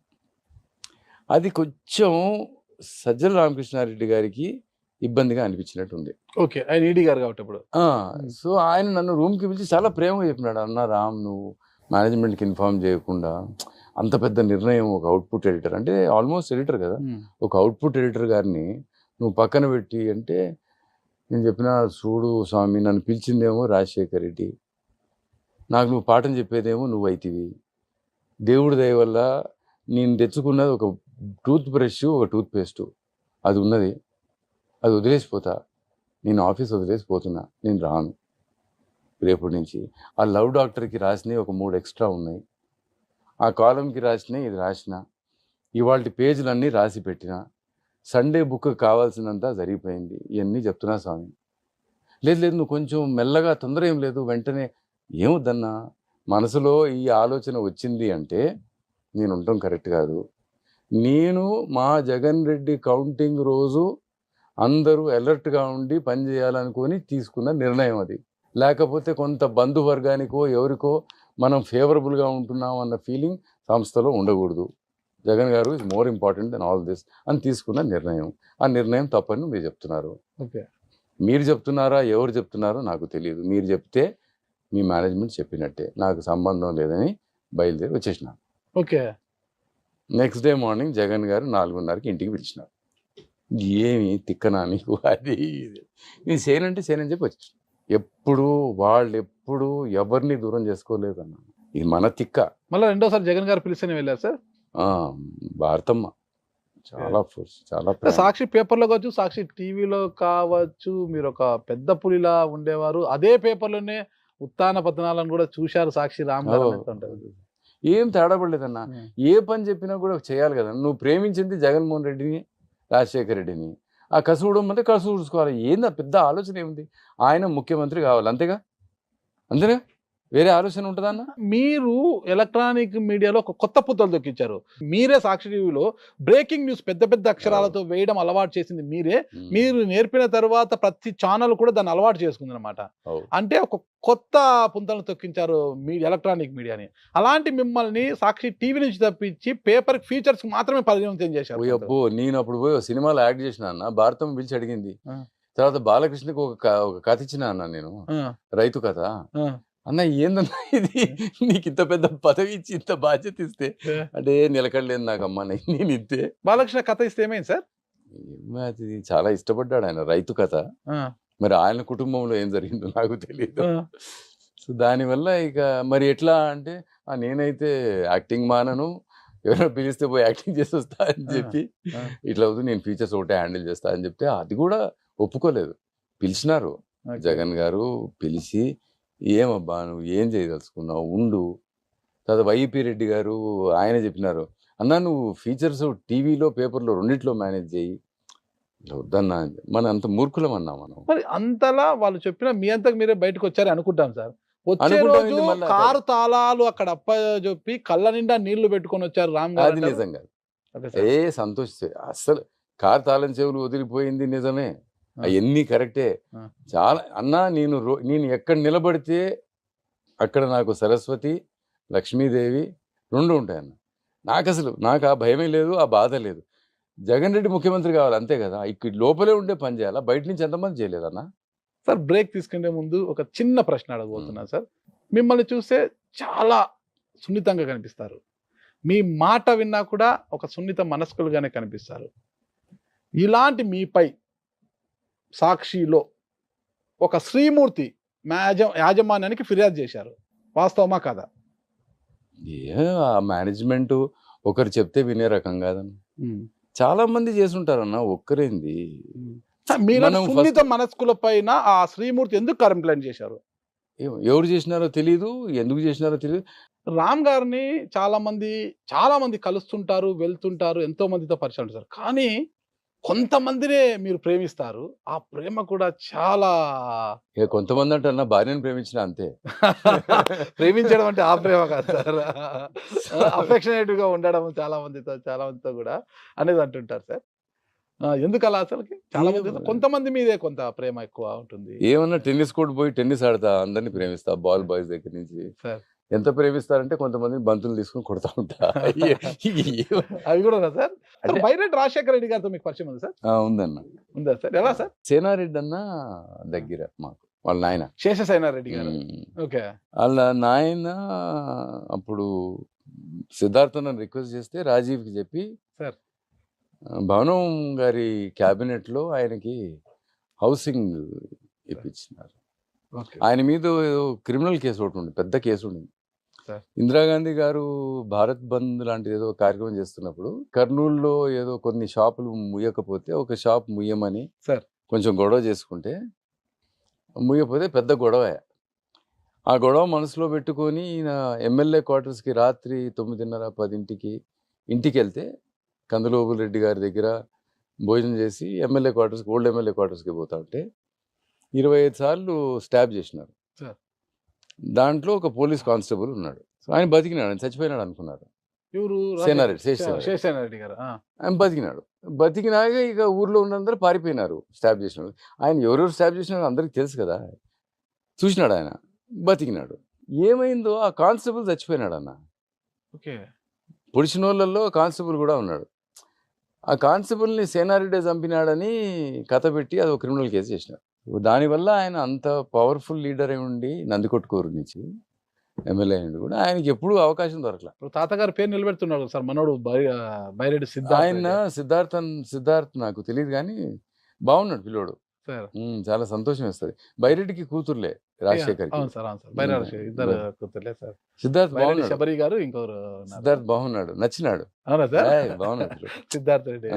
అది కొంచెం సజ్జల రామకృష్ణారెడ్డి గారికి ఇబ్బందిగా అనిపించినట్టుంది. ఓకే, ఆయన ఈడీ గారు కాబట్టి ఇప్పుడు. సో ఆయన నన్ను రూమ్కి పిలిచి చాలా ప్రేమగా చెప్పినాడు, అన్న రామ్, నువ్వు మేనేజ్మెంట్కి ఇన్ఫార్మ్ చేయకుండా అంత పెద్ద నిర్ణయం, ఒక అవుట్పుట్ ఎడిటర్ అంటే ఆల్మోస్ట్ ఎడిటర్ కదా, ఒక అవుట్పుట్ ఎడిటర్ గారిని నువ్వు పక్కన పెట్టి అంటే, నేను చెప్పిన, చూడు స్వామి, నన్ను పిలిచిందేమో రాజశేఖర్ రెడ్డి, నాకు నువ్వు పాఠం చెప్పేదేమో నువ్వు అయితివి. దేవుడి దయ వల్ల నేను తెచ్చుకున్నది ఒక టూత్ బ్రష్, ఒక టూత్ పేస్టు, అది ఉన్నది, అది వదిలేసిపోతా, నేను ఆఫీస్ వదిలేసిపోతున్నా, నేను రాను రేపటి నుంచి. ఆ లవ్ డాక్టర్కి రాసినవి ఒక 3 ఎక్స్ట్రా ఉన్నాయి, ఆ కాలంకి రాసినవి ఇది రాసిన, ఇవాళ పేజీలన్నీ రాసి పెట్టిన, సండే బుక్ కావాల్సినంత జరిగిపోయింది, ఇవన్నీ చెప్తున్నా స్వామి. లేదు నువ్వు కొంచెం మెల్లగా, తొందర ఏం లేదు, వెంటనే ఏమొద్దన్నా, మనసులో ఈ ఆలోచన వచ్చింది అంటే నేను ఉండటం కరెక్ట్ కాదు. నేను మా జగన్ రెడ్డి కౌంటింగ్ రోజు అందరూ అలర్ట్గా ఉండి పనిచేయాలనుకొని తీసుకున్న నిర్ణయం అది. లేకపోతే కొంత బంధువర్గానికో ఎవరికో మనం ఫేవరబుల్గా ఉంటున్నాం అన్న ఫీలింగ్ సంస్థలో ఉండకూడదు. జగన్ గారు is more important than all this అని తీసుకున్న నిర్ణయం. ఆ నిర్ణయం తప్పని మీరు చెప్తున్నారు. ఓకే, మీరు చెప్తున్నారా ఎవరు చెప్తున్నారో నాకు తెలియదు. మీరు చెప్తే మీ మేనేజ్మెంట్ చెప్పినట్టే, నాకు సంబంధం లేదని బయలుదేరి వచ్చేసిన. Okay, next day morning Jagan గారు 4:30కి ఇంటికి పిలిచినారు. ఏమి తిక్కనా నీకు, అది నేను చేయనంటే చేయనని చెప్పి వచ్చేసిన. వాళ్ళు ఎప్పుడు ఎవరిని దూరం చేసుకోలేదన్న, ఇది మన తిక్క. మళ్ళీ రెండోసారి జగన్ గారు పిలిస్తేనే వెళ్ళారు సార్. భారతమ్మ చాలా ఫోర్స్, చాలా సాక్షి పేపర్లో కావచ్చు, సాక్షి టీవీలో కావచ్చు, మీరు ఒక పెద్ద పులిలా ఉండేవారు. అదే పేపర్లోనే ఉత్తాన పతనాలను కూడా చూశారు సాక్షి రామ్ గారు. ఏం తేడా పడలేదన్న, ఏ పని చెప్పినా కూడా చేయాలి కదా. నువ్వు ప్రేమించింది జగన్మోహన్ రెడ్డిని, రాజశేఖర రెడ్డిని, ఆ కసువుడం అంటే కసువు చూసుకోవాలి. ఏందా పెద్ద ఆలోచన ఏముంది, ఆయన ముఖ్యమంత్రి కావాలి, అంతేగా, అంతేగా, వేరే ఆలోచన ఉంటుందన్న. మీరు ఎలక్ట్రానిక్ మీడియాలో ఒక కొత్త పుత్తలు దొక్కించారు. మీరే సాక్షి టీవీలో బ్రేకింగ్ న్యూస్ పెద్ద పెద్ద అక్షరాలతో వేయడం అలవాటు చేసింది మీరే. మీరు నేర్పిన తర్వాత ప్రతి ఛానల్ కూడా దాన్ని అలవాటు చేసుకుంది అనమాట. అంటే ఒక కొత్త పుంతలను తొక్కించారు మీ ఎలక్ట్రానిక్ మీడియాని. అలాంటి మిమ్మల్ని సాక్షి టీవీ నుంచి తప్పించి పేపర్ ఫీచర్స్ మాత్రమే పరిగణించం చేశారు. అబ్బో, నేను అప్పుడు పోయి సినిమాలో యాక్ట్ చేసిన అన్న, భారతం పిలిచి అడిగింది. తర్వాత బాలకృష్ణకి ఒక కథ ఇచ్చిన అన్న నేను, రైతు కథ. అన్న ఏందన్నా ఇది, నీకు ఇంత పెద్ద పదవి ఇచ్చి ఇంత బాధ్యత ఇస్తే అంటే నిలకడలేదు నాకమ్మా, నేను ఇంతే. బాలకృష్ణ కథ ఇస్తే ఏమైంది సార్? అది చాలా ఇష్టపడ్డాడు ఆయన, రైతు కథ. మరి ఆయన కుటుంబంలో ఏం జరిగిందో నాకు తెలియదు. సో దానివల్ల ఇక మరి ఎట్లా అంటే, నేనైతే యాక్టింగ్ మానను, ఎవరైనా పిలిస్తే పోయి యాక్టింగ్ చేసి వస్తా అని చెప్పి, ఇట్లా అవుతుంది, నేను ఫీచర్స్ ఒకటే హ్యాండిల్ చేస్తా అని చెప్తే అది కూడా ఒప్పుకోలేదు. పిలిచినారు, జగన్ గారు పిలిచి ఏమబ్బా నువ్వు ఏం చేయదలుచుకున్నావు ఉండు. తర్వాత వైఈపీ రెడ్డి గారు ఆయన చెప్పినారు, అన్నా నువ్వు ఫీచర్స్ టీవీలో పేపర్లో రెండిట్లో మేనేజ్ చేయి. ఇట్లా వద్దన్నా మన అంత మూర్ఖులం అన్నా మనం. మరి అంతలా వాళ్ళు చెప్పిన మీ అంతకు మీరే బయటకు వచ్చారు అనుకుంటాం సార్. వచ్చే అనుకుంటాం రోజు ఏంది మళ్ళా? కారు తాళాలు అక్కడ చెప్పి కళ్ళ నిండా నీళ్లు పెట్టుకొని వచ్చారు రామ్ గారు అది అంటారు. నిజంగా ఓకే సార్. సంతోష్ అస్సలు కారు తాళం చెవులు వదిలిపోయింది నిజమే, అవన్నీ కరెక్టే. ఆ. చాలా అన్నా నేను ఎక్కడ నిలబడితే అక్కడ నాకు సరస్వతి లక్ష్మీదేవి రెండు ఉంటాయన్న. నాకు ఆ భయమే లేదు, ఆ బాధ లేదు. జగన్ రెడ్డి ముఖ్యమంత్రి కావాలి అంతే కదా, ఇక్కడ లోపలే ఉండే పని చేయాలా, బయట నుంచి ఎంతమంది చేయలేదన్నా. సార్ బ్రేక్ తీసుకునే ముందు ఒక చిన్న ప్రశ్న అడగబోతున్నా సార్. మిమ్మల్ని చూస్తే చాలా సున్నితంగా కనిపిస్తారు. మీ మాట విన్నా కూడా ఒక సున్నిత మనస్కులుగానే కనిపిస్తారు. ఇలాంటి మీపై సాక్షిలో ఒక శ్రీమూర్తి యాజమాన్యానికి ఫిర్యాదు చేశారు, వాస్తవమా కదా? ఆ మేనేజ్మెంట్ ఒకరు చెప్తే వినే రకం కాదన్న. చాలా మంది చేసుంటారన్న, ఒక్కరేంది. మీరు మనం సున్నిత మనస్కుల పైన ఆ శ్రీమూర్తి ఎందుకు కంప్లైంట్ చేశారు? ఎవరు చేసినారో తెలియదు, ఎందుకు చేసినారో తెలియదు. రామ్ గారిని చాలా మంది కలుస్తుంటారు, వెళ్తుంటారు, ఎంతో మందితో పరిచయం ఉంటారు. కానీ కొంతమందినే మీరు ప్రేమిస్తారు. ఆ ప్రేమ కూడా చాలా కొంతమంది అంటే అన్న భార్యను ప్రేమించిన అంతే. ప్రేమించడం అంటే ఆ ప్రేమ కాదు సార్. అఫెక్షనేటివ్ గా ఉండడం చాలా మందితో కూడా అనేది అంటుంటారు సార్. ఎందుకు అలా అసలుకి? చాలా మంది కొంతమంది మీదే కొంత ప్రేమ ఎక్కువ ఉంటుంది. ఏమన్నా టెన్నిస్ కోర్ట్ పోయి టెన్నిస్ ఆడతా, అందరినీ ప్రేమిస్తా, బాల్ బాయ్స్ దగ్గర నుంచి. సార్ ఎంత ప్రేమిస్తారంటే కొంతమంది బంతులు తీసుకుని కొడతా ఉంటా. అవి కూడా సార్. బైరెడ్డి రాజశేఖర రెడ్డి గారితో మీకు పరిచయం ఉంది సార్? ఉందన్న. ఉందా సార్? ఎలా సార్? సేనారెడ్డి అన్న దగ్గర మాకు, వాళ్ళ నాయన శేషసేనారెడ్డి గారు. ఓకే. వాళ్ళ నాయన అప్పుడు సిద్ధార్థ రిక్వెస్ట్ చేస్తే రాజీవ్కి చెప్పి సార్ భవనం గారి క్యాబినెట్ లో ఆయనకి హౌసింగ్ ఇప్పించినారు. ఆయన మీద క్రిమినల్ కేసు ఒకటి ఉంది, పెద్ద కేసు ఉంది. ఇందిరాగాంధీ గారు భారత్ బంద్ లాంటిది ఏదో కార్యక్రమం చేస్తున్నప్పుడు కర్నూలులో ఏదో కొన్ని షాపులు ముయ్యకపోతే ఒక షాప్ ముయ్యమని సార్ కొంచెం గొడవ చేసుకుంటే, ముయ్యపోతే పెద్ద గొడవ. ఆ గొడవ మనసులో పెట్టుకొని ఈయన ఎమ్మెల్యే క్వార్టర్స్కి రాత్రి 9:30-10 ఇంటికి వెళ్తే కందులోబుల్ రెడ్డి గారి దగ్గర భోజనం చేసి ఓల్డ్ ఎమ్మెల్యే క్వార్టర్స్కి పోతా ఉంటే 25 సార్లు స్టాబ్ చేసినారు. దాంట్లో ఒక పోలీస్ కానిస్టేబుల్ ఉన్నాడు. ఆయన బతికినాడు, ఆయన చచ్చిపోయినాడు అనుకున్నారు. శేషసేనారెడ్డి గారు ఆయన బతికినాడు. బతికినాక ఇక ఊర్లో ఉన్నందరూ పారిపోయినారు స్టాబ్ చేసినాడు. ఆయన ఎవరెవరు స్టాబ్ చేసినాడు అందరికి తెలుసు కదా. చూసినాడు ఆయన, బతికినాడు. ఏమైందో ఆ కానిస్టేబుల్ చచ్చిపోయినాడు అన్న. ఓకే. పొడిచిన వాళ్ళల్లో కానిస్టేబుల్ కూడా ఉన్నాడు. ఆ కానిస్టేబుల్ని సేనారెడ్డి చంపినాడని కథ పెట్టి అది ఒక క్రిమినల్ కేసు చేసినారు. దానివల్ల ఆయన అంత పవర్ఫుల్ లీడర్ అయి ఉండి నందికొట్కూరు నుంచి ఎమ్మెల్యే అయ్యిండు కూడా ఆయనకి ఎప్పుడు అవకాశం దొరకలా. తాతగారు పేరు నిలబెడుతున్నాడు సార్ మనోడు బైరెడ్డి సిద్ధార్థ్ నాకు తెలియదు కానీ బాగున్నాడు పిల్లోడు. చాలా సంతోషం వేస్తుంది. బైరెడ్డికి కూతుర్లే రాజశేఖర్. సిద్ధార్థ్ బాగున్నాడు, నచ్చినాడు. సిద్ధార్థ రెడ్డి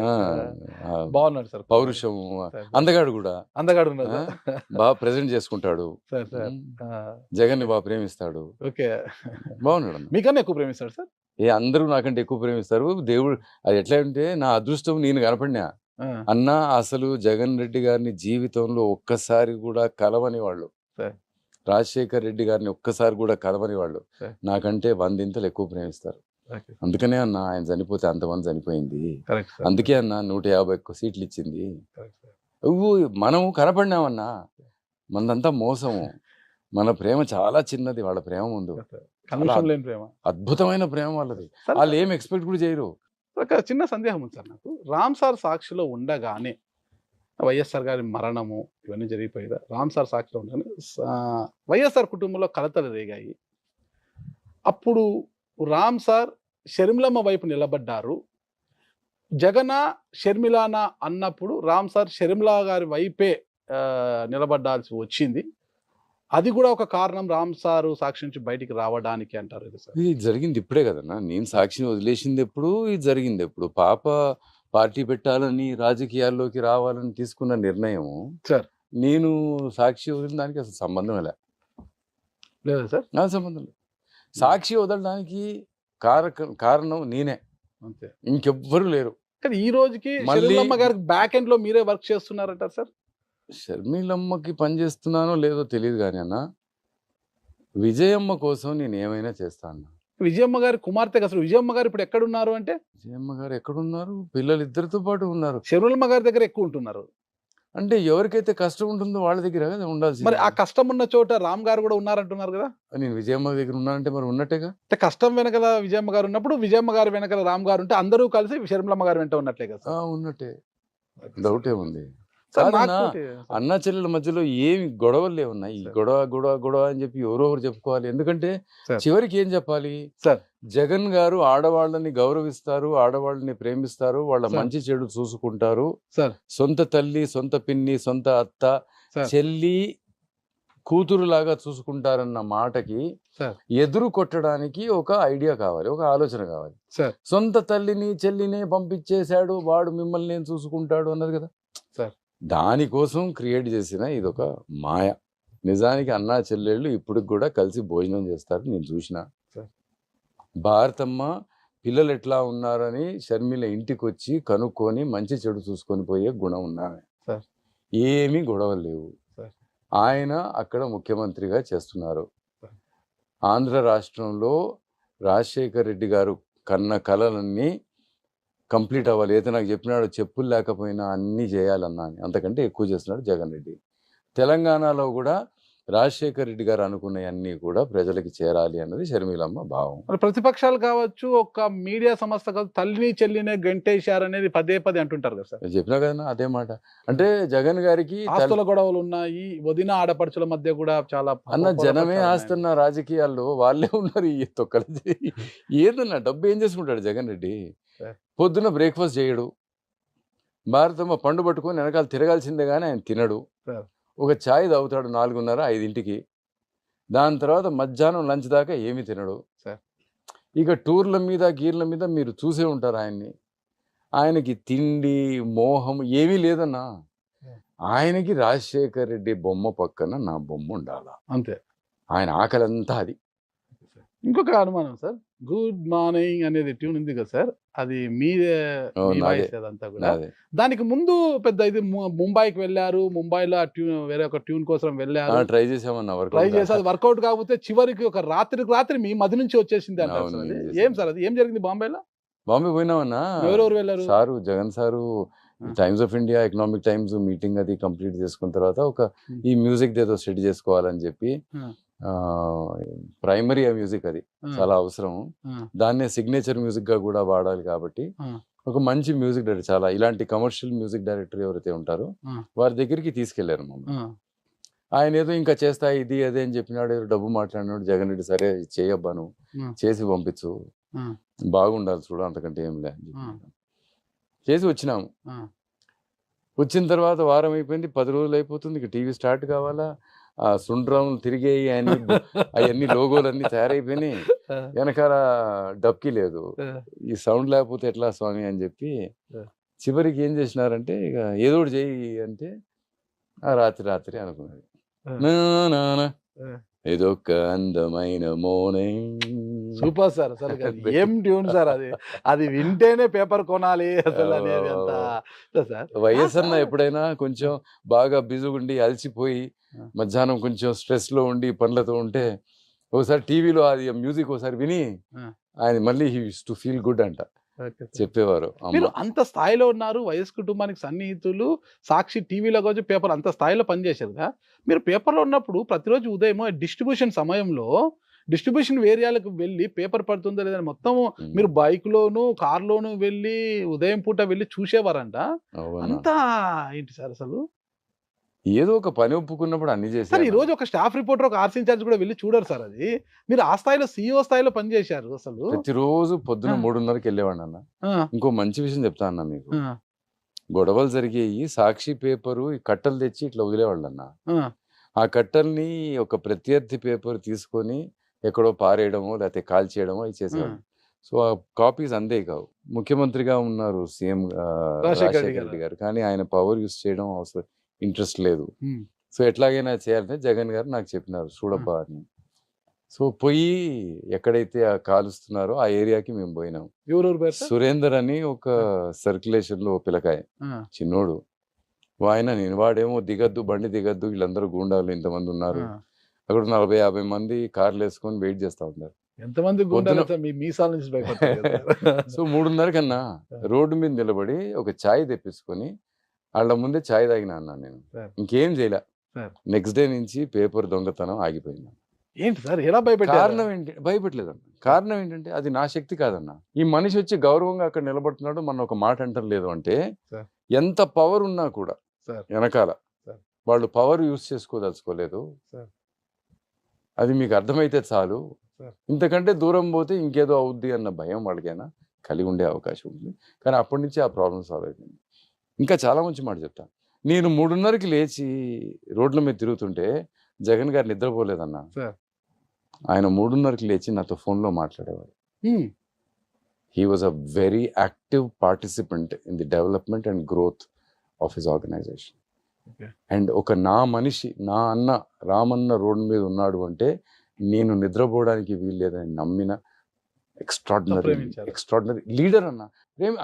బాగున్నాడు సార్. పౌరుషం, అందగాడు కూడా. బాగా ప్రెజెంట్ చేసుకుంటాడు. జగన్ ని బాగా ప్రేమిస్తాడు. బాగున్నాడు. మీకన్నా ఎక్కువ ప్రేమిస్తాడు సార్. అందరూ నాకంటే ఎక్కువ ప్రేమిస్తారు. దేవుడు అది ఎట్లా అంటే నా అదృష్టం నేను కనపడినా అన్నా. అసలు జగన్ రెడ్డి గారిని జీవితంలో ఒక్కసారి కూడా కలవని వాళ్ళు, రాజశేఖర్ రెడ్డి గారిని ఒక్కసారి కూడా కలవని వాళ్ళు నాకంటే 100 ఎక్కువ ప్రేమిస్తారు. అందుకనే అన్న ఆయన చనిపోతే అంతమంది చనిపోయింది. అందుకే అన్న 150 సీట్లు ఇచ్చింది. మనం కనపడినామన్నా, మనదంతా మోసము. మన ప్రేమ చాలా చిన్నది వాళ్ళ ప్రేమ ముందు. అద్భుతమైన ప్రేమ వాళ్ళది. వాళ్ళు ఏం ఎక్స్పెక్ట్ కూడా చేయరు. ఒక చిన్న సందేహం ఉంది సార్ నాకు. రామ్ సార్ సాక్షిలో ఉండగానే వైఎస్ఆర్ గారి మరణము ఇవన్నీ జరిగిపోయేదా? రామ్ సార్ సాక్షిలో ఉండగానే వైఎస్ఆర్ కుటుంబంలో కలతలు రేగాయి. అప్పుడు రామ్ సార్ షర్మిలమ్మ వైపు నిలబడ్డారు. జగన షర్మిలానా అన్నప్పుడు రామ్ సార్ షర్మిలా గారి వైపే నిలబడాల్సి వచ్చింది. అది కూడా ఒక కారణం రామ్ సారు సాక్షి నుంచి బయటికి రావడానికి అంటారు. ఇది జరిగింది ఇప్పుడే కదన్నా. నేను సాక్షిని వదిలేసింది ఎప్పుడు, ఇది జరిగింది ఎప్పుడు. పాప పార్టీ పెట్టాలని రాజకీయాల్లోకి రావాలని తీసుకున్న నిర్ణయం సార్. నేను సాక్షి వదిలిన దానికి అసలు సంబంధం లే. లేదా సార్? నా సంబంధం లేదు. సాక్షి వదలడానికి కారణం నేనే, అంతే. ఇంకెవ్వరు లేరు. కానీ ఈ రోజుకి మళ్ళీ- షర్మిలమ్మ గారికి బ్యాక్ ఎండ్ లో మీరే వర్క్ చేస్తున్నారంట సార్? షర్మిలమ్మకి పని చేస్తున్నానో లేదో తెలియదు కానీ అన్న, విజయమ్మ కోసం నేను ఏమైనా చేస్తాను. విజయమ్మ గారి కుమార్తె అసలు విజయమ్మ గారు ఇప్పుడు ఎక్కడ ఉన్నారు అంటే విజయమ్మ గారు ఎక్కడున్నారు? పిల్లలు ఇద్దరితో పాటు ఉన్నారు. షర్మిలమ్మ గారి దగ్గర ఎక్కువ ఉంటున్నారు. అంటే ఎవరికైతే కష్టం ఉంటుందో వాళ్ళ దగ్గర కదా ఉండాల్సింది. మరి ఆ కష్టం ఉన్న చోట రామ్ గారు కూడా ఉన్నారంటున్నారు కదా? నేను విజయమ్మ దగ్గర ఉన్నానంటే మరి ఉన్నట్టేగా. అంటే కష్టం వెనకల విజయమ్మ గారు ఉన్నప్పుడు విజయమ్మ గారు వెనకల రామ్ గారు ఉంటే అందరూ కలిసి షర్మిలమ్మ గారు వెంట ఉన్నట్లే కదా సార్? ఉన్నట్టే, డౌట్ ఏముంది. సార్, కాదన్నా, నాకు ఒకటి- అన్న చెల్లెల మధ్యలో ఏమి గొడవలు లేవున్నాయి. ఈ సార్. గొడవ గొడవ గొడవ అని చెప్పి ఎవరో ఒకరు చెప్పుకోవాలి. ఎందుకంటే సార్. చివరికి ఏం చెప్పాలి? సార్. జగన్ గారు ఆడవాళ్ళని గౌరవిస్తారు, ఆడవాళ్ళని ప్రేమిస్తారు, వాళ్ళ సార్. మంచి చెడు చూసుకుంటారు. సార్. సొంత తల్లి, సొంత పిన్ని, సొంత అత్త, సార్. చెల్లి, కూతురులాగా చూసుకుంటారన్న మాటకి సార్. ఎదురు కొట్టడానికి ఒక ఐడియా కావాలి, ఒక ఆలోచన కావాలి. సార్. సొంత తల్లిని చెల్లిని పంపించేశాడు, వాడు మిమ్మల్ని నేను చూసుకుంటాడు అన్నది కదా సార్. దానికోసం క్రియేట్ చేసిన ఇదొక మాయ. నిజానికి అన్నా చెల్లెళ్ళు ఇప్పటికి కూడా కలిసి భోజనం చేస్తారు, నేను చూసిన. సార్. భారతమ్మ పిల్లలు ఎట్లా ఉన్నారని షర్మిల ఇంటికి వచ్చి కనుక్కొని మంచి చెడు చూసుకొని పోయే గుణం ఉన్నామే. సార్. ఏమీ గొడవలు లేవు. సార్. ఆయన అక్కడ ముఖ్యమంత్రిగా చేస్తున్నారు. సార్. ఆంధ్ర రాష్ట్రంలో రాజశేఖర్ రెడ్డి గారు కన్న కలలన్నీ కంప్లీట్ అవ్వాలి. అయితే నాకు చెప్పినాడు, చెప్పులు లేకపోయినా అన్నీ చేయాలన్నా అని. అంతకంటే ఎక్కువ చేస్తున్నాడు జగన్ రెడ్డి. తెలంగాణలో కూడా రాజశేఖర్ రెడ్డి గారు అనుకున్నవన్నీ కూడా ప్రజలకి చేరాలి అన్నది షర్మిలమ్మ భావం. మరి ప్రతిపక్షాలు కావచ్చు, ఒక మీడియా సంస్థ కావచ్చు, తల్లిని చెల్లినే గంటేశారనేది పదే పదే అంటుంటారు కదా సార్? నేను చెప్పినా కదా అదే మాట. అంటే జగన్ గారికి ఆస్తుల గొడవలు ఉన్నాయి, వదిన ఆడపడుచుల మధ్య కూడా చాలా అన్న జనమే ఆస్తున్న రాజకీయాల్లో వాళ్ళే ఉన్నారు. ఈ తొక్కలు ఏదన్నా డబ్బు ఏం చేసుకుంటాడు జగన్ రెడ్డి? పొద్దున బ్రేక్ఫాస్ట్ చేయడు, భారతమ్మ పండు పట్టుకొని వెనకాల తిరగాల్సిందే కానీ ఆయన తినడు. ఒక ఛాయ్ తాగుతాడు 4:30, 5ంటికి. దాని తర్వాత మధ్యాహ్నం లంచ్ దాకా ఏమీ తినడు. ఇక టూర్ల మీద గీర్ల మీద మీరు చూసే ఉంటారు ఆయన్ని. ఆయనకి తిండి మోహం ఏమీ లేదన్నా. ఆయనకి రాజశేఖర్ రెడ్డి బొమ్మ పక్కన నా బొమ్మ ఉండాలా, అంతే. ఆయన ఆకలంతా అది. ఇంకొక అనుమానం సార్, గుడ్ మార్నింగ్ అనేది ట్యూన్ ఉంది కదా సార్, అది మీదే అదంతా కూడా. దానికి ముందు పెద్ద ఇది ముంబైకి వెళ్ళారు, ముంబైలో ఆ ట్యూన్ వేరే ఒక ట్యూన్ కోసం వెళ్ళారు, ట్రై చేసామన్నా, ట్రై చేసి అది వర్కౌట్ కాకపోతే చివరికి ఒక రాత్రి మీ మది నుంచి వచ్చేసింది అంటారు సార్. అది ఏం సార్, అది ఏం జరిగింది బాంబేలో? బాంబే పోయినామన్నా. ఎవరెవరు వెళ్ళారు? Sir, Jagan sir times of India economic times meeting అది కంప్లీట్ చేసుకున్న తర్వాత ఒక ఈ మ్యూజిక్ ఏదో సెట్ చేసుకోవాలని చెప్పి, ప్రైమరీ మ్యూజిక్ అది చాలా అవసరం, దాన్నే సిగ్నేచర్ మ్యూజిక్ గా కూడా వాడాలి కాబట్టి ఒక మంచి మ్యూజిక్ డైరెక్టర్, చాలా ఇలాంటి కమర్షియల్ మ్యూజిక్ డైరెక్టర్ ఎవరైతే ఉంటారో వారి దగ్గరికి తీసుకెళ్లారు మమ్మల్ని. ఆయన ఏదో ఇంకా చేస్తా ఇది అదే అని చెప్పినాడు, ఏదో డబ్బు మాట్లాడినాడు. జగన్ రెడ్డి సరే చేయబ్బాను, చేసి పంపించు, బాగుండాలి చూడు, అంతకంటే ఏం లే అని చెప్పి చేసి వచ్చినాము. వచ్చిన తర్వాత వారం అయిపోయింది, 10 రోజులు అయిపోతుంది, ఇక టీవీ స్టార్ట్ కావాలా, ఆ సుండ్రాములు తిరిగేయి, అవన్నీ లోగోలన్నీ తయారైపోయినాయి, వెనకాల డబ్కి లేదు, ఈ సౌండ్ లేకపోతే ఎట్లా స్వామి అని చెప్పి చివరికి ఏం చేసినారంటే ఇక ఏదో ఒకటి చేయి అంటే ఆ రాత్రి అనుకున్నది. ఇదొక అందమైన మార్నింగ్. సూపర్ సార్, అసలు ఏం ట్యూన్ సార్ అది, అది వింటేనే పేపర్ కొనాలి అసలు అనేది అంత సార్. వైఎస్ఆర్ ఎప్పుడైనా కొంచెం బాగా బిజీగా ఉండి అలసిపోయి మధ్యాహ్నం కొంచెం స్ట్రెస్ లో ఉండి పనులతో ఉంటే ఒకసారి టీవీలో అది మ్యూజిక్ ఒకసారి విని ఆయన మళ్ళీ he use to feel good అంట చెప్పేవారు. మీరు అంత స్థాయిలో ఉన్నారు, వైఎస్ కుటుంబానికి సన్నిహితులు, సాక్షి టీవీలో కావచ్చు పేపర్ అంత స్థాయిలో పనిచేశారు కదా. మీరు పేపర్లో ఉన్నప్పుడు ప్రతిరోజు ఉదయం డిస్ట్రిబ్యూషన్ సమయంలో డిస్ట్రిబ్యూషన్ ఏరియాలకు వెళ్ళి పేపర్ పడుతుందో లేదని మొత్తం మీరు బైక్లోను కార్లోను వెళ్ళి ఉదయం పూట వెళ్ళి చూసేవారంట. అంతా ఏంటి సార్ అసలు? ఏదో ఒక పని ఒప్పుకున్నప్పుడు అన్ని చేశారు. ఈ రోజు ఒక స్టాఫ్ రిపోర్టర్, ఒక ఆర్సీ ఇన్ఛార్జ్ కూడా వెళ్ళి చూడరు సార్. అది మీరు ఆ స్థాయిలో CEO స్థాయిలో పనిచేశారు. అసలు ప్రతిరోజు పొద్దున 3:30కి వెళ్ళేవాడి అన్న. ఇంకో మంచి విషయం చెప్తా అన్న మీకు, గొడవలు జరిగేవి, సాక్షి పేపరు ఈ కట్టలు తెచ్చి ఇట్లా వదిలేవాళ్ళు అన్న. ఆ కట్టల్ని ఒక ప్రత్యర్థి పేపర్ తీసుకొని ఎక్కడో పారేయడమో లేకపోతే కాల్చేయడమో అవి చేసేవాళ్ళు. సో ఆ కాపీస్ అందే కావు. ముఖ్యమంత్రిగా ఉన్నారు సీఎం రాజశేఖర రెడ్డి గారు, కానీ ఆయన పవర్ యూస్ చేయడం అవసరం ఇంట్రెస్ట్ లేదు. సో ఎట్లాగైనా చేయాలంటే జగన్ గారు నాకు చెప్పినారు, చూడబ్బా అని సో పోయి ఎక్కడైతే ఆ కాలుస్తున్నారో ఆ ఏరియాకి మేము పోయినాం. ఎవరెవరు పేరు సార్? సురేందర్ అని ఒక సర్క్యులేషన్ లో పిల్లకాయ ఆ, చిన్నోడు, ఆయన నేను వాడేమో దిగద్దు, బండి దిగద్దు, వీళ్ళందరూ గూండాలు ఇంతమంది ఉన్నారు, ఆ. అక్కడ 40-50 మంది కార్లు వేసుకొని వెయిట్ చేస్తా ఉన్నారు. ఎంతమంది గుండాలు సార్? మీ మీసాల నుంచి భయపడతారు కదా. సో 3:30 కన్నా రోడ్డు మీద నిలబడి ఒక ఛాయ్ తెప్పించుకొని వాళ్ళ ముందే ఛాయ్ తాగినా అన్నా నేను. సార్. ఇంకేం చేయలే. సార్. నెక్స్ట్ డే నుంచి పేపర్ దొంగతనం ఆగిపోయింది. ఏంటి సార్ ఎలా భయపెట్టారు? కారణం ఏంటి? భయపెట్టలేదన్న. కారణం ఏంటంటే అది నా శక్తి కాదన్న. ఈ మనిషి వచ్చి గౌరవంగా అక్కడ నిలబడుతున్నాడు, మన ఒక మాట అంటలేదు అంటే సార్. ఎంత పవర్ ఉన్నా కూడా సార్. వెనకాల సార్. వాళ్ళు పవర్ యూజ్ చేసుకోదలుచుకోలేదు. సార్. అది మీకు అర్థమైతే చాలు. సార్. ఇంతకంటే దూరం పోతే ఇంకేదో అవుద్ది అన్న భయం వాళ్ళకైనా కలిగి ఉండే అవకాశం ఉంది. కానీ అప్పటి నుంచి ఆ ప్రాబ్లం సాల్వ్ అయిపోయింది. ఇంకా చాలా మంచి మాట చెప్తాను. నేను 3:30కి లేచి రోడ్ల మీద తిరుగుతుంటే జగన్ గారు నిద్రపోలేదన్న. సార్. ఆయన 3:30కి లేచి నాతో ఫోన్లో మాట్లాడేవాడు. హ్మ్. He was a very active participant in the development and growth of his organization. Okay. And ఒక నా మనిషి, నా అన్న రామన్న రోడ్డు మీద ఉన్నాడు అంటే నేను నిద్రపోవడానికి వీలు లేదని నమ్మిన ఎక్స్ట్రాడినరీ ప్రేమించారు. లీడర్ అన్న.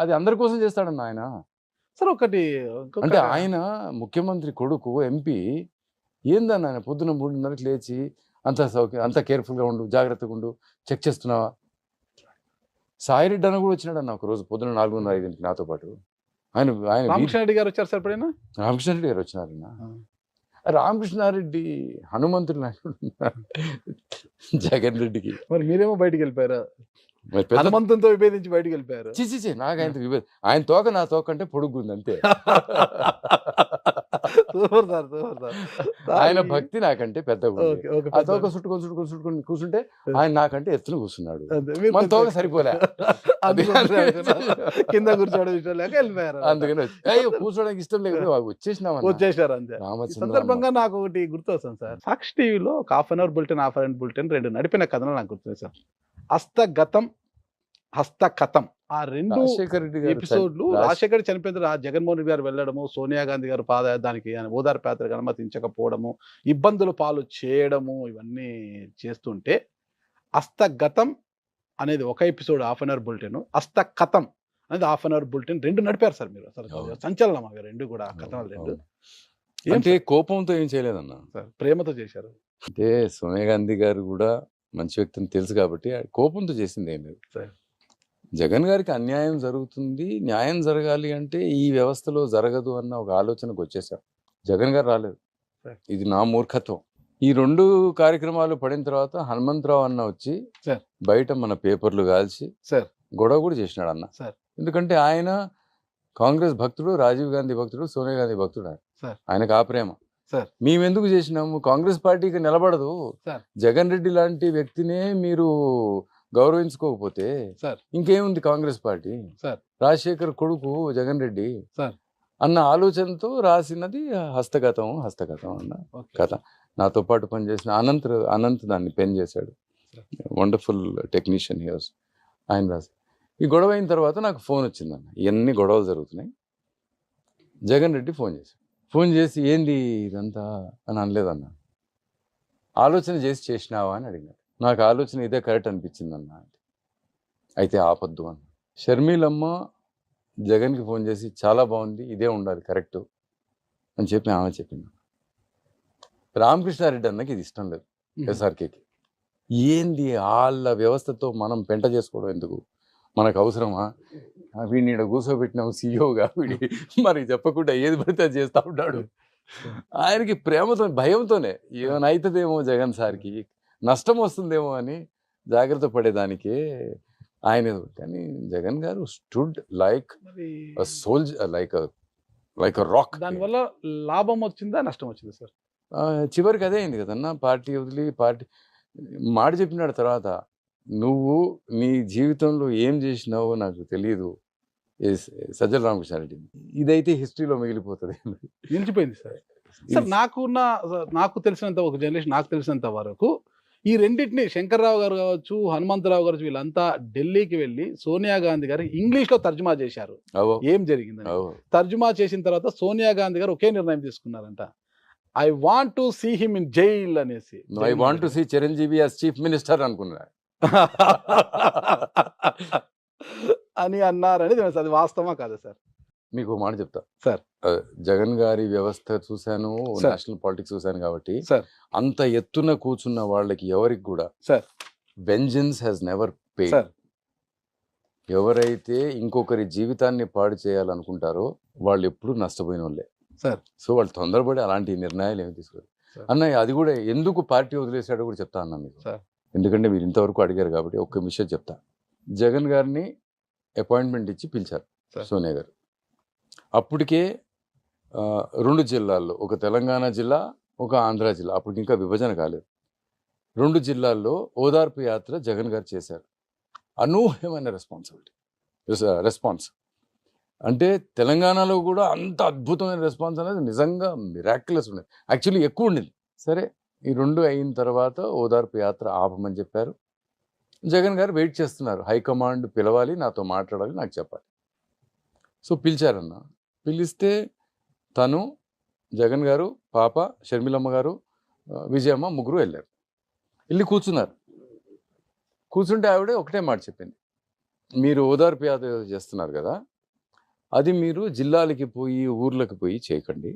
అది అందరి కోసం చేస్తాడన్న ఆయన. సార్ ఒకటి అంటే ఆయన ముఖ్యమంత్రి కొడుకు ఎంపీ ఏందన్న, ఆయన పొద్దున 3:30కి లేచి అంత సౌకర్యం, అంత కేర్ఫుల్గా ఉండు, జాగ్రత్తగా ఉండు, చెక్ చేస్తున్నావా. సాయిరెడ్డి అన్న కూడా వచ్చినాడన్న ఒక రోజు పొద్దున 4:30-5కి నాతో పాటు. ఆయన రామకృష్ణారెడ్డి గారు వచ్చారు సార్ ఎప్పుడైనా? రామకృష్ణారెడ్డి గారు వచ్చినారన్న. రామకృష్ణారెడ్డి హనుమంతుడు జగన్ రెడ్డికి. మరి మీరేమో బయటికి వెళ్ళిపోయారా? మరి పెద్ద హనుమంతునితో విభేదించి బయటికి వెళ్ళిపోయారు. చిచి నాకు ఆయన విభేదం. ఆయన తోక నా తోక అంటే పొడుగుంది అంతే. Super sir, super sir. ఆయన భక్తి నాకంటే పెద్దగా ఉంది. ఓకే, ఓకే, ఆ తోక చుట్టుకొని కూర్చుంటే ఆయన నాకంటే ఎత్తున కూర్చున్నాడు. అంతే. మీరు మన తోక సరిపోలే. కింద కూర్చోవడం ఇష్టం లేక వెళ్ళిపోయారు. అందుకని అయ్యో కూర్చోడానికి ఇష్టం లేకపోతే వచ్చేసినామన్నా. వచ్చేసారు అంతే. ఈ రామచంద్ర సందర్భంగా నాకు ఒకటి గుర్తొస్తుంది సార్. సాక్షి టీవీలో ఒక half an hour bulletin, half an hour bulletin 2 నడిపిన కథలు నాకు గుర్తుంది సార్. హస్తగతం, హస్తకథం, ఆ 2 రాజశేఖర రెడ్డి గారు ఎపిసోడ్లు. రాజశేఖర్ చనిపోయిన తర్వాత జగన్మోహన్ రెడ్డి గారు వెళ్ళడము, సోనియా గాంధీ గారు దానికి ఓదార్పు యాత్రకు అనుమతించకపోవడము, ఇబ్బందుల పాలు చేయడము, ఇవన్నీ చేస్తుంటే హస్తగతం అనేది ఒక episode half an hour bulletin, హస్తకథం అనేది హాఫ్ అన్ అవర్ బులెటిన్ 2 నడిపారు సార్ మీరు. అసలు సంచలనం అవి 2 కూడా, కథనాలు 2. అంటే కోపంతో ఏం చేయలేదన్న సార్, ప్రేమతో చేశారు. అంటే సోనియా గాంధీ గారు కూడా మంచి వ్యక్తిని తెలుసు కాబట్టి కోపంతో చేసింది ఏం లేదు. సరే. జగన్ గారికి అన్యాయం జరుగుతుంది, న్యాయం జరగాలి అంటే ఈ వ్యవస్థలో జరగదు అన్న ఒక ఆలోచనకు వచ్చేసాం. జగన్ గారు రాలేదు. సరే. ఇది నా మూర్ఖత్వం. ఈ 2 కార్యక్రమాలు పడిన తర్వాత హనుమంతరావు అన్న వచ్చి సార్. బయట మన పేపర్లు కాల్చి సార్. గొడవ కూడా చేసినాడు అన్న. సార్. ఎందుకంటే ఆయన కాంగ్రెస్ భక్తుడు, రాజీవ్ గాంధీ భక్తుడు, సోనియా గాంధీ భక్తుడు. సార్. ఆయనకు ఆ ప్రేమ. సార్. మేము ఎందుకు చేసినాము? కాంగ్రెస్ పార్టీకి నిలబడదు. సార్. జగన్ రెడ్డి లాంటి వ్యక్తినే మీరు గౌరవించుకోకపోతే సార్. ఇంకేముంది కాంగ్రెస్ పార్టీ? సార్. రాజశేఖర్ కొడుకు జగన్ రెడ్డి సార్. అన్న ఆలోచనతో రాసినది హస్తగతం అన్న ఓకే. కథ. నాతో పాటు పనిచేసిన అనంత్ దాన్ని పెన్ చేశాడు. Wonderful technician here's. ఆయన రాసి ఈ గొడవ అయిన తర్వాత నాకు ఫోన్ వచ్చిందన్న. ఇవన్నీ గొడవలు జరుగుతున్నాయి. జగన్ రెడ్డి ఫోన్ చేసి ఏంది ఇదంతా అని అనలేదన్న. ఆలోచన చేసినావా అని అడిగినాడు. నాకు ఆలోచన ఇదే కరెక్ట్ అనిపించింది అన్న. అయితే ఆపద్దు అన్న. షర్మిలమ్మ జగన్కి ఫోన్ చేసి చాలా బాగుంది, ఇదే ఉండాలి కరెక్ట్ అని చెప్పి ఆమె చెప్పింది. రామకృష్ణారెడ్డి అన్నకి ఇది ఇష్టం లేదు. ఎస్ఆర్కేకి ఏంది వాళ్ళ వ్యవస్థతో మనం పెంట చేసుకోవడం ఎందుకు, మనకు అవసరమా? వీడిని ఇక్కడ కూర్చోబెట్టినాము సీఈఓగా, వీడి మరి చెప్పకుండా ఏది పడితే అది చేస్తూ ఉంటాడు. ఆయనకి ప్రేమతో, భయంతోనే ఏమైనా అవుతుందేమో జగన్ సార్కి, నష్టం వస్తుందేమో అని జాగ్రత్త పడేదానికే ఆయన. కానీ జగన్ గారు stood like soldier, like rock. దానివల్ల లాభం వచ్చిందా, నష్టం వచ్చిందా సార్? చివరికి అదే అయింది కదన్న. పార్టీ వదిలి మాట చెప్పినాడు తర్వాత, నువ్వు నీ జీవితంలో ఏం చేసినావో నాకు తెలియదు సజ్జల రామకృష్ణారెడ్డి. ఇదైతే హిస్టరీలో మిగిలిపోతుంది, నిలిచిపోయింది సార్. సార్ నాకు తెలిసినంత, ఒక జర్నలిస్ట్ నాకు తెలిసినంత వరకు ఈ రెండింటిని శంకర్రావు గారు కావచ్చు, హనుమంతరావు గారు, వీళ్ళంతా ఢిల్లీకి వెళ్ళి సోనియా గాంధీ గారు ఇంగ్లీష్లో తర్జుమా చేశారు. ఏం జరిగిందని తర్జుమా చేసిన తర్వాత సోనియా గాంధీ గారు ఒకే నిర్ణయం తీసుకున్నారంట. I want to see him in jail అనేసి. I want to see Chiranjeevi as chief minister అనుకున్నా. అని అన్నారని తెలుసు. అది వాస్తవమా కాదా సార్? మీకు మాట చెప్తా సార్. జగన్ గారి వ్యవస్థ చూశాను, సార్. నేషనల్ పాలిటిక్స్ చూశాను కాబట్టి సార్. అంత ఎత్తున కూర్చున్న వాళ్ళకి ఎవరికి కూడా sir. Vengeance has never paid. Sir. ఎవరైతే ఇంకొకరి జీవితాన్ని పాడు చేయాలనుకుంటారో వాళ్ళు ఎప్పుడు నష్టపోయిన వాళ్ళే సార్. సో వాళ్ళు తొందరపడి అలాంటి నిర్ణయాలు ఏమి తీసుకోరు. సార్. అన్నయ్య అది కూడా ఎందుకు పార్టీ వదిలేసాడో కూడా చెప్తా అన్న మీకు. సార్. ఎందుకంటే మీరు ఇంతవరకు అడిగారు కాబట్టి ఒక్క విషయం చెప్తా. జగన్ గారిని అపాయింట్మెంట్ ఇచ్చి పిలిచారు సార్. సోనియా గారు. అప్పటికే 2 జిల్లాల్లో, ఒక తెలంగాణ జిల్లా, ఒక ఆంధ్ర జిల్లా, అప్పటికి ఇంకా విభజన కాలేదు. 2 జిల్లాల్లో ఓదార్పు యాత్ర జగన్ గారు చేశారు. అనూహ్యమైన రెస్పాన్స్ అంటే తెలంగాణలో కూడా అంత అద్భుతమైన రెస్పాన్స్ అనేది నిజంగా మిరాక్యులస్ ఉండేది. యాక్చువల్లీ ఎక్కువ ఉండింది. సరే, ఈ 2 అయిన తర్వాత ఓదార్పు యాత్ర ఆపమని చెప్పారు. జగన్ గారు వెయిట్ చేస్తున్నారు. హైకమాండ్ పిలవాలి, నాతో మాట్లాడాలి, నాకు చెప్పాలి. సో పిలిచారన్న. పిలిస్తే తను, జగన్ గారు, పాప షర్మిలమ్మ గారు, విజయమ్మ ముగ్గురు వెళ్ళారు. వెళ్ళి కూర్చున్నారు. కూర్చుంటే ఆవిడ ఒకటే మాట చెప్పింది, మీరు ఓదార్పు యాత్ర చేస్తున్నారు కదా, అది మీరు జిల్లాలకి పోయి ఊర్లకు పోయి చేయకండి,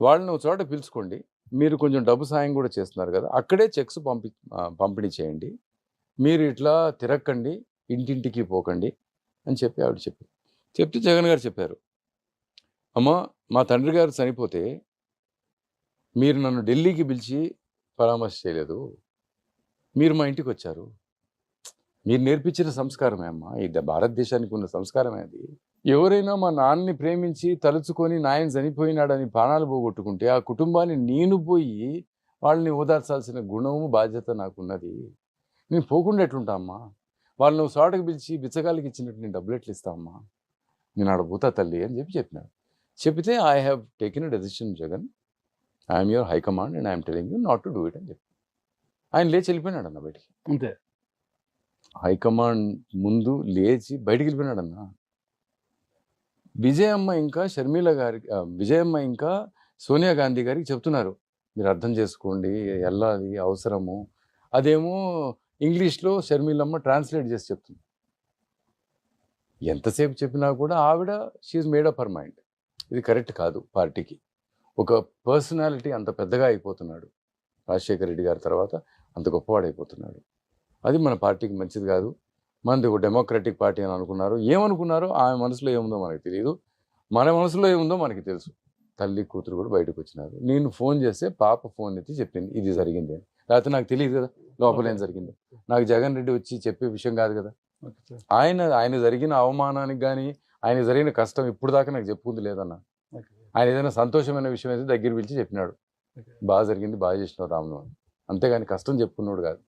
వాళ్ళని ఒక చోట పిలుచుకోండి, మీరు కొంచెం డబ్బు సాయం కూడా చేస్తున్నారు కదా, అక్కడే చెక్స్ పంపిణీ చేయండి, మీరు ఇట్లా తిరక్కండి, ఇంటింటికి పోకండి అని చెప్పి ఆవిడ చెప్తే జగన్ గారు చెప్పారు, అమ్మ మా తండ్రి గారు చనిపోతే మీరు నన్ను ఢిల్లీకి పిలిచి పరామర్శ చేయలేదు, మీరు మా ఇంటికి వచ్చారు, మీరు నేర్పించిన సంస్కారమే అమ్మా, ఇది భారతదేశానికి ఉన్న సంస్కారమే. అది ఎవరైనా మా నాన్నని ప్రేమించి తలుచుకొని నాయన చనిపోయినాడని ప్రాణాలు పోగొట్టుకుంటే ఆ కుటుంబాన్ని నేను పోయి వాళ్ళని ఓదార్చాల్సిన గుణము బాధ్యత నాకున్నది. నేను పోకుండా ఎట్లుంటా అమ్మా, వాళ్ళని చోటకి పిలిచి బిచ్చగాళ్ళకి ఇచ్చినట్టు నేను డబ్బులు ఎట్లు ఇస్తా అమ్మా, నేను ఆడ పోతా తల్లి అని చెప్పినాడు. చెప్తే I have taken a decision Jagan, I'm your high command and I'm telling you not to do it అని చెప్పి ఆయన లేచి వెళ్ళిపోయినాడు అన్న బయటికి. అంతే, హైకమాండ్ ముందు లేచి బయటికి వెళ్ళిపోయినాడు అన్న. విజయమ్మ ఇంకా సోనియా గాంధీ గారికి చెప్తున్నారు, మీరు అర్థం చేసుకోండి, వెళ్ళాలి, అవసరము. అదేమో ఇంగ్లీష్లో షర్మిలమ్మ ట్రాన్స్లేట్ చేసి చెప్తుంది. ఎంతసేపు చెప్పినా కూడా ఆవిడ she made up her mind, ఇది కరెక్ట్ కాదు పార్టీకి. ఒక పర్సనాలిటీ అంత పెద్దగా అయిపోతున్నాడు, రాజశేఖర రెడ్డి గారి తర్వాత అంత గొప్పవాడైపోతున్నాడు, అది మన పార్టీకి మంచిది కాదు. మనది ఒక డెమోక్రటిక్ పార్టీ అని అనుకున్నారు. ఏమనుకున్నారో ఆమె మనసులో ఏముందో మనకు తెలియదు, మన మనసులో ఏముందో మనకి తెలుసు. తల్లి కూతురు కూడా బయటకు వచ్చినారు. నేను ఫోన్ చేస్తే పాప ఫోన్ ఎత్తి చెప్పింది ఇది జరిగింది అని. లేకపోతే నాకు తెలియదు కదా లోపల ఏం జరిగింది. నాకు జగన్ రెడ్డి వచ్చి చెప్పే విషయం కాదు కదా. ఆయన జరిగిన అవమానానికి కానీ ఆయన జరిగిన కష్టం ఇప్పుడు దాకా నాకు చెప్పుకుంది లేదన్న. ఆయన ఏదైనా సంతోషమైన విషయం అయితే దగ్గర పిలిచి చెప్పినాడు, బాగా జరిగింది, బాగా చేసినావు రామును అని. అంతేగాని కష్టం చెప్పుకున్నాడు కాదు.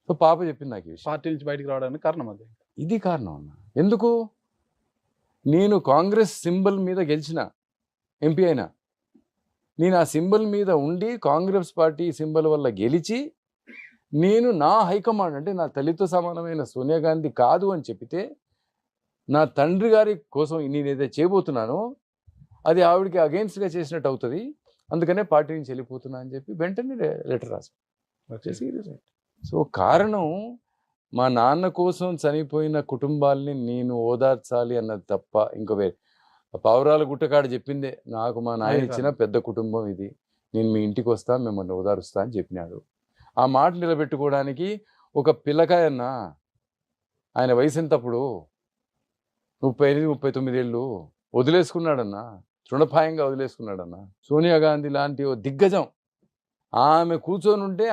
సో పాప చెప్పింది నాకు ఈ విషయం. పార్టీ నుంచి బయటకు రావడానికి కారణం అది. ఇది కారణం అన్న. ఎందుకు? నేను కాంగ్రెస్ సింబల్ మీద గెలిచిన ఎంపీ అయినా, నేను ఆ సింబల్ మీద ఉండి కాంగ్రెస్ పార్టీ సింబల్ వల్ల గెలిచి నేను నా హైకమాండ్ అంటే నా తల్లితో సమానమైన సోనియా గాంధీ కాదు అని చెప్పితే నా తండ్రి గారి కోసం నేను ఏదైతే చేయబోతున్నానో అది ఆవిడకి అగెయిన్స్ట్గా చేసినట్టు అవుతుంది, అందుకనే పార్టీ నుంచి వెళ్ళిపోతున్నా అని చెప్పి వెంటనే లెటర్ రాశాను. సో కారణం మా నాన్న కోసం చనిపోయిన కుటుంబాలని నేను ఓదార్చాలి అన్నది తప్ప ఇంకో వేరే. పావురాల గుట్టకాడ చెప్పిందే, నాకు మా నాయన ఇచ్చిన పెద్ద కుటుంబం ఇది, నేను మీ ఇంటికి వస్తా, మిమ్మల్ని ఓదారుస్తా అని చెప్పినాడు. ఆ మాట నిలబెట్టుకోవడానికి ఒక పిల్లకాయన్నా, ఆయన వయసు ఎంతప్పుడు 38-39 ఏళ్ళు వదిలేసుకున్నాడన్నా, తృణపాయంగా వదిలేసుకున్నాడన్నా. సోనియా గాంధీ లాంటి ఓ దిగ్గజం ఆమె కూర్చొని ఉంటే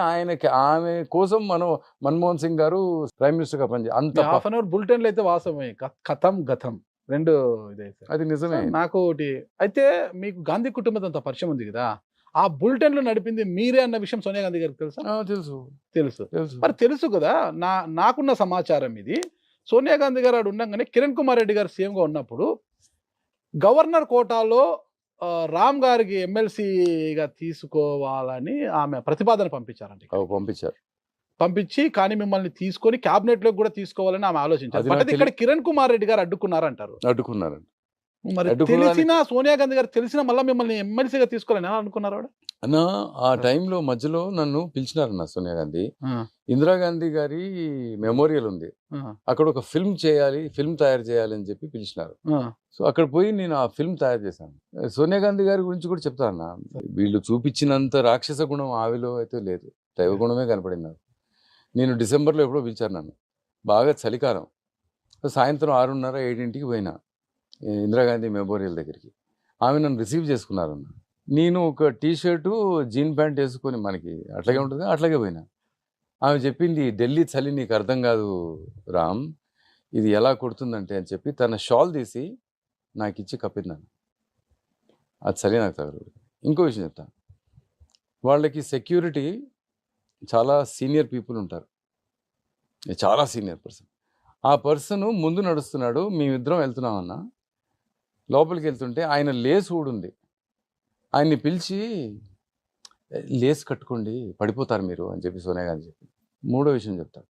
ఆమె కోసం మన్మోహన్ సింగ్ గారు ప్రైమ్ మినిస్టర్గా పనిచేయాలి. అంత హాఫ్ అన్ అవర్ బులెటిన్లు అయితే వాస్తవమే, కథం గతం రెండు ఇదైతే అది నిజమే. నాకు ఒకటి అయితే, మీకు గాంధీ కుటుంబం అంత పరిచయం ఉంది కదా, ఆ బులెటిన్లు నడిపింది మీరే అన్న విషయం సోనియా గాంధీ గారికి తెలుసా? తెలుసు మరి తెలుసు కదా. నాకున్న సమాచారం ఇది, సోనియా గాంధీ గారు ఆడు ఉండగానే కిరణ్ కుమార్ రెడ్డి గారు సీఎంగా ఉన్నప్పుడు గవర్నర్ కోటాలో రామ్ గారికి ఎమ్మెల్సీగా తీసుకోవాలని ఆమె ప్రతిపాదన పంపించి కానీ మిమ్మల్ని తీసుకొని క్యాబినెట్ లోకి కూడా తీసుకోవాలని ఆమె ఆలోచించారు. బట్ ఇక్కడ కిరణ్ కుమార్ రెడ్డి గారు అడ్డుకున్నారంటారు. అడ్డుకున్నారు. మరి తెలిసిన సోనియా గాంధీ గారు తెలిసిన మళ్ళీ మిమ్మల్ని ఎమ్మెల్సీగా తీసుకోవాలని ఎలా అనుకున్నారు? అన్న ఆ టైంలో మధ్యలో నన్ను పిలిచినారన్న సోనియా గాంధీ. ఇందిరాగాంధీ గారి మెమోరియల్ ఉంది, అక్కడ ఒక ఫిల్మ్ చేయాలి, ఫిల్మ్ తయారు చేయాలి అని చెప్పి పిలిచినారు. సో అక్కడ పోయి నేను ఆ ఫిల్మ్ తయారు చేశాను. సోనియా గాంధీ గారి గురించి కూడా చెప్తా అన్న, వీళ్ళు చూపించినంత రాక్షస గుణం ఆవిలో అయితే లేదు, దైవ గుణమే కనపడింది నాకు. నేను డిసెంబర్లో ఎప్పుడో పిలిచాను నన్ను, బాగా చలికాలం, సాయంత్రం 6:30, 7ంటికి పోయినా ఇందిరాగాంధీ మెమోరియల్ దగ్గరికి. ఆమె నన్ను రిసీవ్ చేసుకున్నారన్న. నేను ఒక టీషర్టు జీన్ ప్యాంట్ వేసుకొని, మనకి అట్లాగే ఉంటుంది, అట్లాగే పోయినా. ఆమె చెప్పింది, ఢిల్లీ చలి నీకు అర్థం కాదు రామ్, ఇది ఎలా కొడుతుందంటే అని చెప్పి తన షాల్ తీసి నాకు ఇచ్చి కప్పిందాను. అది చలి నాకు తగలదు. ఇంకో విషయం చెప్తాను, వాళ్ళకి సెక్యూరిటీ చాలా సీనియర్ పీపుల్ ఉంటారు, చాలా సీనియర్ పర్సన్. ఆ పర్సన్ ముందు నడుస్తున్నాడు, మేమిద్దరం వెళ్తున్నామన్నా, లోపలికి వెళ్తుంటే ఆయన లేస్ ఊడుంది, ఆయన్ని పిలిచి లేస్ కట్టుకోండి పడిపోతారు మీరు అని చెప్పి సోనియా గాంధీ చెప్పి. మూడో విషయం చెప్తాను,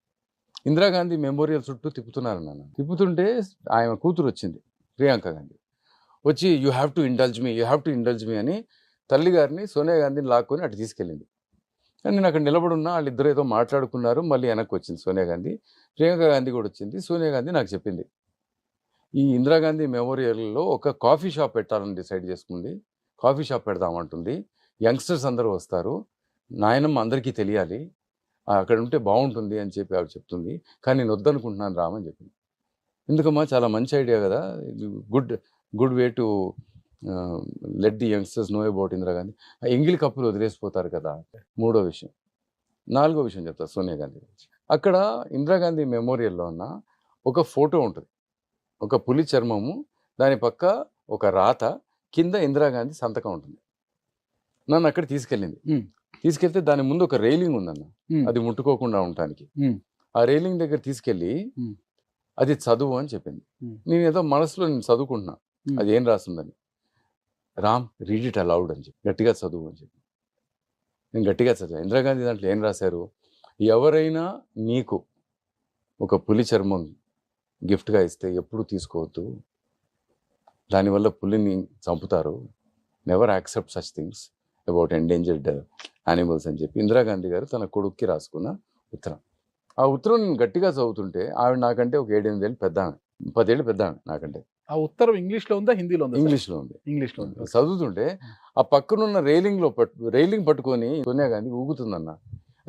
ఇందిరాగాంధీ మెమోరియల్ చుట్టూ తిప్పుతున్నారు నన్ను. తిప్పుతుంటే ఆయన కూతురు వచ్చింది, ప్రియాంక గాంధీ, వచ్చి యూ హ్యావ్ టు ఇండల్జ్ మీ అని తల్లి గారిని, సోనియా గాంధీని లాక్కొని అటు తీసుకెళ్ళింది. కానీ నేను అక్కడ నిలబడున్నా, వాళ్ళిద్దరు ఏదో మాట్లాడుకున్నారు, మళ్ళీ వెనక్కి వచ్చింది సోనియా గాంధీ. ప్రియాంక గాంధీ కూడా వచ్చింది. సోనియా గాంధీ నాకు చెప్పింది, ఈ ఇందిరాగాంధీ మెమోరియల్లో ఒక కాఫీ షాప్ పెట్టాలని డిసైడ్ చేసుకుంది, కాఫీ షాప్ పెడదామంటుంది, యంగ్స్టర్స్ అందరూ వస్తారు, నాయనమ్మ అందరికీ తెలియాలి, అక్కడ ఉంటే బాగుంటుంది అని చెప్పి ఆవిడ చెప్తుంది. కానీ నేను వద్దనుకుంటున్నాను రామని చెప్పింది. ఎందుకమ్మా, చాలా మంచి ఐడియా కదా, good way to let the youngsters know about Indira Gandhi. ఎంగిలి కప్పులు వదిలేసిపోతారు కదా. మూడో విషయం. నాలుగో విషయం చెప్తా సోనియా గాంధీ గురించి. అక్కడ ఇందిరాగాంధీ మెమోరియల్లో ఉన్న ఒక ఫోటో ఉంటుంది, ఒక పులి చర్మము, దాని పక్క ఒక రాత, కింద ఇందిరాగాంధీ సంతకం ఉంటుంది. నన్ను అక్కడ తీసుకెళ్తే దాని ముందు ఒక రైలింగ్ ఉందన్న, అది ముట్టుకోకుండా ఉండటానికి. ఆ రైలింగ్ దగ్గర తీసుకెళ్ళి అది చదువు అని చెప్పింది. నేను ఏదో మనసులో నేను చదువుకుంటున్నా అది ఏం రాస్తుందని. రామ్ రీడ్ ఇట్ అలౌడ్ అని చెప్పి, గట్టిగా చదువు అని చెప్పి. నేను గట్టిగా చదివాను. ఇందిరాగాంధీ దాంట్లో ఏం రాశారు, ఎవరైనా నీకు ఒక పులి చర్మం గిఫ్ట్గా ఇస్తే ఎప్పుడు తీసుకోవద్దు, దానివల్ల పులిని చంపుతారు, never accept such things about endangered animals అని చెప్పి ఇందిరాగాంధీ గారు తన కొడుక్కి రాసుకున్న ఉత్తరం. ఆ ఉత్తరం నేను గట్టిగా చదువుతుంటే, ఆవిడ నాకంటే ఒక 7-8 ఏళ్ళు పెద్ద ఆమె, 10 ఏళ్ళు పెద్ద ఆమె నాకంటే. ఆ ఉత్తరం ఇంగ్లీష్లో ఉందా, హిందీలో ఉందా? ఇంగ్లీష్లో ఉంది. ఇంగ్లీష్లో ఉంది. చదువుతుంటే ఆ పక్కనున్న రైలింగ్ పట్టుకొని సోనియా గాంధీ ఊగుతుందన్న,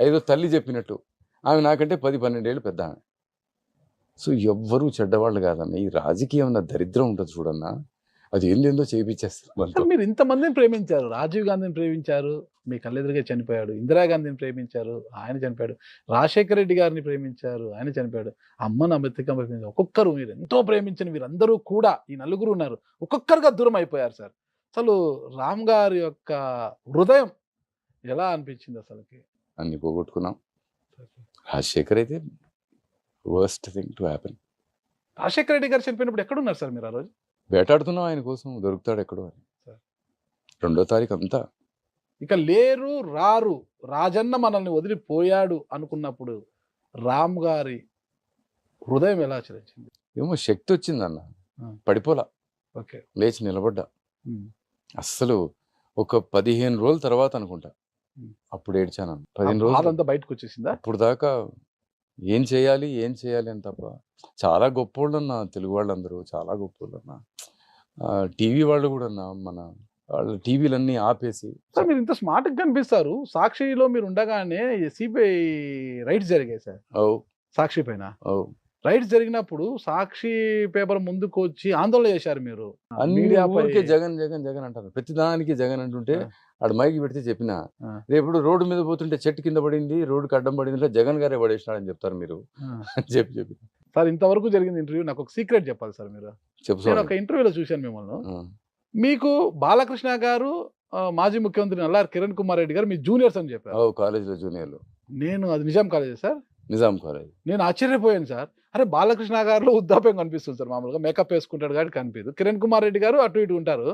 ఏదో తల్లి చెప్పినట్టు. ఆమె నాకంటే 10-12 ఏళ్ళు పెద్ద ఆమె. సో ఎవ్వరూ చెడ్డవాళ్ళు కాదన్న, ఈ రాజకీయం అన్న దరిద్రం ఉంటుంది చూడన్నా, అది ఏందేందో చేయించేస్తారు. మీరు ఇంతమందిని ప్రేమించారు, రాజీవ్ గాంధీని ప్రేమించారు, మీ కళ్ళెదురుగా చనిపోయాడు. ఇందిరాగాంధీని ప్రేమించారు, ఆయన చనిపోయాడు. రాజశేఖర రెడ్డి గారిని ప్రేమించారు, ఆయన చనిపోయాడు. అమ్మను అమెరికా ప్రేమించారు. ఒక్కొక్కరు, మీరు ఎంతో ప్రేమించిన వీరందరూ కూడా, ఈ నలుగురు ఉన్నారు, ఒక్కొక్కరుగా దూరం అయిపోయారు సార్. అసలు రామ్ గారి యొక్క హృదయం ఎలా అనిపించింది అసలుకి? అన్ని పోగొట్టుకున్నాం. రాజశేఖర్ అయితే worst thing to happen. Rajasekhara Reddy గారు చనిపోయినప్పుడు ఎక్కడున్నారు సార్ మీరు ఆ రోజు? వేటాడుతున్నాం ఆయన కోసం, దొరుకుతాడు ఎక్కడో అని. 2వ తారీఖు అంతా ఇక లేరు రారు, రాజన్న మనల్ని వదిలిపోయాడు అనుకున్నప్పుడు రామ్ గారి హృదయం ఎలా చలించింది? ఏమో శక్తి వచ్చిందన్న, పడిపోలా, ఓకే, లేచి నిలబడ్డా. అస్సలు ఒక 15 రోజుల తర్వాత అనుకుంటా అప్పుడు ఏడ్చాను. 15 రోజులు అంతా బయటకు వచ్చేసిందా? అప్పుడు దాకా ఏం చేయాలి అని తప్ప. చాలా గొప్పోళ్ళు అన్న, తెలుగు వాళ్ళందరూ చాలా గొప్పోళ్ళు అన్న. టీవీ వాళ్ళు కూడా అన్న, మన వాళ్ళు టీవీలన్నీ ఆపేసి. సార్ మీరు ఇంత స్మార్ట్గా కనిపిస్తారు, సాక్షిలో మీరు ఉండగానే సిబిఐ రైట్స్ జరిగాయి సార్. సాక్షి పైన రైట్స్ జరిగినప్పుడు సాక్షి పేపర్ ముందుకు వచ్చి ఆందోళన చేశారు మీరు. ఊరికే జగన్ జగన్ జగన్ అంటారు, ప్రతి దానికి జగన్ అంటుంటే ఆడు మైకి పెడితే చెప్పిన, రేపు రోడ్డు మీద పోతుంటే చెట్టు కింద పడింది, రోడ్డుకి అడ్డం పడింది అంటే జగన్ గారే పడేసినాడని చెప్తారు మీరు అని చెప్పి. సార్ ఇంతవరకు జరిగింది ఇంటర్వ్యూ, నాకు ఒక సీక్రెట్ చెప్పాలి సార్ మీరు. నేను ఒక ఇంటర్వ్యూలో చూశాను మిమ్మల్ని, మీకు బాలకృష్ణ గారు, మాజీ ముఖ్యమంత్రి నల్లారి కిరణ్ కుమార్ రెడ్డి గారు మీ జూనియర్స్ అని చెప్పారు. కాలేజీలో జూనియర్లు. నేను అది Nizam college sir, Nizam college. నేను ఆశ్చర్యపోయాను సార్. అరే బాలకృష్ణ గారిలో వృద్ధాప్యం కనిపిస్తుంది సార్, మామూలుగా మేకప్ వేసుకుంటాడు కాబట్టి కనిపించదు. కిరణ్ కుమార్ రెడ్డి గారు అటు ఇటు ఉంటారు,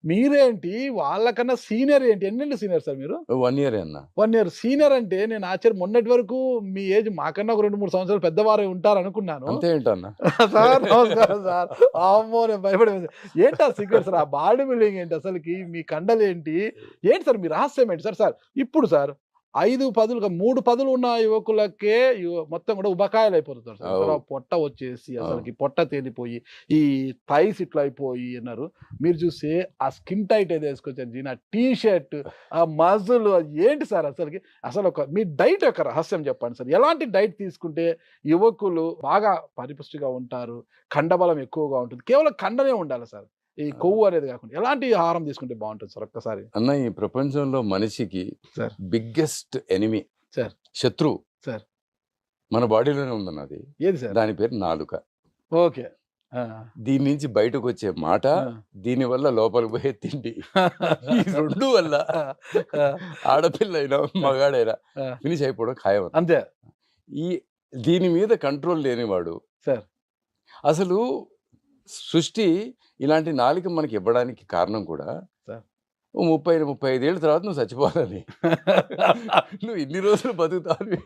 మీరేంటి వాళ్ళకన్నా సీనియర్ ఏంటి? ఎన్నేళ్ళు సీనియర్ సార్ మీరు? 1 ఇయర్ అన్న. 1 ఇయర్ సీనియర్ అంటే నేను మొన్నటి వరకు మీ ఏజ్ మాకన్నా ఒక 2-3 సంవత్సరాలు పెద్దవారు ఉంటారనుకున్నాను. అంతే ఏంటన్నా? సార్ నమస్కారం సార్. అమ్మో! నేను భయపడిపోయాను. ఏంటి ఆ సీక్రెట్ సార్? ఆ బాడీ బిల్డింగ్ ఏంటి అసలకి? మీ కండలేంటి? ఏంటి సార్ మీ రహస్యం ఏంటి సార్? సార్ ఇప్పుడు సార్ 5 పదులుగా 3 పదులు ఉన్న యువకులకే మొత్తం కూడా ఉబకాయలు అయిపోతారు సార్. అసలు పొట్ట వచ్చేసి అసలుకి పొట్ట తేలిపోయి ఈ థైస్ ఇట్లా అయిపోయి అన్నారు. మీరు చూస్తే ఆ స్కిన్ టైట్ ఏదో వేసుకొచ్చారు జీన్, ఆ టీ షర్ట్, ఆ మజులు ఏంటి సార్ అసలుకి? అసలు మీ డైట్ యొక్క రహస్యం చెప్పండి సార్. ఎలాంటి డైట్ తీసుకుంటే యువకులు బాగా పరిపుష్టిగా ఉంటారు, కండబలం ఎక్కువగా ఉంటుంది? కేవలం కండనే ఉండాలి సార్, ఈ కొవ్వు అనేది కాకుండా. ఎలాంటి ఆహారం తీసుకుంటే బాగుంటుంది సార్ ఒక్కసారి? అన్న, ఈ ప్రపంచంలో మనిషికి సార్ బిగ్గెస్ట్ ఎనిమి, సార్ శత్రువు సార్ మన బాడీలోనే ఉందన్న. అది ఏది సార్? దాని పేరు నాలుక. ఓకే. దీని నుంచి బయటకు వచ్చే మాట, దీని వల్ల లోపలికి పోయే తిండి, ఈ రెండు వల్ల ఆడపిల్ల అయినా మగాడైనా ఫినిష్ అయిపోవడం ఖాయం. అంతే. ఈ దీని మీద కంట్రోల్ లేనివాడు సార్ అసలు సృష్టి ఇలాంటి నాలుక మనకి ఇవ్వడానికి కారణం కూడా 30-35 ఏళ్ళ తర్వాత నువ్వు చచ్చిపోవాలని, నువ్వు ఇన్ని రోజులు బతుకుతావు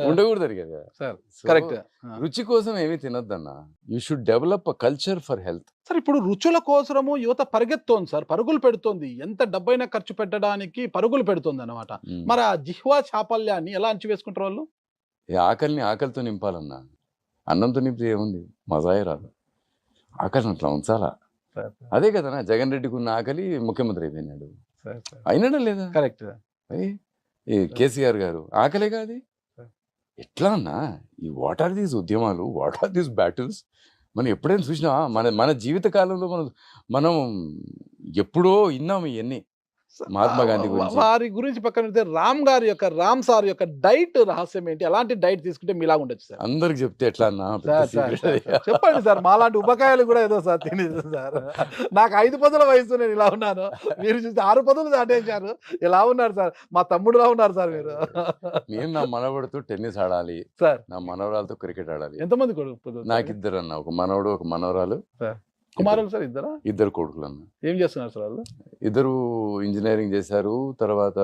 ఉండకూడదని కదా సార్. So, correct. రుచి కోసం ఏమీ తినొద్దన్నా. You should develop a culture for health. Sir ఇప్పుడు రుచుల కోసము యువత పరిగెత్తోంది సార్, పరుగులు పెడుతోంది. ఎంత డబ్బైనా ఖర్చు పెట్టడానికి పరుగులు పెడుతోంది అన్నమాట. మరి ఆ జిహ్వా చాపల్యాన్ని ఎలా అంచివేసుకుంటారు వాళ్ళు? ఈ ఆకలిని ఆకలితో నింపాలన్నా. అన్నంతో నింపితే ఏముంది, మజాయే రాదు. ఆకలిని అట్లా ఉంచాలా. అదే కదనా జగన్ రెడ్డికి ఉన్న ఆకలి ముఖ్యమంత్రి అయిపోయినాడు. అయినాడా లేదా? కరెక్ట్. ఈ కేసీఆర్ గారు ఆకలే కాదు. ఎట్లా అన్నా, ఈ వాట్ ఆర్ దీస్ ఉద్యమాలు, వాట్ ఆర్ దీస్ బ్యాటిల్స్ మనం ఎప్పుడైనా చూసినా మన జీవిత కాలంలో మనం ఎప్పుడో విన్నాము ఇవన్నీ. మహాత్మా గాంధీ గురించి, వారి గురించి పక్కన పెడితే రామ్ సార్ యొక్క డైట్ రహస్యం ఏంటి? ఎలాంటి డైట్ తీసుకుంటే మీలాగా ఉండొచ్చు సార్? అందరికి చెప్తే ఎట్లా అన్నా? చెప్పండి సార్. మాలాంటి ఉపకాయాలు కూడా ఏదో సార్ తినేది సార్. నాకు 5 పదుల వయసు, నేను ఇలా ఉన్నాను. మీరు చూస్తే 6 పదులు దాటేశారు. ఇలా ఉన్నారు సార్. మా తమ్ముడులా ఉన్నారు సార్ మీరు. నేను నా మనవడితో టెన్నిస్ ఆడాలి సార్, నా మనవరాలతో క్రికెట్ ఆడాలి. ఎంతమంది కొడుకు? నాకు 2 అన్న, ఒక మనవడు ఒక మనవరాలు. కుమారులు సార్? 2 కొడుకులు అన్న. ఏం చేస్తున్నారు సార్ వాళ్ళు? 2 ఇంజనీరింగ్ చేశారు. తర్వాత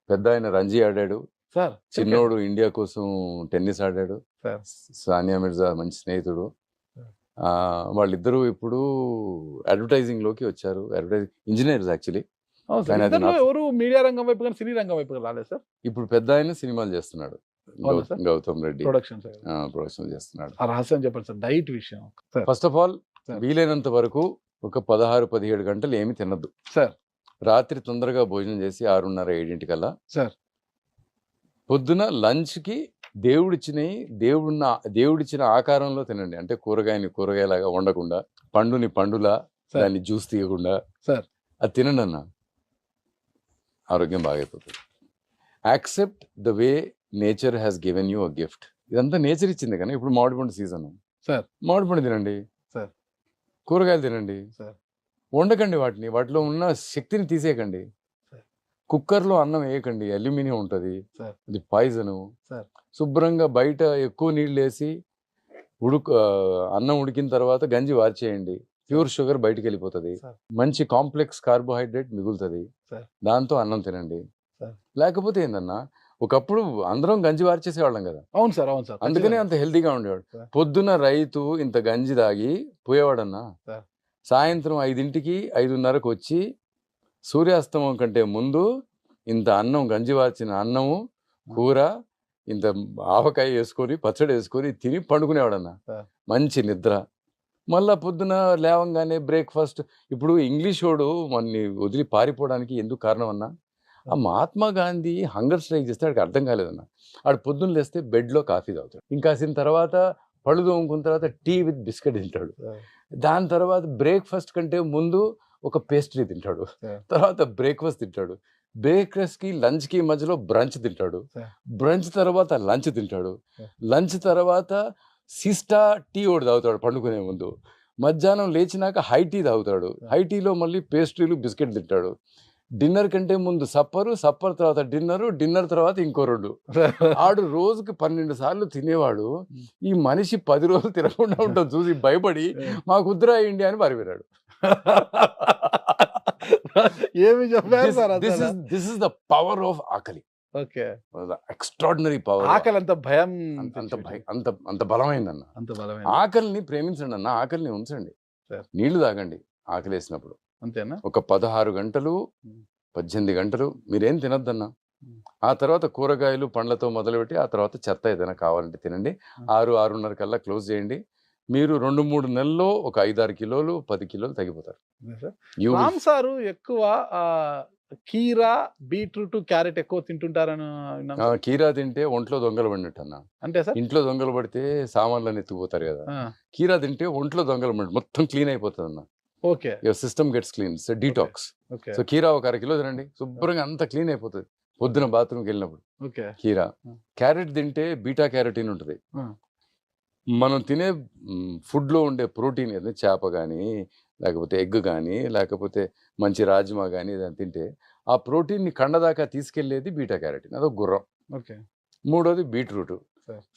పెద్ద ఆయన రంజీ ఆడాడు సార్, చిన్నోడు ఇండియా కోసం టెన్నిస్ ఆడాడు. సార్ సానియా మిర్జా మంచి స్నేహితుడు. వాళ్ళిద్దరూ ఇప్పుడు అడ్వర్టైజింగ్ లోకి వచ్చారు. Engineers actually. ఎవరు మీడియా రంగం వైపు కానీ సినీ రంగం వైపు రాలేదు సార్. ఇప్పుడు పెద్ద ఆయన సినిమాలు చేస్తున్నాడు, గౌతమ్ రెడ్డి ప్రొడక్షన్ చేస్తున్నాడు. ఆ రహస్యం చెప్పండి సార్, డైట్ విషయం. ఫస్ట్ ఆఫ్ ఆల్ వీలైనంత వరకు ఒక 16-17 గంటలు ఏమి తినద్దు సార్. రాత్రి తొందరగా భోజనం చేసి 6:30-7 కల్లా సార్. పొద్దున లంచ్కి దేవుడిచ్చిన ఆకారంలో తినండి. అంటే కూరగాయలాగా వండకుండా, పండులా దాన్ని జ్యూస్ తీయకుండా సార్ అది తినండి అన్న. ఆరోగ్యం బాగైపోతుంది. Accept the way nature has given you a gift. ఇదంతా నేచర్ ఇచ్చింది. కానీ ఇప్పుడు మామిడి పండు సీజన్ సార్. మామిడి పండు తినండి సార్. కూరగాయలు తినండి సార్. వండకండి, వాటిలో ఉన్న శక్తిని తీసేయకండి. కుక్కర్లో అన్నం వేయకండి, అల్యూమినియం ఉంటుంది, అది పాయిజను. శుభ్రంగా బయట ఎక్కువ నీళ్ళు వేసి అన్నం ఉడికిన తర్వాత గంజి వార్చేయండి. ప్యూర్ షుగర్ బయటికి వెళ్ళిపోతుంది, మంచి కాంప్లెక్స్ కార్బోహైడ్రేట్ మిగులుతుంది. దాంతో అన్నం తినండి. లేకపోతే ఏందన్నా, ఒకప్పుడు అందరం గంజి వార్చేసేవాళ్ళం కదా. అవును సార్, అవును సార్. అందుకనే అంత హెల్తీగా ఉండేవాడు. పొద్దున్న రైతు ఇంత గంజి తాగి పోయేవాడన్నా. సాయంత్రం 5ంటికి 5:30కు వచ్చి సూర్యాస్తమం కంటే ముందు ఇంత అన్నం, గంజి వార్చిన అన్నము, కూర, ఇంత ఆవకాయ వేసుకొని పచ్చడి వేసుకొని తిని పండుకునేవాడన్నా. మంచి నిద్ర. మళ్ళా పొద్దున లేవంగానే బ్రేక్ఫాస్ట్. ఇప్పుడు ఇంగ్లీష్ వాడు మనని వదిలి పారిపోవడానికి ఎందుకు కారణం అన్నా, ఆ మహాత్మా గాంధీ హంగర్ స్ట్రైక్ చేస్తే వాడికి అర్థం కాలేదన్న. ఆడు పొద్దున్న లేస్తే బెడ్లో కాఫీ తాగుతాడు, ఇంకాసిన తర్వాత పళ్ళు తోముకున్న తర్వాత టీ విత్ బిస్కెట్ తింటాడు, దాని తర్వాత బ్రేక్ఫాస్ట్ కంటే ముందు ఒక పేస్ట్రీ తింటాడు, తర్వాత బ్రేక్ఫాస్ట్ తింటాడు, బ్రేక్ఫాస్ట్కి లంచ్కి మధ్యలో బ్రంచ్ తింటాడు, బ్రంచ్ తర్వాత లంచ్ తింటాడు, లంచ్ తర్వాత సిస్టా టీ ఒకటి తాగుతాడు పండుకునే ముందు, మధ్యాహ్నం లేచినాక హై టీ తాగుతాడు, హై టీలో మళ్ళీ పేస్ట్రీలు బిస్కెట్ తింటాడు, డిన్నర్ కంటే ముందు సప్పర్ తర్వాత డిన్నర్ తర్వాత ఇంకో 2. ఆడు రోజుకి 12 సార్లు తినేవాడు. ఈ మనిషి 10 రోజులు తినకుండా ఉంటాం చూసి భయపడి మాకు ఉద్రా ఇండియా అని పారిపోయాడు. ఏమి చెప్పారు sir this is the power of ఆకలి. ఓకే. Extraordinary power. ఆకలి అంత భయం, అంత బలమైందన్న. అంత బలమైన ఆకలిని ప్రేమించండి అన్న, ఆకలిని ఉంచండి. సార్. నీళ్లు తాగండి ఆకలేసినప్పుడు. అంతేనా? ఒక 16 గంటలు 18 గంటలు మీరేం తినొద్దన్నా. ఆ తర్వాత కూరగాయలు పండ్లతో మొదలుపెట్టి ఆ తర్వాత చెత్త ఏదైనా కావాలంటే తినండి. 6-6:30 కల్లా క్లోజ్ చేయండి. మీరు 2-3 నెలల్లో ఒక 5-6 కిలోలు 10 కిలోలు తగ్గిపోతారు. రామ్ సారు ఎక్కువ కీరా, బీట్రూట్, క్యారెట్ ఎక్కువ తింటుంటారని విన్నాం సార్. కీరా తింటే ఒంట్లో దొంగలు పడినట్టు అన్న. అంటే సార్ ఇంట్లో దొంగలు పడితే సామాన్లను ఎత్తుకుపోతారు కదా. కీరా తింటే ఒంట్లో దొంగలు పడి మొత్తం క్లీన్ అయిపోతుంది అన్న. Okay. Your system gets clean. It's detox. Okay. So కీరా ఒక 1/2 కిలో తినండి, శుభ్రంగా అంతా క్లీన్ అయిపోతుంది పొద్దున బాత్రూమ్కి వెళ్ళినప్పుడు. ఓకే. కీరా. క్యారెట్ తింటే బీటా క్యారోటీన్ ఉంటుంది. మనం తినే ఫుడ్లో ఉండే ప్రోటీన్ ఏదైనా చేప కానీ లేకపోతే ఎగ్ కానీ లేకపోతే మంచి రాజ్మా కానీ ఏదైనా తింటే ఆ ప్రోటీన్ని కండదాకా తీసుకెళ్లేది బీటా క్యారోటీన్. అదొక గుర్రం. ఓకే. మూడోది బీట్రూట్.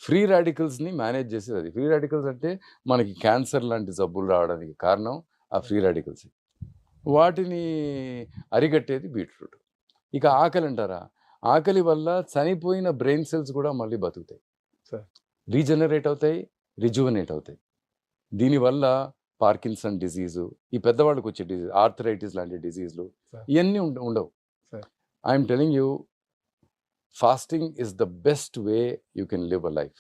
ఫ్రీ రాడికల్స్ని మేనేజ్ చేసేది అది. ఫ్రీ రాడికల్స్ అంటే మనకి క్యాన్సర్ లాంటి జబ్బులు రావడానికి కారణం ఆ ఫ్రీ రాడికల్స్. వాటిని అరికట్టేది బీట్రూట్. ఇక ఆకలి అంటారా, ఆకలి వల్ల చనిపోయిన బ్రెయిన్ సెల్స్ కూడా మళ్ళీ బతుకుతాయి, రీజనరేట్ అవుతాయి, రిజువనేట్ అవుతాయి. దీనివల్ల పార్కిన్సన్ డిజీజు, ఈ పెద్దవాళ్ళకి వచ్చే డిజీజ్, ఆర్థరైటిస్ లాంటి డిజీజులు ఇవన్నీ ఉండవు. I'm telling you, fasting is the best way you can live a life.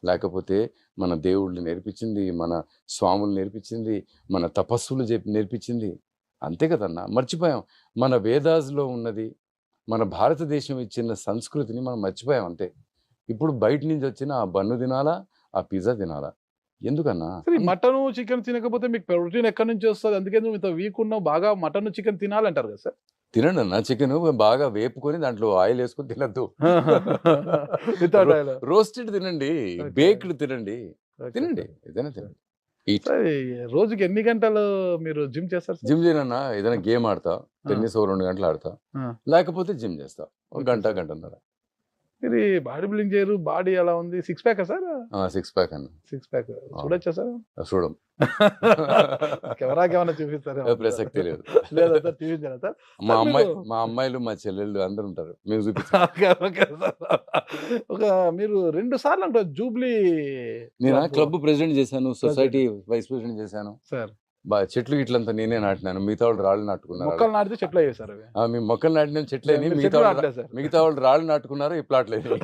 లేకపోతే మన దేవుళ్ళు నేర్పించింది, మన స్వాములు నేర్పించింది, మన తపస్సులు నేర్పించింది. అంతే కదన్నా, మర్చిపోయాం. మన వేదాస్లో ఉన్నది, మన భారతదేశం ఇచ్చిన సంస్కృతిని మనం మర్చిపోయాం అంతే. ఇప్పుడు బయట నుంచి వచ్చిన ఆ బన్ను తినాలా, ఆ పిజ్జా తినాలా? ఎందుకన్నా? మటన్ చికెన్ తినకపోతే మీకు ప్రోటీన్ ఎక్కడి నుంచి వస్తుంది? అందుకే నువ్వు ఇంత వీక్ ఉన్నావు, బాగా మటన్ చికెన్ తినాలంటారు కదా సార్. తినండి అన్న, చికెన్ బాగా వేపుకొని దాంట్లో ఆయిల్ వేసుకొని తినద్దు. రోస్టెడ్ తినండి, బేక్డ్ తినండి, తినండి, ఏదైనా తినండి. రోజుకి ఎన్ని గంటలు మీరు జిమ్ చేస్తారు? జిమ్ చేయనన్నా, ఏదైనా గేమ్ ఆడతా, టెన్నిస్ 2 గంటలు ఆడతా, లేకపోతే జిమ్ చేస్తా 1 గంట 1.5 గంట. మీరు బాడీ బిల్డింగ్ చేయరు, బాడీ ఎలా ఉంది? 6 ప్యాక్ సార్? 6 ప్యాక్ అన్న. 6 ప్యాక్ చూడొచ్చా సార్? చూడం. కెమెరాకి ఏమైనా చూపిస్తారా? ప్రసక్తి లేదు. లేదా సార్, చూపించారా సార్? మా అమ్మాయిలు మా చెల్లెళ్ళు అందరు ఉంటారు, మేము చూపిస్తాం. ఒక మీరు 2 సార్లు అంటే జూబ్లీ, నేను క్లబ్ ప్రెసిడెంట్ చేశాను, సొసైటీ వైస్ ప్రెసిడెంట్ చేశాను సార్. చెట్లు ఇట్లంతా నేనే నాటినాను, మిగతా వాళ్ళు రాళ్ళు నాటుకున్నారు. మొక్కలు నాటితే చెట్లు అయ్యాయి సార్. మేము మొక్కలు నాటిన చెట్లు అయినాయి, మిగతా వాళ్ళు రాళ్ళు నాటుకున్నారు, ఈ ప్లాట్లు అయినాయి.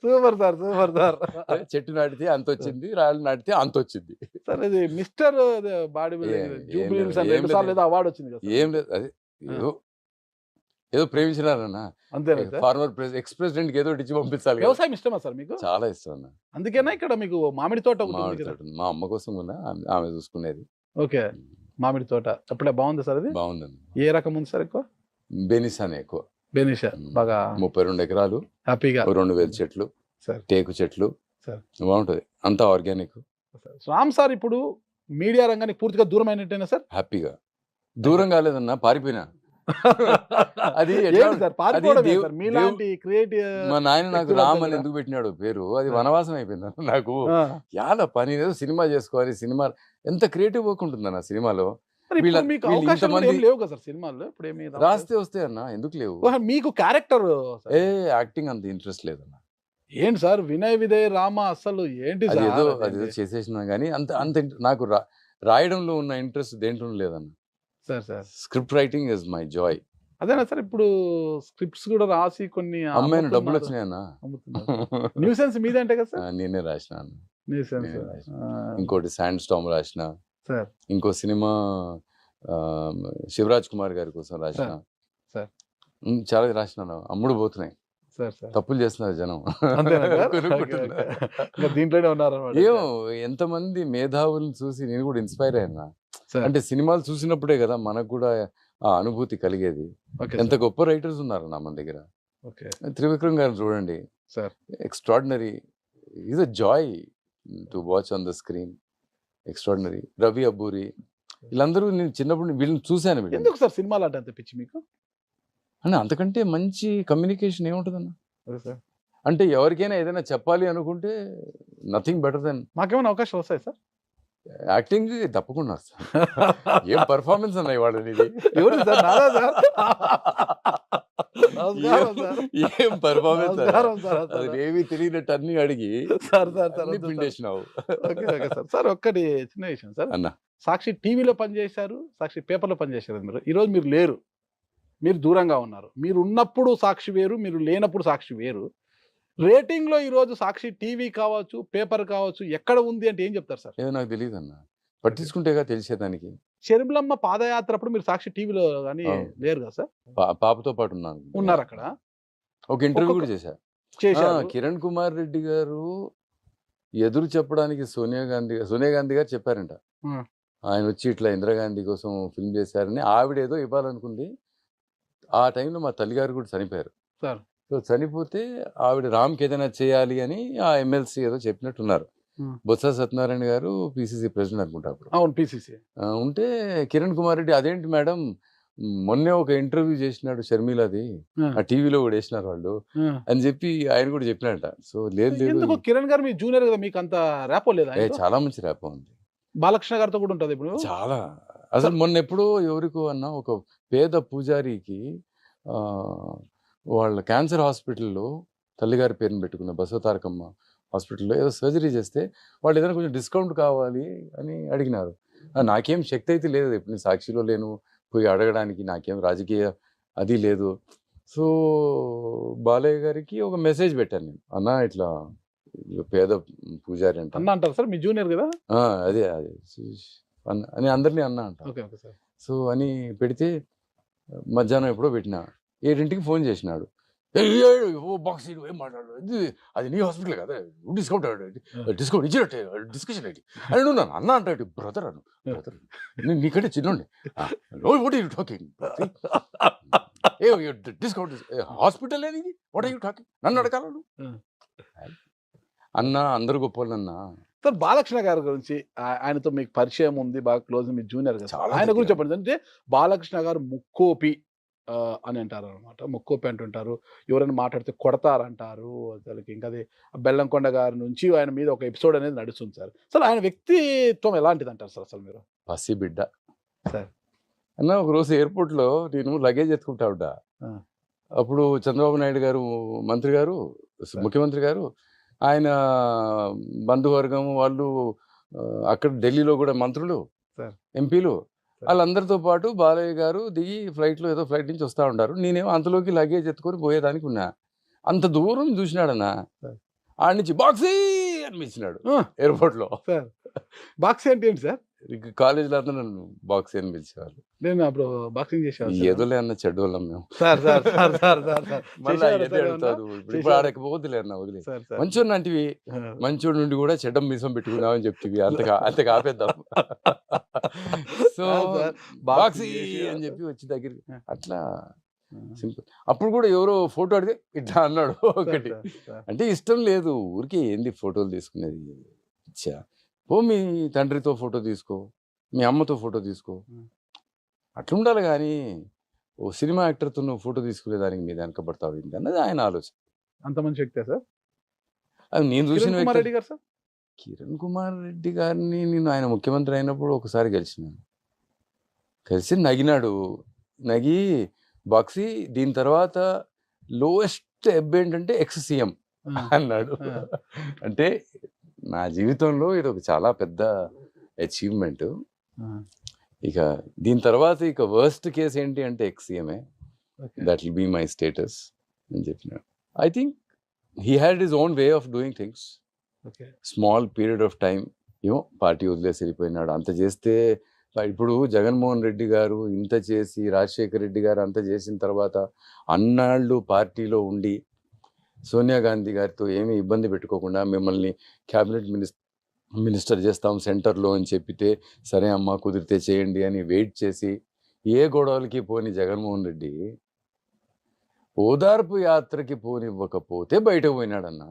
Super sir, super sir. చెట్టు నాటితే అంత వచ్చింది, రాళ్ళు నాటితే అంత వచ్చింది సార్. ఇది mister body building Jubilee hills award వచ్చింది కదా? ఏం లేదు, అది ఏదో ప్రేమించినారన్నా అంతే. ఫార్మర్ ఎక్స్ ప్రెసిడెంట్ ఏదో ఇచ్చి పంపించాలి. వ్యవసాయం ఇష్టమా సార్ మీకు? చాలా ఇష్టం అన్న. అందుకేనా ఇక్కడ మీకు మామిడి తోట? మా అమ్మ కోసం కూడా ఆమె చూసుకునేది. ఓకే. మామిడి తోట అప్పుడే బాగుంది సార్? అది బాగుందండి. ఏ రకం ఉంది సార్? ఎక్కువ బెనిషానే ఎక్కువ. బెనిషా బాగా 32 ఎకరాలు, హ్యాపీగా 2000 చెట్లు, టేకు చెట్లు, బాగుంటది, అంతా ఆర్గానిక్. రామ్ సార్ ఇప్పుడు మీడియా రంగానికి పూర్తిగా దూరం అయినట్టేనా సార్? హ్యాపీగా దూరం కాలేదన్నా, పారిపోయినా. అది మా నాయన నాకు రామ్ అని ఎందుకు పెట్టినాడు పేరు, అది వనవాసం అయిపోయింది నాకు. చాలా పని ఏదో సినిమా చేసుకోవాలి, సినిమా ఎంత క్రియేటివ్ వర్క్ ఉంటుందన్న సినిమాలో. రాస్తే వస్తాయి అన్న, ఎందుకు లేవు? మీకు క్యారెక్టర్ యాక్టింగ్ అంత ఇంట్రెస్ట్ లేదన్న. ఏంటి సార్ వినయ్ విజయ్ రామ అసలు ఏంటి? అదేదో చేసేసినా కానీ అంత నాకు రాయడంలో ఉన్న ఇంట్రెస్ట్ దేంట్లో లేదన్న. Script writing is my Joy. అదేనా సార్? ఇప్పుడు స్క్రిప్ట్స్ కూడా రాసి కొన్ని అమ్మాయిన డబ్బులు వచ్చినాయన్నా. న్యూసెన్స్ మీదంటే కదా సార్? నేనే రాసిన. ఇంకోటి శాండ్ స్టామ్ రాసిన, ఇంకో సినిమా శివరాజ్ కుమార్ గారి కోసం రాసిన, చాలా రాసిన. అమ్ముడు పోతున్నాయి, తప్పులు చేస్తున్నారు జనం. దీంట్లోనే ఉన్నారు. ఏమో ఎంతమంది మేధావులను చూసి నేను కూడా ఇన్స్పైర్ అయినా. అంటే సినిమాలు చూసినప్పుడే కదా మనకు కూడా ఆ అనుభూతి కలిగేది. ఎంత గొప్ప రైటర్స్ ఉన్నారు మన దగ్గర. త్రివిక్రమ్ గారు చూడండి, extraordinary. Is a Joy to watch on the screen. Extraordinary. Ravi Abburi, వీళ్ళందరూ నేను చిన్నప్పుడు వీళ్ళని చూశాను. ఎందుకు సార్ సినిమాలు అంటే అంత పిచ్చి మీకు? అంటే అంతకంటే మంచి కమ్యూనికేషన్ ఏముంటుందన్న. అంటే ఎవరికైనా ఏదైనా చెప్పాలి అనుకుంటే నథింగ్ బెటర్ దెన్. మాకేమైనా అవకాశం వస్తాయి సార్? యాక్టింగ్ తప్పకుండా వస్తాను. ఏం పర్ఫార్మెన్స్ అన్నాయి వాడు నీది. ఎవరు సార్? నాదా సార్? నమస్కారం సార్. ఏం పర్ఫార్మెన్స్ నమస్కారం సార్. అది ఏమీ తెలియనట్టు అన్ని అడిగి సార్ సార్ సార్ అన్ని వద్దు సార్. పిండేసినావు ఓకే ఓకే సార్. సార్ ఒక్కటి చిన్న విషయం సార్. అన్న. సాక్షి టీవీలో పనిచేశారు, సాక్షి పేపర్లో పనిచేశారు మీరు. ఈరోజు మీరు లేరు, మీరు దూరంగా ఉన్నారు. మీరు ఉన్నప్పుడు సాక్షి వేరు, మీరు లేనప్పుడు సాక్షి వేరు. రేటింగ్లో ఈరోజు సాక్షి టీవీ కావచ్చు, పేపర్ కావచ్చు, ఎక్కడ ఉంది అంటే ఏం చెప్తారు సార్? ఏదో నాకు తెలియదు అన్న, పట్టించుకుంటేగా తెలిసేదానికి. షర్మిలమ్మ పాదయాత్ర అప్పుడు మీరు సాక్షి టీవీలో కానీ అవును. లేరు కదా సార్? పాపతో పాటు ఉన్నాను. ఉన్నారు అక్కడ, ఒక ఇంటర్వ్యూ కూడా చేశారు. చేశారు. కిరణ్ కుమార్ రెడ్డి గారు ఎదురు చెప్పడానికి సోనియా గాంధీ గారు చెప్పారంట. Hmm. ఆయన వచ్చి ఇట్లా ఇందిరాగాంధీ కోసం ఫిల్మ్ చేశారని. ఆవిడ ఏదో ఇవ్వాలనుకుంది. ఆ టైంలో మా తల్లిగారు కూడా చనిపోయారు. సార్. సో చనిపోతే ఆవిడ రామ్కి ఏదైనా చేయాలి అని ఆ ఎమ్మెల్సీ ఏదో చెప్పినట్టున్నారు. బొత్స సత్యనారాయణ గారు పిసిసి ప్రెసిడెంట్ అనుకుంటా అప్పుడు. అవును, పిసిసి. ఉంటే కిరణ్ కుమార్ రెడ్డి అదేంటి మేడం, మొన్నే ఒక ఇంటర్వ్యూ చేసినాడు షర్మిలాది, ఆ టీవీలో కూడా వేసినారు వాళ్ళు అని చెప్పి ఆయన కూడా చెప్పినట్ట. సో లేదు ఎందుకు కిరణ్ గారు మీ జూనియర్ కదా, మీకు అంత ర్యాపో లేదా? చాలా మంచి ర్యాప్ ఉంది. బాలకృష్ణ గారితో కూడా ఉంటుంది ఇప్పుడు. చాలా. అసలు మొన్న ఎప్పుడో ఎవరికో అన్న ఒక పేద పూజారికి వాళ్ళ క్యాన్సర్ హాస్పిటల్లో తల్లిగారి పేరుని పెట్టుకున్న బసవతారకమ్మ హాస్పిటల్లో ఏదో సర్జరీ చేస్తే వాళ్ళు ఏదైనా కొంచెం డిస్కౌంట్ కావాలి అని అడిగినారు. నాకేం శక్తి అయితే లేదు, ఇప్పుడు నేను సాక్షిలో లేను పోయి అడగడానికి, నాకేం రాజకీయ అది లేదు. సో బాలయ్య గారికి ఒక మెసేజ్ పెట్టాను నేను, అన్న ఇట్లా పేద పూజారి అంట అన్న అంటారు సార్, మీ జూనియర్ కదా. అదే అని అందరినీ అన్న అంట. సో అని పెడితే మధ్యాహ్నం ఎప్పుడో పెట్టిన 7ంటికి ఫోన్ చేసినాడు. బాక్స్ ఏం మాట్లాడు, అది నీ హాస్పిటల్ కదా, డిస్కౌంట్ ఇచ్చినట్టే డిస్కషన్ ఏంటి అని నువ్వు నన్ను అన్న అంటే బ్రదర్ నేను నీకంటే చిన్నోండి టాకింగ్ డిస్కౌంట్ హాస్పిటల్ అనేది వాట్ ఆర్ యూ టాకింగ్, నన్ను అడగాలను అన్న. అందరు గొప్పలు అన్న. సార్ బాలకృష్ణ గారి గురించి ఆయనతో మీకు పరిచయం ఉంది, బాగా క్లోజ్, మీ జూనియర్ కదా, ఆయన గురించి చెప్పండి. అంటే బాలకృష్ణ గారు ముక్కోపి అని అంటారు అనమాట. ముక్కోపి అంటుంటారు, ఎవరైనా మాట్లాడితే కొడతారంటారు. అసలుకి ఇంకా అది బెల్లంకొండ గారి నుంచి ఆయన మీద ఒక ఎపిసోడ్ అనేది నడుస్తుంది సార్. అసలు ఆయన వ్యక్తిత్వం ఎలాంటిది అంటారు సార్ అసలు మీరు? పసి బిడ్డ సార్. అన్న ఒకరోజు ఎయిర్పోర్ట్లో నేను లగేజ్ ఎత్తుకుంటా ఉంటా. అప్పుడు చంద్రబాబు నాయుడు గారు మంత్రి గారు, ముఖ్యమంత్రి గారు, ఆయన బంధువర్గం వాళ్ళు, అక్కడ ఢిల్లీలో కూడా మంత్రులు, ఎంపీలు, వాళ్ళందరితో పాటు బాలయ్య గారు దిగి ఫ్లైట్లో ఏదో ఫ్లైట్ నుంచి వస్తూ ఉంటారు. నేనేమో అంతలోకి లగేజ్ ఎత్తుకొని పోయేదానికి ఉన్నా. అంత దూరం చూసినాడన్నా, ఆడ నుంచి బాక్సీ అనిపించినాడు ఎయిర్పోర్ట్లో. బాక్సీ అంటే ఏంటి సార్? కాలేజీలో అందరూ నన్ను బాక్సీ అని పిలిచేవాళ్ళు. నేను అప్పుడు బాక్సింగ్ చేసేవాళ్ళు. ఏదోలే అన్న చెడ్డోళ్ళం మేము. ఇప్పుడు ఆడకపోవద్దులే అన్న, వదిలే. మంచోడు అంటివి, మంచోడు నుండి కూడా చెడ్డం మీసం పెట్టుకున్నామని చెప్తివి, అంతగా ఆపేద్దాం. సో బాక్సీ అని చెప్పి వచ్చి దగ్గరికి అట్లా సింపుల్. అప్పుడు కూడా ఎవరో ఫోటో అడిగితే ఇట్లా అన్నాడు ఒకటి. అంటే ఇష్టం లేదు ఊరికి ఏంది ఫోటోలు తీసుకునేది. ఇచ్చా ఓ మీ తండ్రితో ఫోటో తీసుకో, మీ అమ్మతో ఫోటో తీసుకో, అట్లా ఉండాలి. కానీ ఓ సినిమా యాక్టర్తో నువ్వు ఫోటో తీసుకునేదానికి మీద వెనకబడతావు ఏంటి అన్నది ఆయన ఆలోచన. అంత మంచి వ్యక్తే సార్. అది నేను చూసిన రెడ్డి గారు సార్. కిరణ్ కుమార్ రెడ్డి గారిని నేను ఆయన ముఖ్యమంత్రి అయినప్పుడు ఒకసారి కలిసి నగినాడు. నగి బాక్సీ దీని తర్వాత లోయెస్ట్ ఎబ్ ఏంటంటే ఎక్స్ సీఎం అన్నాడు. అంటే నా జీవితంలో ఇది ఒక చాలా పెద్ద అచీవ్మెంట్. ఇక దీని తర్వాత ఇక వర్స్ట్ కేసు ఏంటి అంటే ఎక్స్సీఎంఏ, that will be my status అని చెప్పినాడు. I think he had his own way of doing things. Small period of time ఏమో పార్టీ వదిలేసి వెళ్ళిపోయినాడు. అంత చేస్తే ఇప్పుడు జగన్మోహన్ రెడ్డి గారు ఇంత చేసి, రాజశేఖర రెడ్డి గారు అంత చేసిన తర్వాత అన్నాళ్ళు పార్టీలో ఉండి సోనియా గాంధీ గారితో ఏమీ ఇబ్బంది పెట్టుకోకుండా మిమ్మల్ని క్యాబినెట్ మినిస్టర్ చేస్తాం సెంటర్లో అని చెప్పితే, సరే అమ్మా కుదిరితే చేయండి అని వెయిట్ చేసి ఏ గొడవలకి పోని జగన్మోహన్ రెడ్డి ఓదార్పు యాత్రకి పోనివ్వకపోతే బయటకు పోయినాడన్న.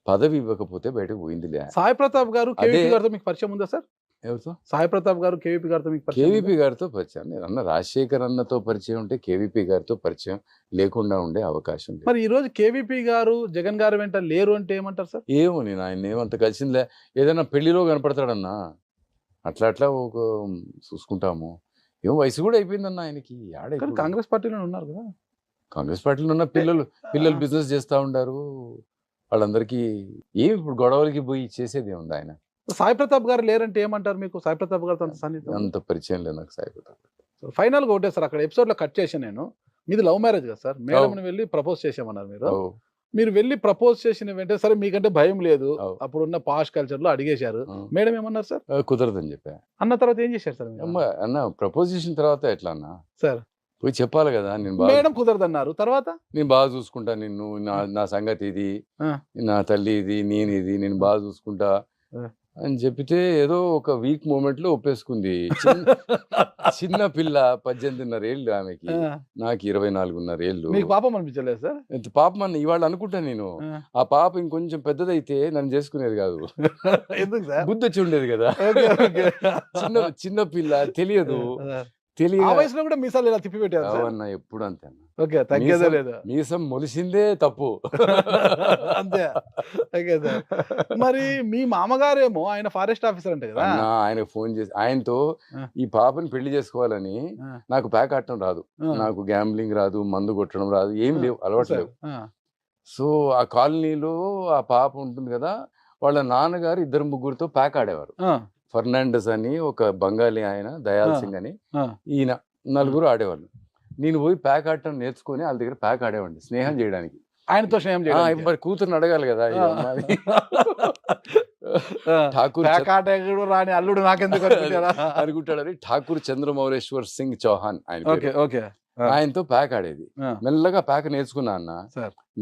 పదవి ఇవ్వకపోతే బయటకు పోయిందిలే. సాయి ప్రతాప్ గారు మీకు పరిచయం ఉందా సార్? ఎవరితో? సాయి ప్రతాప్ గారు కేవీపీ గారితో మీకు పరిచయం కేవీపీ గారితో పరిచయం. నేను అన్న రాజశేఖర్ అన్నతో పరిచయం ఉంటే కేవీపీ గారితో పరిచయం లేకుండా ఉండే అవకాశం లేదు. మరి ఈ రోజు కేవీపీ గారు జగన్ గారు వెంట లేరు అంటే ఏమంటారు సార్? ఏమో నేను ఆయన ఏమంత కలిసిందిలే, ఏదైనా పెళ్లిలో కనపడతాడన్నా, అట్లా అట్లా ఒక చూసుకుంటాము. ఏమో వయసు కూడా అయిపోయిందన్న ఆయనకి. కానీ కాంగ్రెస్ పార్టీలో ఉన్నారు కదా. కాంగ్రెస్ పార్టీలో ఉన్న పిల్లలు బిజినెస్ చేస్తూ ఉంటారు. వాళ్ళందరికీ ఏమి ఇప్పుడు గొడవలకి పోయి చేసేది ఏముంది ఆయన. సాయి ప్రతాప్ గారు లేరంటే ఏమంటారు? మీకు సాయి ప్రతాప్ గారితో అంత సన్నిహితం? అంత పరిచయం లేదు నాకు సాయి ప్రతాప్. ఫైనల్ గా ఒకటే సార్, అక్కడ ఎపిసోడ్ లో కట్ చేశాను నేను. మీది లవ్ మ్యారేజ్ కదా సార్, మేడం వెళ్ళి ప్రపోజ్ చేసామన్నారు మీరు. మీరు వెళ్ళి ప్రపోజ్ చేసిన వెంటనే సరే మీకంటే భయం లేదు, అప్పుడున్న పాష్ కల్చర్ లో అడిగేశారు. మేడం ఏమన్నారు సార్? కుదరదని చెప్పా. అన్న తర్వాత ఏం చేశారు సార్? అన్న ప్రపోజ్ చేసిన తర్వాత ఎట్లా అన్న సార్ పోయి చెప్పాలి కదా. నేను మేడం కుదరదన్నారు, తర్వాత నేను బాగా చూసుకుంటా నిన్ను, నా సంగతి ఇది, నా తల్లి ఇది, నేను ఇది, నేను బాగా చూసుకుంటా అని చెప్పితే ఏదో ఒక వీక్ మూమెంట్ లో ఒప్పేసుకుంది. చిన్న పిల్ల 18.5 ఏళ్ళు ఆమెకి, నాకు 24.5 ఏళ్ళు. మీకు పాపం అనిపించలేదు సార్? పాపం అన్న ఇవాళ అనుకుంటా నేను. ఆ పాప ఇంకొంచెం పెద్దదైతే నన్ను చేసుకునేది కాదు. ఎందుకు సార్? బుద్ధి వచ్చి ఉండేది కదా. చిన్న పిల్ల తెలియదు. ఆ వయసులో కూడా మీసాలు ఇలా తిప్పి పెట్టారు అన్న. ఎప్పుడు అంతే అన్న. ఓకే, తగ్గేదే లేదు. మీసం మొలిసిందే తప్పు. అంతే. మరి మీ మామగారేమో ఆయన ఫారెస్ట్ ఆఫీసర్ అంటే కదా. ఆయనకు ఫోన్ చేసి ఆయనతో ఈ పాపని పెళ్లి చేసుకోవాలని, నాకు ప్యాక్ ఆడటం రాదు, నాకు గ్యాంబ్లింగ్ రాదు, మందు కొట్టడం రాదు, ఏం లేవు, అలవాటు లేవు. సో ఆ కాలనీలో ఆ పాప ఉంటుంది కదా, వాళ్ళ నాన్నగారు 2-3 ప్యాక్ ఆడేవారు. ఫర్నాండస్ అని ఒక బంగాలీ ఆయన, దయాల్ సింగ్ అని, ఈయన 4 ఆడేవాళ్ళు. నేను పోయి ప్యాక్ ఆడటం నేర్చుకుని వాళ్ళ దగ్గర ప్యాక్ ఆడేవాడిని స్నేహం చేయడానికి. ఆయనతో స్నేహం చేయడానికి మరి కూతురుని అడగాలి కదా. ఠాకూర్ రాని అల్లుడు నాకెందుకు అనుకుంటాడని ఠాకూర్ చంద్రమౌళేశ్వర్ సింగ్ చౌహాన్ ఆయన. ఆయనతో ప్యాక్ ఆడేది. మెల్లగా ప్యాక్ నేర్చుకున్నా అన్న.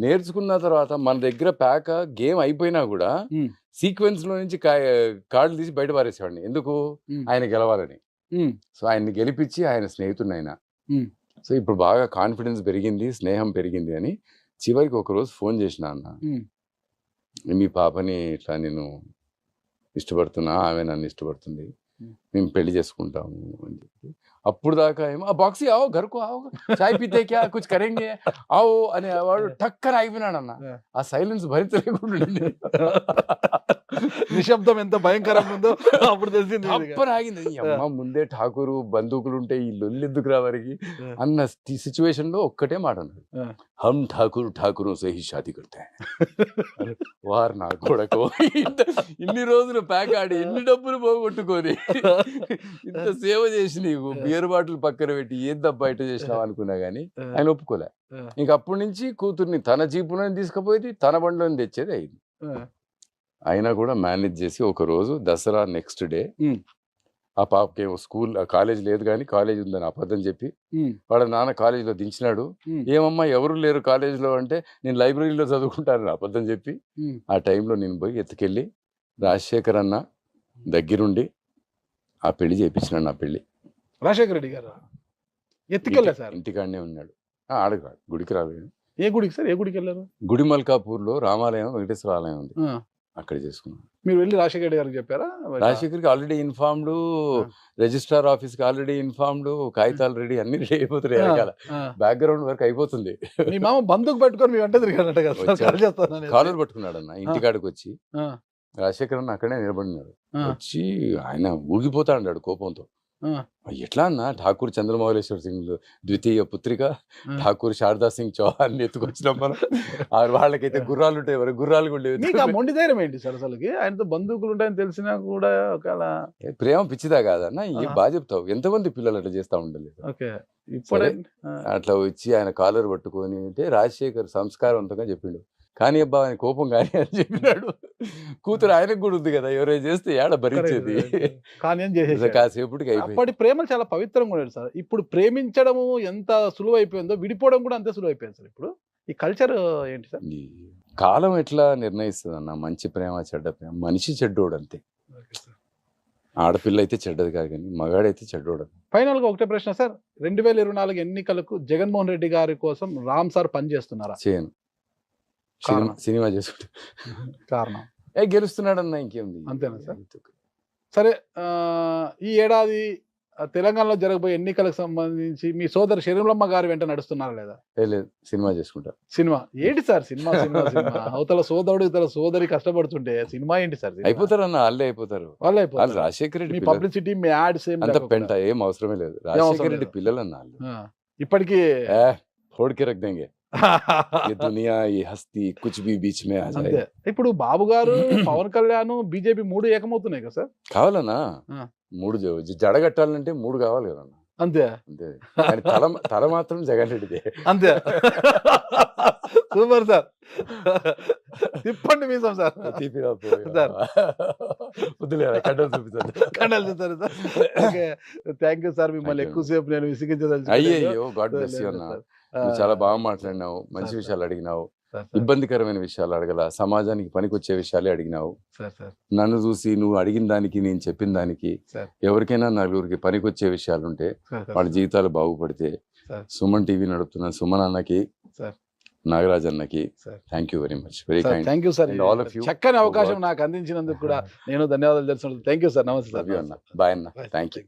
నేర్చుకున్న తర్వాత మన దగ్గర ప్యాక్ గేమ్ అయిపోయినా కూడా సీక్వెన్స్ లో నుంచి కార్డులు తీసి బయట పారేసేవాడిని. ఎందుకు? ఆయన గెలవాలని. సో ఆయన్ని గెలిపించి ఆయన స్నేహితుడిని ఆయన. సో ఇప్పుడు బాగా కాన్ఫిడెన్స్ పెరిగింది, స్నేహం పెరిగింది అని చివరికి ఒకరోజు ఫోన్ చేసిన అన్న, మీ పాపని ఇట్లా నేను ఇష్టపడుతున్నా, ఆమె నన్ను ఇష్టపడుతుంది, మేము పెళ్లి చేసుకుంటాము అని చెప్పి. అప్పుడు దాకా ఏమో ఆ బాక్సీ ఆవో గరుకు ఆవో చాయ్ పీతే క్యా కుచ్ కరేంగే ఆవో అనే వాడు టక్కన అయిపోయినాడు అన్న. ఆ సైలెన్స్ భరించలేకుండా నిశ్శబ్దం ఎంత భయంకరంగా ఉందో అప్పుడు తెలిసింది. అప్పుడు ఆగింది. అమ్మ ముందే ఠాకూరు బందూకులు ఉంటే ఈ లొల్లి ఎందుకు రా వారికి అన్న సిచ్యువేషన్ లో ఒక్కటే మాట అన్నాడు, హమ్ ఠాకూరు సహి షాదీ కడతా. వారు నా కొడకు, ఇన్ని రోజులు ప్యాక్ ఆడి ఇన్ని డబ్బులు పోగొట్టుకొని ఇంత సేవ చేసి నీకు బియర్ బాటిల్ పక్కన పెట్టి ఏం తప్ప బయట చేసినావు అనుకున్నా గానీ ఆయన ఒప్పుకోలే. ఇంక అప్పటి నుంచి కూతుర్ని తన జీపులోని తీసుకుపోయేది, తన బండిలోని తెచ్చేది అయింది. అయినా కూడా మేనేజ్ చేసి ఒక రోజు దసరా నెక్స్ట్ డే ఆ పాపకి ఏమో స్కూల్ కాలేజ్ లేదు కానీ కాలేజ్ ఉందని అబద్ధం చెప్పి వాళ్ళ నాన్న కాలేజీలో దించినాడు. ఏమమ్మా ఎవరు లేరు కాలేజీలో అంటే, నేను లైబ్రరీలో చదువుకుంటానని అబద్ధం చెప్పి ఆ టైంలో నేను పోయి ఎత్తుకెళ్ళి రాజశేఖర్ అన్న దగ్గరుండి ఆ పెళ్లి చేయించినాడు. నా పెళ్లి రాజశేఖర రెడ్డి గారు ఎత్తుకెళ్ళా సార్? ఇంటికాడనే ఉన్నాడు. ఆడగా గుడికి రాలేదు. ఏ గుడికి సార్? ఏ గుడికి వెళ్ళారు? గుడి మల్కాపూర్లో రామాలయం, వెంకటేశ్వర ఆలయం ఉంది, అక్కడ చేసుకున్నాను. మీరు వెళ్ళి రాజశేఖర రెడ్డి గారికి చెప్పారా? రాజశేఖర్కి ఆల్రెడీ ఇన్ఫార్మ్డ్, రిజిస్ట్రార్ ఆఫీస్కి ఆల్రెడీ ఇన్ఫార్మ్డ్, కాగితాలు రెడీ, అన్ని రెడీ అయిపోతున్నాయి. వెనకాల బ్యాక్గ్రౌండ్ వర్క్ అయిపోతుంది. మీ మామ బందుకు పట్టుకొని మీ వెంట తిరిగాడట కదా? కాలర్ పట్టుకున్నాడు అన్న. ఇంటికాడికి వచ్చి రాజశేఖర్ అన్న అక్కడే నిలబడినాడు. వచ్చి ఆయన ఊగిపోతా అన్నాడు కోపంతో. ఎట్లా అన్న, ఠాకూర్ చంద్రమౌళేశ్వర్ సింగ్ ద్వితీయ పుత్రిక ఠాకూర్ శారదా సింగ్ చౌహాన్ ఎత్తుకొచ్చినాం మనం. వాళ్ళకైతే గుర్రాలు ఉంటాయి, మరి గుర్రాలు ఉండేవి. మొండి ధైర్యం ఏంటి సార్ అసలుకి? ఆయనతో బంధువులు ఉంటాయని తెలిసినా కూడా ఒకవేళ ప్రేమ పిచ్చిదా కాదన్న? ఏం బాగా చెప్తావు, ఎంతమంది పిల్లలు అట్లా చేస్తా ఉండలేదు. ఇప్పుడే అట్లా వచ్చి ఆయన కాలర్ పట్టుకొని అంటే రాజశేఖర్ సంస్కారవంతంగా చెప్పిండు, కానీ అబ్బా ఆయన కోపం కానీ అని చెప్పినాడు. కూతురు ఆయనకు కూడా ఉంది కదా, ఎవరైనా చేస్తే ఏడ భరించేది. కాసేపటికి అప్పటి ప్రేమలు చాలా పవిత్రంగా ఉండేది సార్. ఇప్పుడు ప్రేమించడము ఎంత సులువైపోయిందో విడిపోవడం కూడా అంతే సులువైపోయింది సార్. ఇప్పుడు ఈ కల్చర్ ఏంటి సార్? కాలం ఎట్లా నిర్ణయిస్తుంది అన్న, మంచి ప్రేమ చెడ్డ ప్రేమ? మనిషి చెడ్డోడు అంతే. ఆడపిల్ల అయితే చెడ్డది కాదు కానీ మగాడైతే చెడ్డోడు. ఫైనల్ గా ఒకటే ప్రశ్న సార్, 2024 ఎన్నికలకు జగన్మోహన్ రెడ్డి గారి కోసం రామ్ సార్ పని చేస్తున్నారా? చేయను, సినిమా చేసుకుంటా. కారణం గెలుస్తున్నాడన్నా, ఇంకేముంది. అంతేనా సార్? సరే ఈ ఏడాది తెలంగాణలో జరగబోయే ఎన్నికలకు సంబంధించి మీ సోదరు శరీరంలమ్మ గారి వెంట నడుస్తున్నారా లేదా? లేదు, సినిమా చేసుకుంటా. సినిమా ఏంటి సార్? సినిమా సినిమా సినిమా అవతల సోదరుడు ఇతర సోదరి కష్టపడుతుంటే సినిమా ఏంటి సార్? అయిపోతారన్న, వాళ్ళే అయిపోతారు. వాళ్ళే వాళ్ళు అయిపోతారు. రాజశేఖర రెడ్డి మీ పిల్లలు. పబ్లిసిటీ మీ యాడ్స్ ఏం అంత లేకుండా. పెంట ఏం అవసరమే లేదు. రాజశేఖర రెడ్డి లేదు. పిల్లలు అన్న వాళ్ళు. ఇప్పటికీ छोड़ के रख देंगे ये दुनिया ये हस्ती कुछ भी बीच में आ అంతే. जाए. ఇప్పుడు బాబు గారు పవన్ కళ్యాణ్ బీజేపీ 3 ఏకమవుతున్నాయి కదా సార్? కావాలన్నా ఆ. 3 జడగట్టాలంటే 3 కావాలి కదన్న. అంతే అంతే. కానీ తల మాత్రం జగన్ రెడ్డిదే. అంతే. Super sir. తిప్పండి మీసం సార్. తీపిరా సార్. వద్దులేరా, కండలు చూపించండి. కండలు చూస్తారు sir. Okay, thank you sir. మిమ్మల్ని Thank you. ఎక్కువసేపు నేను విసిగించదలుచుకోలేదు. అయ్యయ్యో, గాడ్ బ్లెస్ యూ అన్న. నువ్వు చాలా బాగా మాట్లాడినావు, మంచి సార్, విషయాలు అడిగినావు, సార్, ఇబ్బందికరమైన విషయాలు అడగల, సమాజానికి పనికొచ్చే విషయాలే అడిగినావు. సార్, సార్, నన్ను చూసి నువ్వు అడిగిన దానికి నేను చెప్పిన దానికి సార్, ఎవరికైనా నలుగురికి పనికొచ్చే విషయాలుంటే సార్, సార్, వాళ్ళ జీవితాలు బాగుపడితే సార్. సుమన్ టీవీ నడుపుతున్న సుమన్ అన్నకి, సార్. నాగరాజ్ అన్నకి sir. Thank you very much. Very sir, kind. Thank you sir. And all of you. చక్కని అవకాశం నాకు అందించినందుకు కూడా నేను ధన్యవాదాలు తెలుసుకుంటాను. Thank you sir. నమస్తే సార్. అన్న, బాయ్ అన్న. Bye. Thank you.